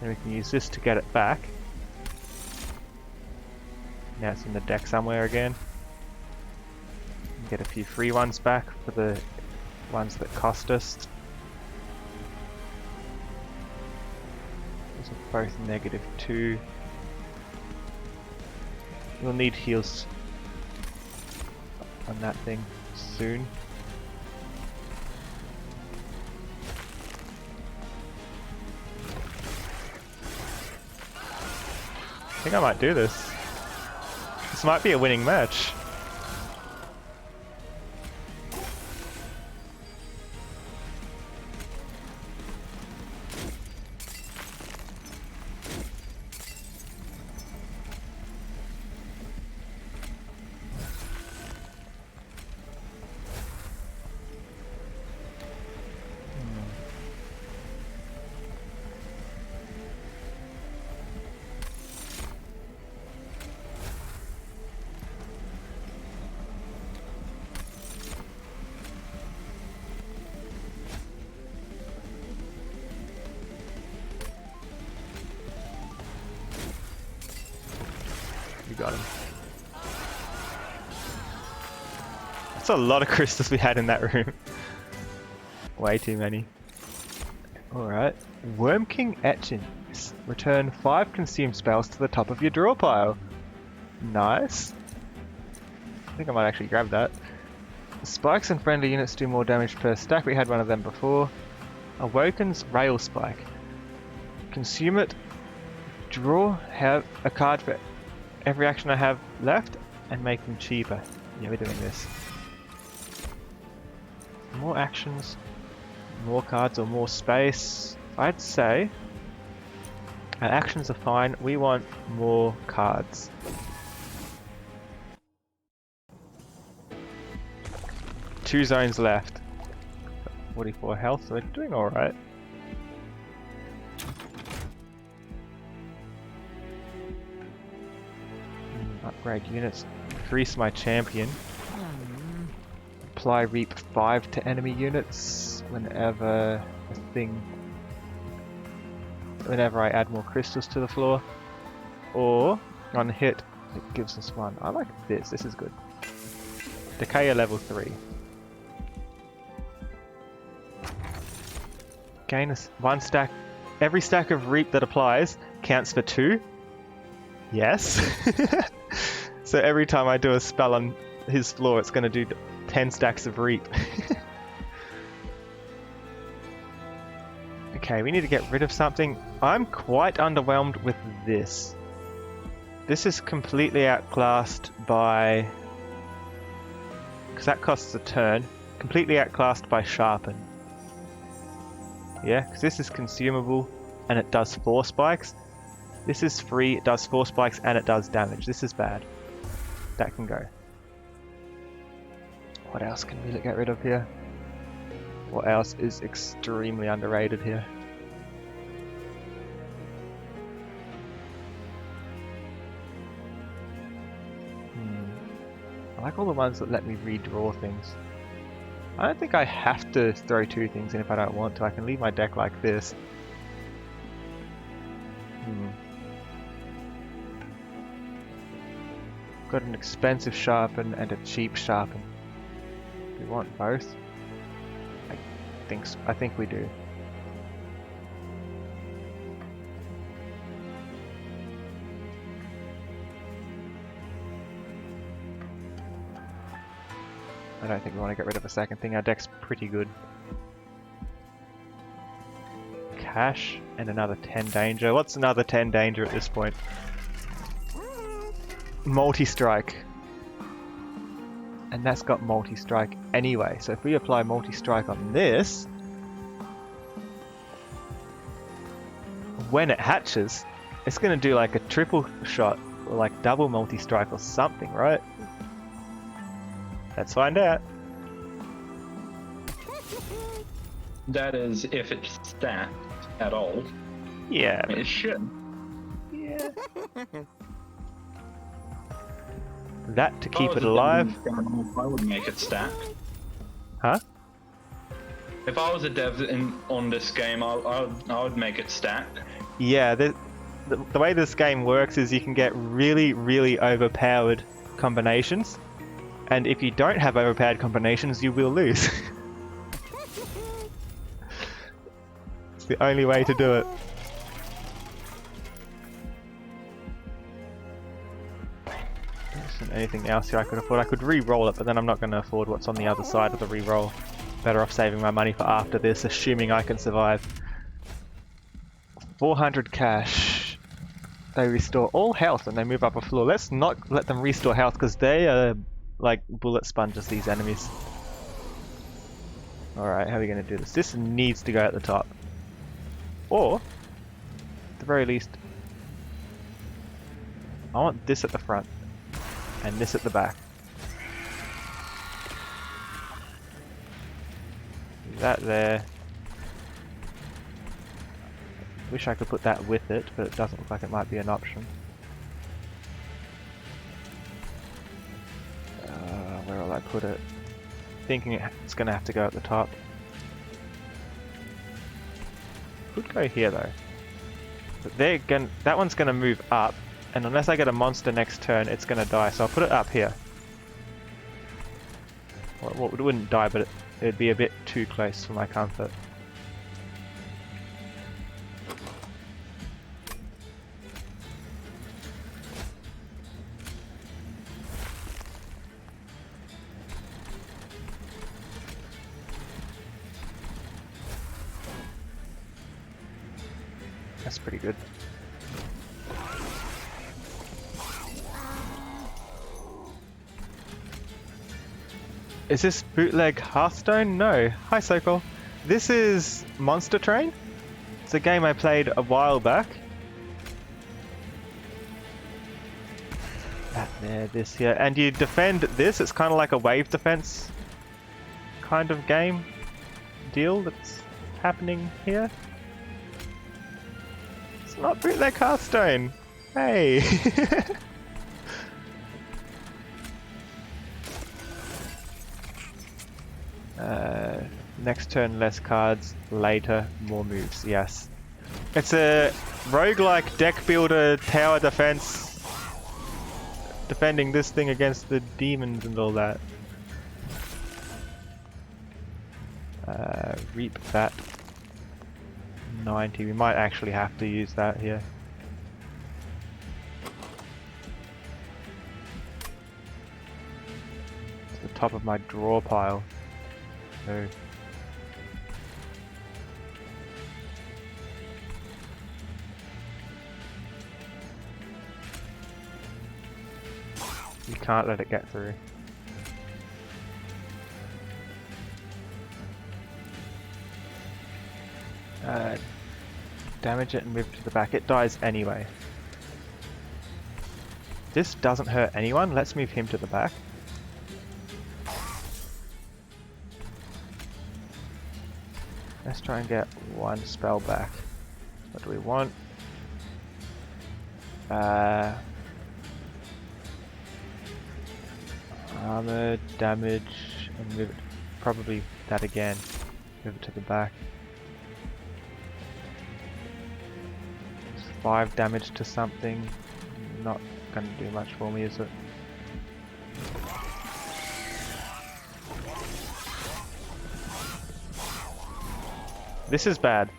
Then we can use this to get it back. Now it's in the deck somewhere again. Get a few free ones back for the ones that cost us. These are both -2. We'll need heals on that thing soon. I think I might do this. This might be a winning match. You got him. That's a lot of crystals we had in that room. Way too many. Alright. Worm King Etchings. Return 5 consumed spells to the top of your draw pile. Nice. I think I might actually grab that. Spikes and friendly units do more damage per stack. We had one of them before. Awoken's Rail Spike. Consume it. Draw have a card for every action I have left and make them cheaper. Yeah, we're doing this. More actions, more cards or more space. I'd say our actions are fine. We want more cards. Two zones left. 44 health, so we're doing alright. Upgrade units. Increase my champion. Apply reap 5 to enemy units whenever I add more crystals to the floor. Or on hit it gives us 1. I like this. This is good. Decayer level 3. Gain us 1 stack. Every stack of reap that applies counts for 2. Yes. So every time I do a spell on his floor, it's going to do 10 stacks of reap. Okay, we need to get rid of something. I'm quite underwhelmed with this. This is completely outclassed by... because that costs a turn. Completely outclassed by Sharpen. Yeah, because this is consumable and it does 4 spikes. This is free, it does 4 spikes and it does damage. This is bad. That can go. What else can we get rid of here? What else is extremely underrated here? I like all the ones that let me redraw things. I don't think I have to throw 2 things in if I don't want to. I can leave my deck like this. Got an expensive Sharpen and a cheap Sharpen. Do we want both? I think we do. I don't think we want to get rid of a second thing. Our deck's pretty good. Cash and another 10 danger. What's another 10 danger at this point? Multi-strike. And that's got multi-strike anyway. So if we apply multi-strike on this, when it hatches, it's going to do like a triple shot or like double multi-strike or something, right? Let's find out. That is, if it's stacked at all. Yeah. It should. Yeah. That to If I keep was it a alive. dev, I would make it stack. Huh? If I was a dev on this game, I would make it stack. Yeah, the way this game works is you can get really, really overpowered combinations, and if you don't have overpowered combinations, you will lose. It's the only way to do it. There isn't anything else here I could afford. I could re-roll it, but then I'm not going to afford what's on the other side of the re-roll. Better off saving my money for after this, assuming I can survive. 400 cash. They restore all health and they move up a floor. Let's not let them restore health because they are like bullet sponges, these enemies. Alright, how are we going to do this? This needs to go at the top. Or, at the very least, I want this at the front and this at the back. That there. Wish I could put that with it, but it doesn't look like it might be an option. Where will I put it? Thinking it's going to have to go at the top. Could go here though. But that one's going to move up, and unless I get a monster next turn, it's going to die. So I'll put it up here. Well, it wouldn't die, but it'd be a bit too close for my comfort. That's pretty good. Is this bootleg Hearthstone? No. Hi Sokol. This is Monster Train. It's a game I played a while back. That there, this here. And you defend this. It's kind of like a wave defense kind of game deal that's happening here. It's not bootleg Hearthstone. Hey. Next turn less cards, later more moves, yes. It's a roguelike deck builder tower defense, defending this thing against the demons and all that. Reap that. 90, we might actually have to use that here. It's the top of my draw pile. So you can't let it get through. Damage it and move it to the back. It dies anyway. This doesn't hurt anyone. Let's move him to the back. Let's try and get one spell back. What do we want? Armor, damage, and move it. Probably that again. Move it to the back. 5 damage to something. Not gonna do much for me, is it? This is bad.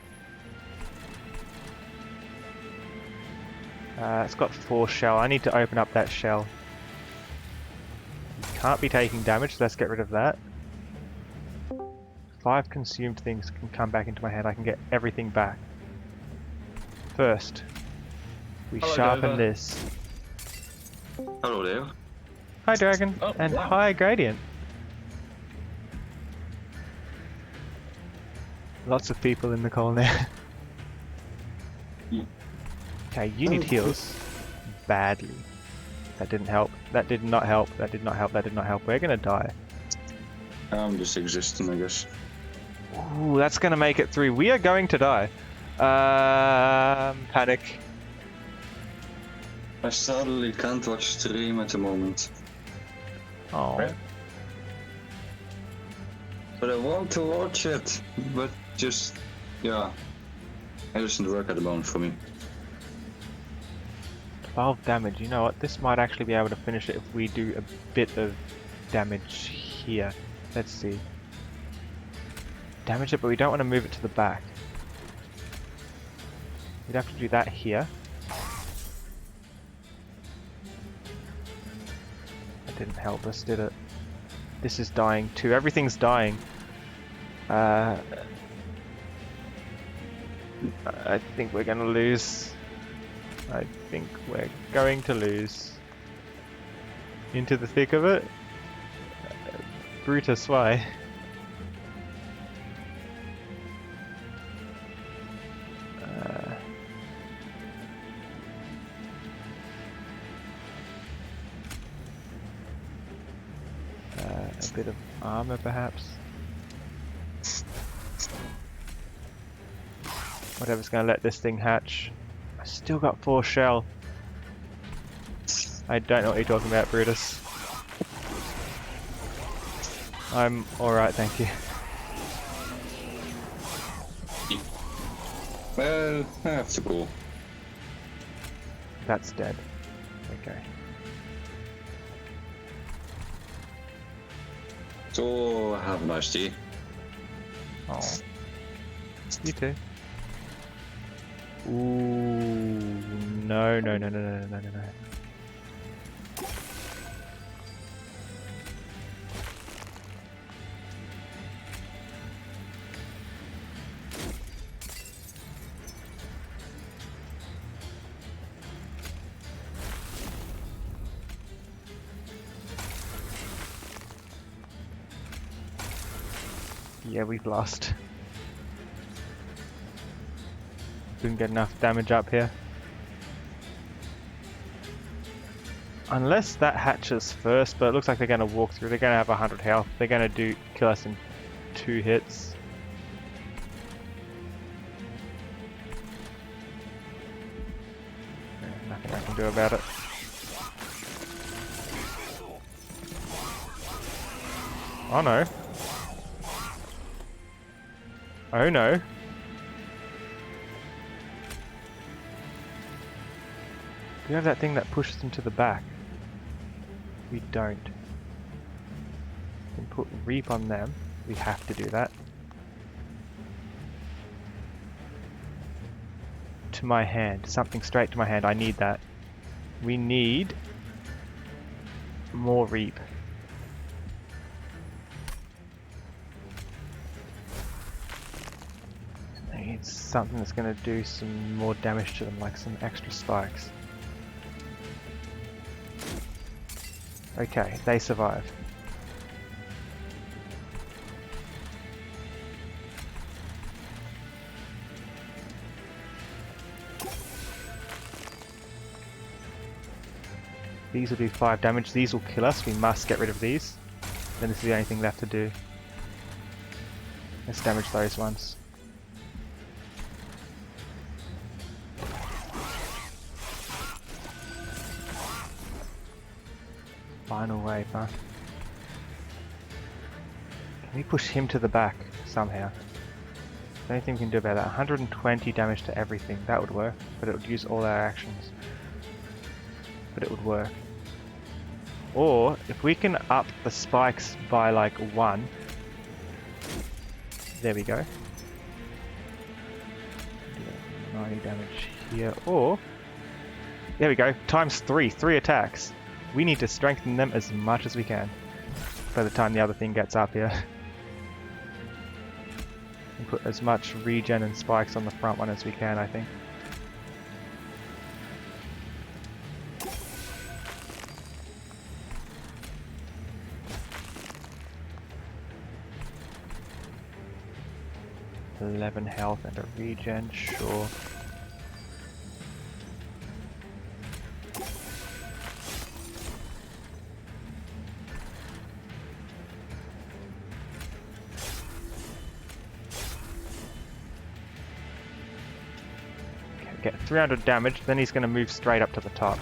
It's got 4 shell. I need to open up that shell. Can't be taking damage, so let's get rid of that. 5 consumed things can come back into my hand. I can get everything back. First, we sharpen Dover. this. Hello there. Hi Dragon, Oh, and wow. hi Gradient. Lots of people in the call now. Okay, you need heals. Badly. That didn't help. That did not help. That did not help. That did not help. We're gonna die. I'm just existing, I guess. Ooh, that's gonna make it through. We are going to die. Panic. I sadly can't watch stream at the moment. Oh. Right. But I want to watch it. But just, yeah. It doesn't work at the moment for me. 12 damage. You know what? This might actually be able to finish it if we do a bit of damage here. Let's see. Damage it, but we don't want to move it to the back. We'd have to do that here. That didn't help us, did it? This is dying too. Everything's dying. I think we're gonna lose. I think we're going to lose. Into the thick of it. Brutus, why? A bit of armor, perhaps. Whatever's gonna let this thing hatch. I still got 4 shell. I don't know what you're talking about, Brutus. I'm alright, thank you. Well, I have to go. That's dead. Okay. So, have a nice day. Oh. You too. Ooh, no, no, no, no, no, no, no, no. Yeah, we've lost. Didn't get enough damage up here. Unless that hatches first, but it looks like they're going to walk through. They're going to have 100 health. They're going to kill us in 2 hits. Nothing I can do about it. Oh no. Oh no. We have that thing that pushes them to the back. We don't. We can put Reap on them. We have to do that. To my hand. Something straight to my hand. I need that. We need more Reap. I need something that's going to do some more damage to them, like some extra spikes. Okay, they survive. These will do 5 damage. These will kill us. We must get rid of these. Then this is the only thing left to do. Let's damage those ones. Final wave, huh? Can we push him to the back somehow? The only thing we can do about that. 120 damage to everything. That would work, but it would use all our actions. But it would work. Or, if we can up the spikes by like 1. There we go. 90 damage here. Or, there we go. Times 3. 3 attacks. We need to strengthen them as much as we can by the time the other thing gets up here. And put as much regen and spikes on the front one as we can, I think. $11 health and a regen, sure. Get 300 damage, then he's going to move straight up to the top.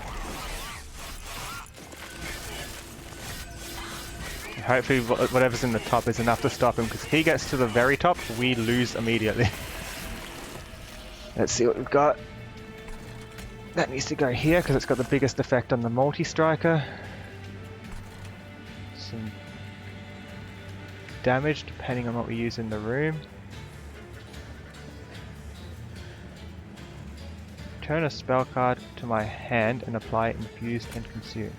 Hopefully whatever's in the top is enough to stop him, because if he gets to the very top, we lose immediately. Let's see what we've got. That needs to go here because it's got the biggest effect on the multi-striker. Some damage depending on what we use in the room. Turn a spell card to my hand and apply infused and consume.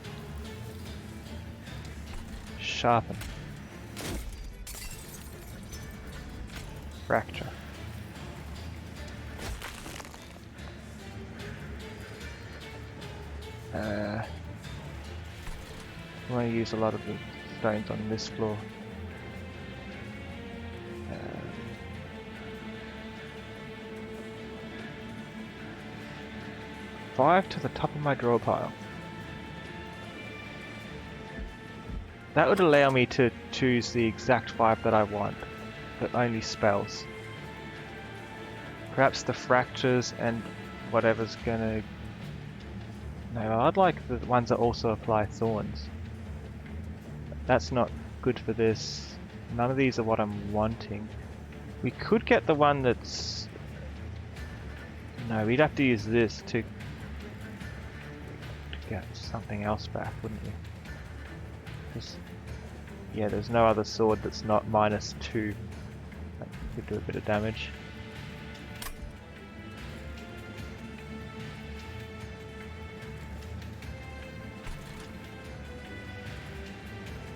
Sharpen. Fracture. I want to use a lot of the stones on this floor. 5 to the top of my draw pile. That would allow me to choose the exact 5 that I want, but only spells. Perhaps the fractures and whatever's gonna... No, I'd like the ones that also apply thorns. That's not good for this. None of these are what I'm wanting. We could get the one that's... No, we'd have to use this to get something else back, wouldn't we? Yeah, there's no other sword that's not -2. That could do a bit of damage.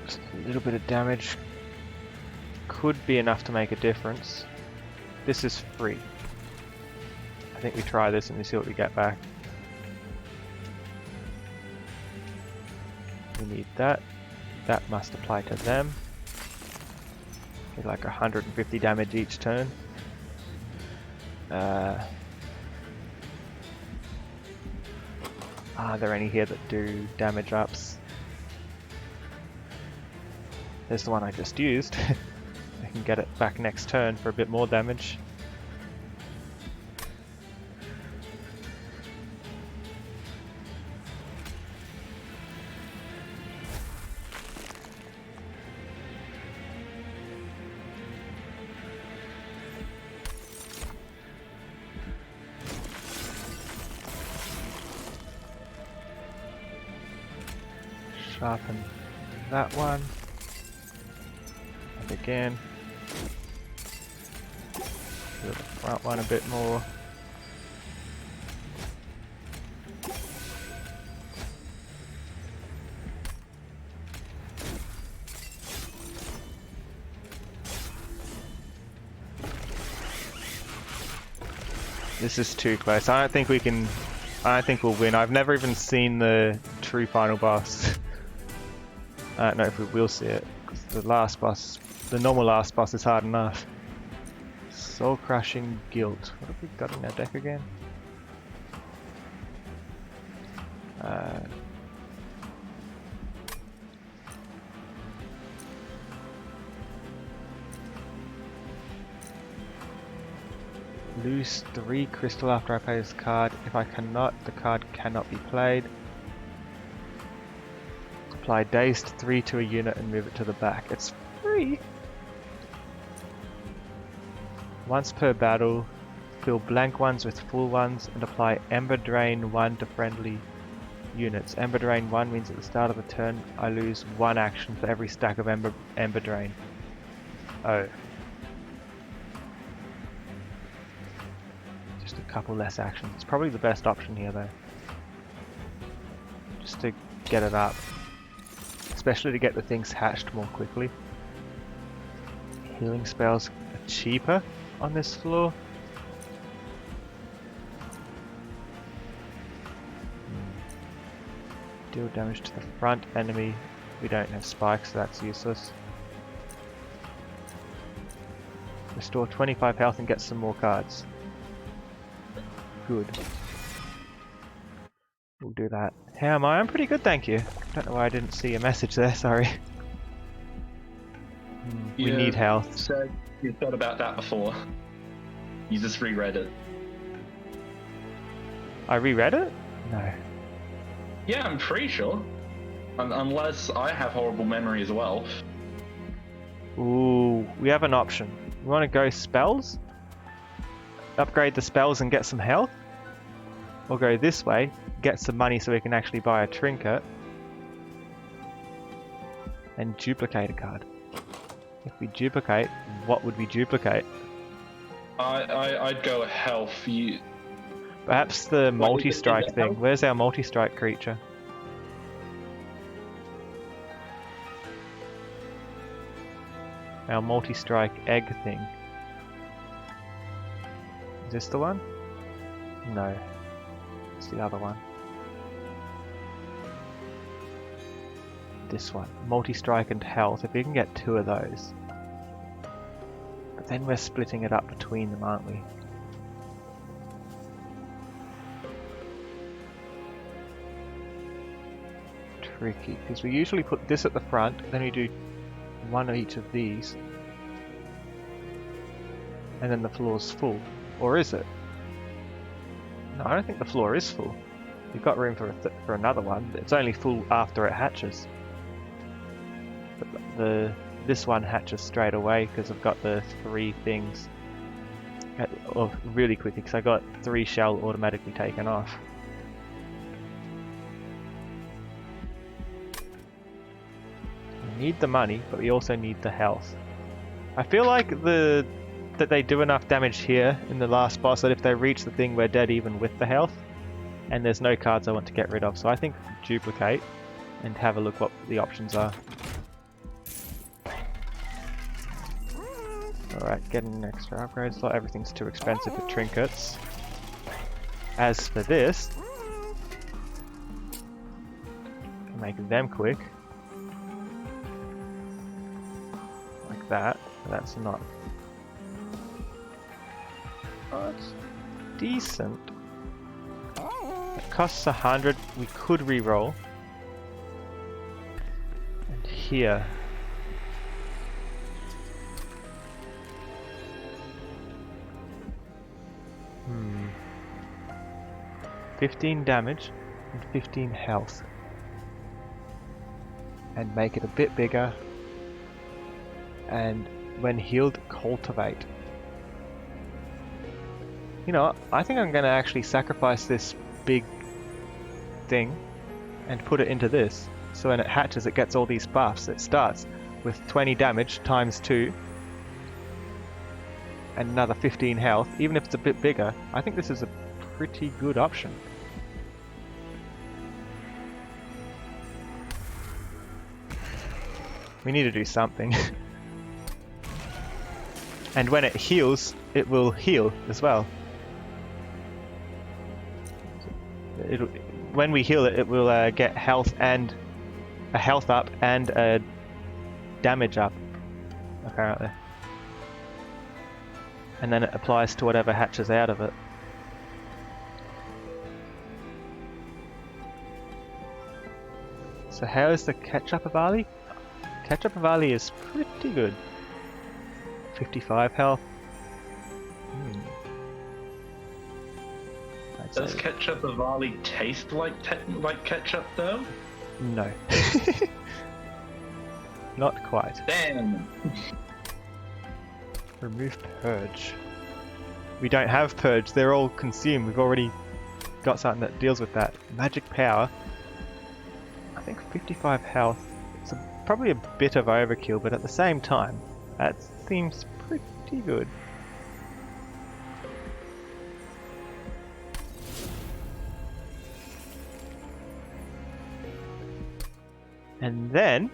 Just a little bit of damage could be enough to make a difference. This is free. I think we try this and we see what we get back. We need that. That must apply to them. Get like 150 damage each turn. Are there any here that do damage ups? There's the one I just used. I can get it back next turn for a bit more damage. Sharpen that one. And again. Do the front one a bit more. This is too close. I don't think we can... I don't think we'll win. I've never even seen the true final boss. I don't know if we will see it, because the last boss, the normal last boss is hard enough. Soul Crushing Guilt. What have we got in our deck again? Lose 3 crystal after I play this card. If I cannot, the card cannot be played. Apply Dazed 3 to a unit and move it to the back. It's free! Once per battle, fill blank ones with full ones and apply Ember Drain 1 to friendly units. Ember Drain 1 means at the start of the turn I lose 1 action for every stack of Ember Drain. Oh. Just a couple less actions. It's probably the best option here though. Just to get it up. Especially to get the things hatched more quickly. Healing spells are cheaper on this floor. Deal damage to the front enemy. We don't have spikes, so that's useless. Restore 25 health and get some more cards. Good. We'll do that. How am I? I'm pretty good, thank you. Don't know why I didn't see a message there, sorry. We need health. So you thought about that before. You just reread it. I reread it? No. Yeah, I'm pretty sure. Unless I have horrible memory as well. Ooh, we have an option. You want to go spells? upgrade the spells and get some health, or go this way, get some money so we can actually buy a trinket, and duplicate a card. If we duplicate, what would we duplicate? I'd go health. Perhaps the What, is multi-strike it thing. health? Where's our multi-strike creature? Our multi-strike egg thing. Is this the one? No. It's the other one. This one. Multi-strike and health. If we can get 2 of those. But then we're splitting it up between them, aren't we? Tricky, because we usually put this at the front, then we do 1 of each of these. And then the floor's full. Or is it? No, I don't think the floor is full. You've got room for another one. It's only full after it hatches. But this one hatches straight away because I've got the 3 things. Really quickly because I got 3 shell automatically taken off. We need the money, but we also need the health. I feel like that they do enough damage here in the last boss that if they reach the thing we're dead even with the health, and there's no cards I want to get rid of, so I think duplicate and have a look what the options are. Alright, getting an extra upgrade slot, everything's too expensive for trinkets. As for this, make them quick. Like that, but that's not... Oh, it's decent. It costs 100. We could re-roll. And here. Hmm. 15 damage and 15 health. And make it a bit bigger. And when healed, cultivate. You know what? I think I'm going to actually sacrifice this big thing and put it into this. So when it hatches, it gets all these buffs. It starts with 20 damage times 2 and another 15 health. Even if it's a bit bigger, I think this is a pretty good option. We need to do something. And when it heals, it will heal as well. When we heal it, it will get health and a health up and a damage up, apparently. And then it applies to whatever hatches out of it. So how is the ketchup barley? Ketchup barley is pretty good. 55 health. Does ketchup Avali taste like ketchup though? No. Not quite. Damn. Remove purge. We don't have purge, they're all consumed. We've already got something that deals with that. Magic power. I think 55 health. It's probably a bit of overkill, but at the same time, that seems pretty good. And then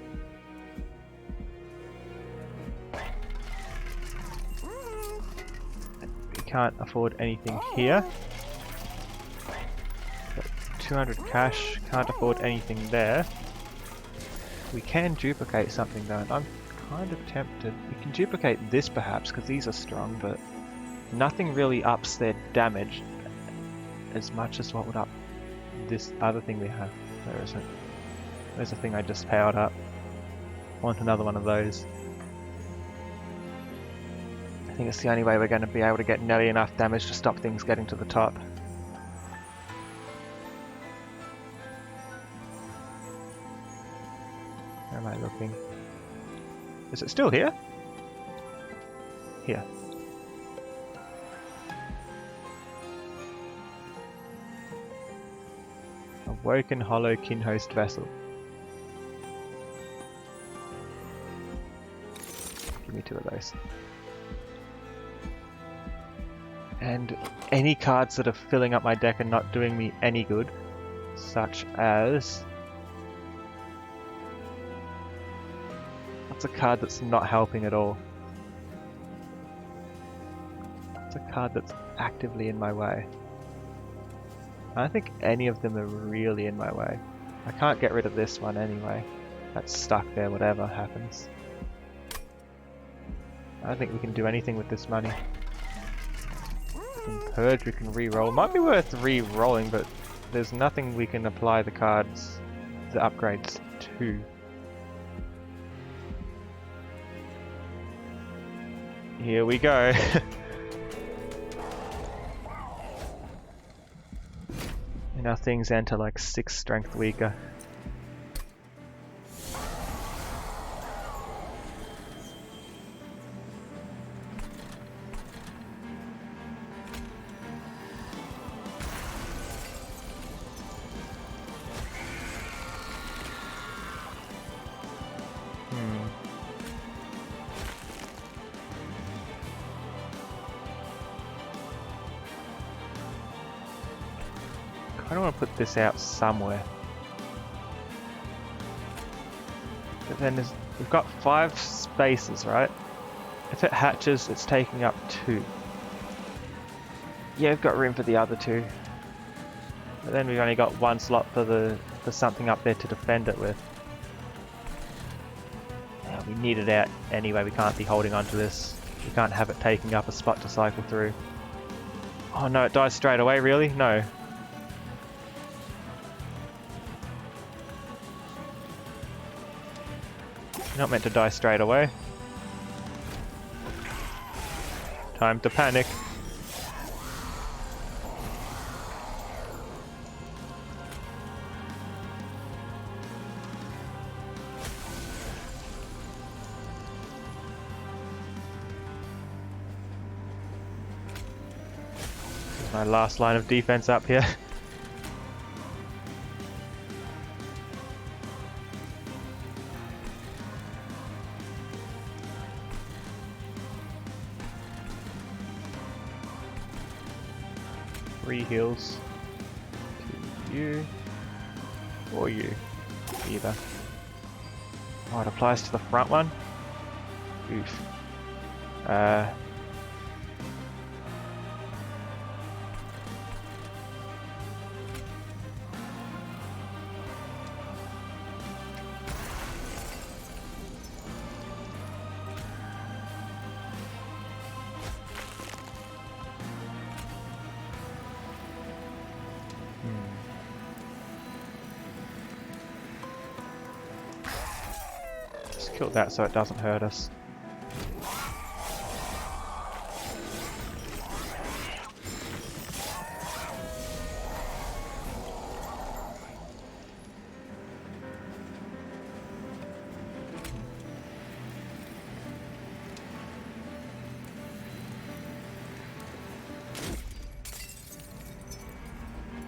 we can't afford anything here. Got 200 cash, can't afford anything there. We can duplicate something though, and I'm kind of tempted. We can duplicate this perhaps, because these are strong, but nothing really ups their damage as much as what would up this other thing we have. Where is it? There's the thing I just powered up. Want another one of those. I think it's the only way we're going to be able to get nearly enough damage to stop things getting to the top. Where am I looking? Is it still here? Here. Woken Hollow Kinhost Vessel. Give me 2 of those. And any cards that are filling up my deck and not doing me any good, such as... What's a card that's not helping at all? It's a card that's actively in my way. I don't think any of them are really in my way. I can't get rid of this one anyway. That's stuck there, whatever happens. I don't think we can do anything with this money. We can purge, we can re-roll. Might be worth re-rolling, but there's nothing we can apply the cards, the upgrades to. Here we go. And our things enter like 6 strength weaker. I don't want to put this out somewhere. But then we've got 5 spaces, right? If it hatches, it's taking up 2. Yeah, we've got room for the other 2. But then we've only got 1 slot for something up there to defend it with. Yeah, we need it out anyway. We can't be holding on to this. We can't have it taking up a spot to cycle through. Oh no, it dies straight away, really? No. Not meant to die straight away. Time to panic. This is my last line of defense up here. Heals to you or you, either. Oh, it applies to the front one. Oof. Kill that so it doesn't hurt us.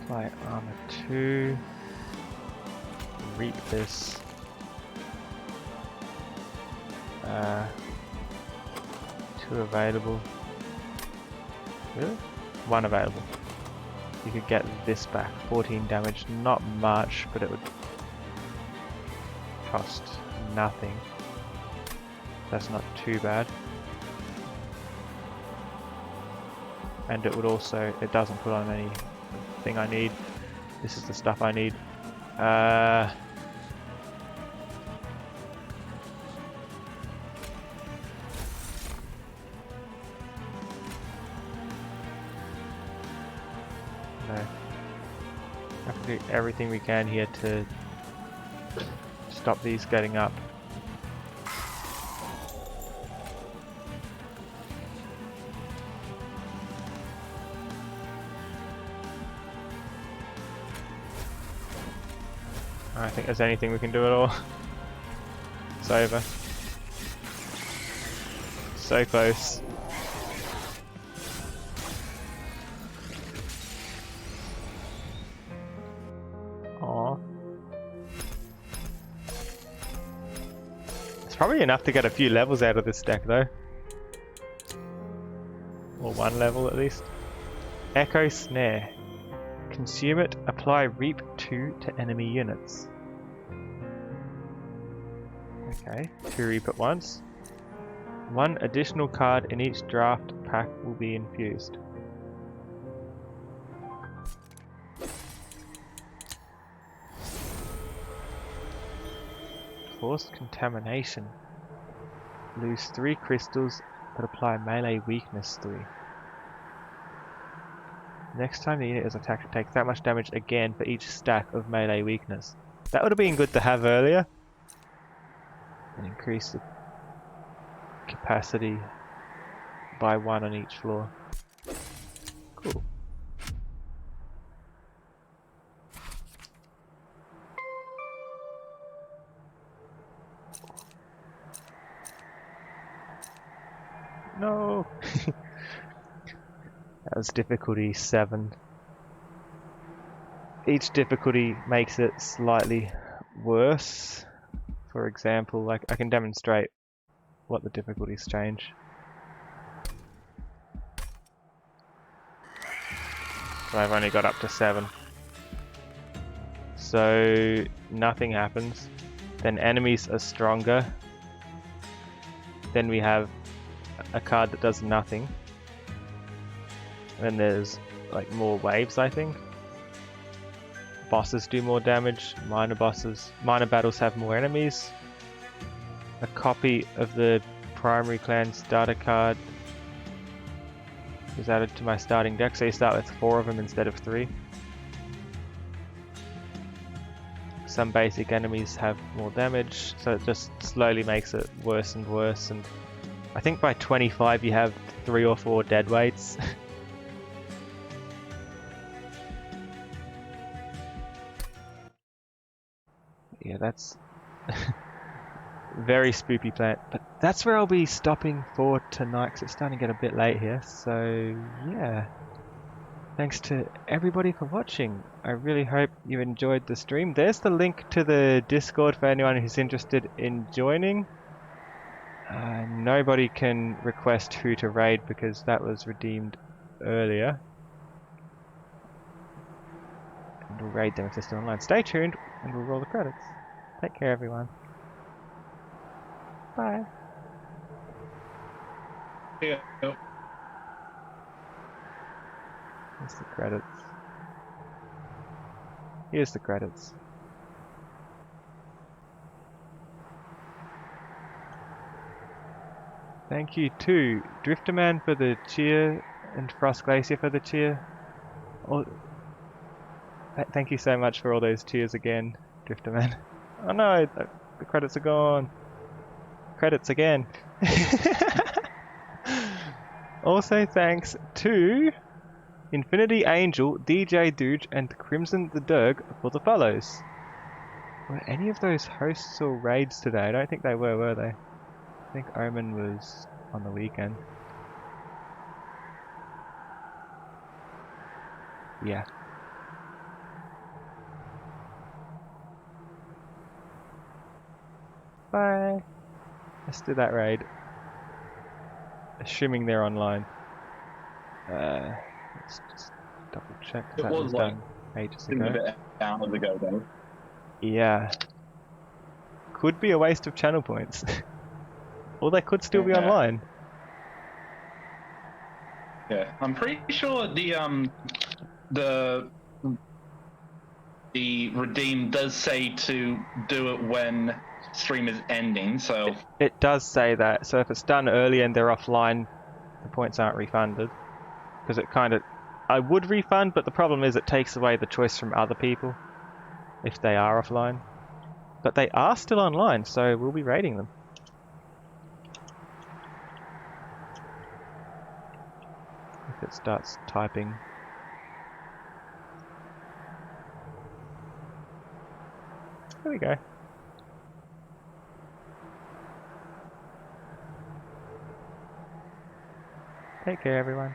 Apply armor 2. Reap this. 2 available. Really? 1 available. You could get this back. 14 damage, not much, but it would cost nothing. That's not too bad. And it would also, it doesn't put on anything I need. This is the stuff I need. Have to do everything we can here to stop these getting up. I don't think there's anything we can do at all. It's over. So close. It's probably enough to get a few levels out of this deck though. Or one level at least. Echo Snare. Consume it, apply Reap 2 to enemy units. Okay, 2 Reap at once. 1 additional card in each draft pack will be infused. Forced Contamination. Lose 3 crystals but apply melee weakness 3. Next time the unit is attacked, it takes that much damage again for each stack of melee weakness. That would have been good to have earlier. And increase the capacity by 1 on each floor. Cool. No! That was difficulty 7. Each difficulty makes it slightly worse. For example, like I can demonstrate what the difficulties change. So I've only got up to 7. So nothing happens. Then enemies are stronger. Then we have a card that does nothing. Then there's like more waves, I think. Bosses do more damage, minor battles have more enemies. A copy of the primary clan starter card is added to my starting deck, so you start with 4 of them instead of 3. Some basic enemies have more damage, so it just slowly makes it worse and worse, and I think by 25 you have 3 or 4 dead weights. Yeah, that's very spoopy plant, but that's where I'll be stopping for tonight because it's starting to get a bit late here. So yeah, thanks to everybody for watching. I really hope you enjoyed the stream. There's the link to the Discord for anyone who's interested in joining. Nobody can request who to raid because that was redeemed earlier. And we'll raid them if they're still online. Stay tuned and we'll roll the credits. Take care, everyone. Bye. Yeah. Here's the credits. Here's the credits. Thank you to Drifterman for the cheer and Frost Glacier for the cheer. Thank you so much for all those cheers again, Drifterman. Oh no, the credits are gone. Credits again. Also thanks to Infinity Angel, DJ Dooge, and Crimson the Derg for the follows. Were any of those hosts or raids today? I don't think they were they? I think Omen was on the weekend. Yeah. Bye. Let's do that raid. Assuming they're online. Let's just double check. It That was like done ages a ago. bit hours ago though. Yeah. Could be a waste of channel points. Or they could still be Yeah. online. Yeah, I'm pretty sure the redeem does say to do it when stream is ending, so It does say that. So if it's done early and they're offline, the points aren't refunded. Because it kind of... I would refund, but the problem is it takes away the choice from other people if they are offline. But they are still online, so we'll be rating them. If it starts typing. There we go. Take care, everyone.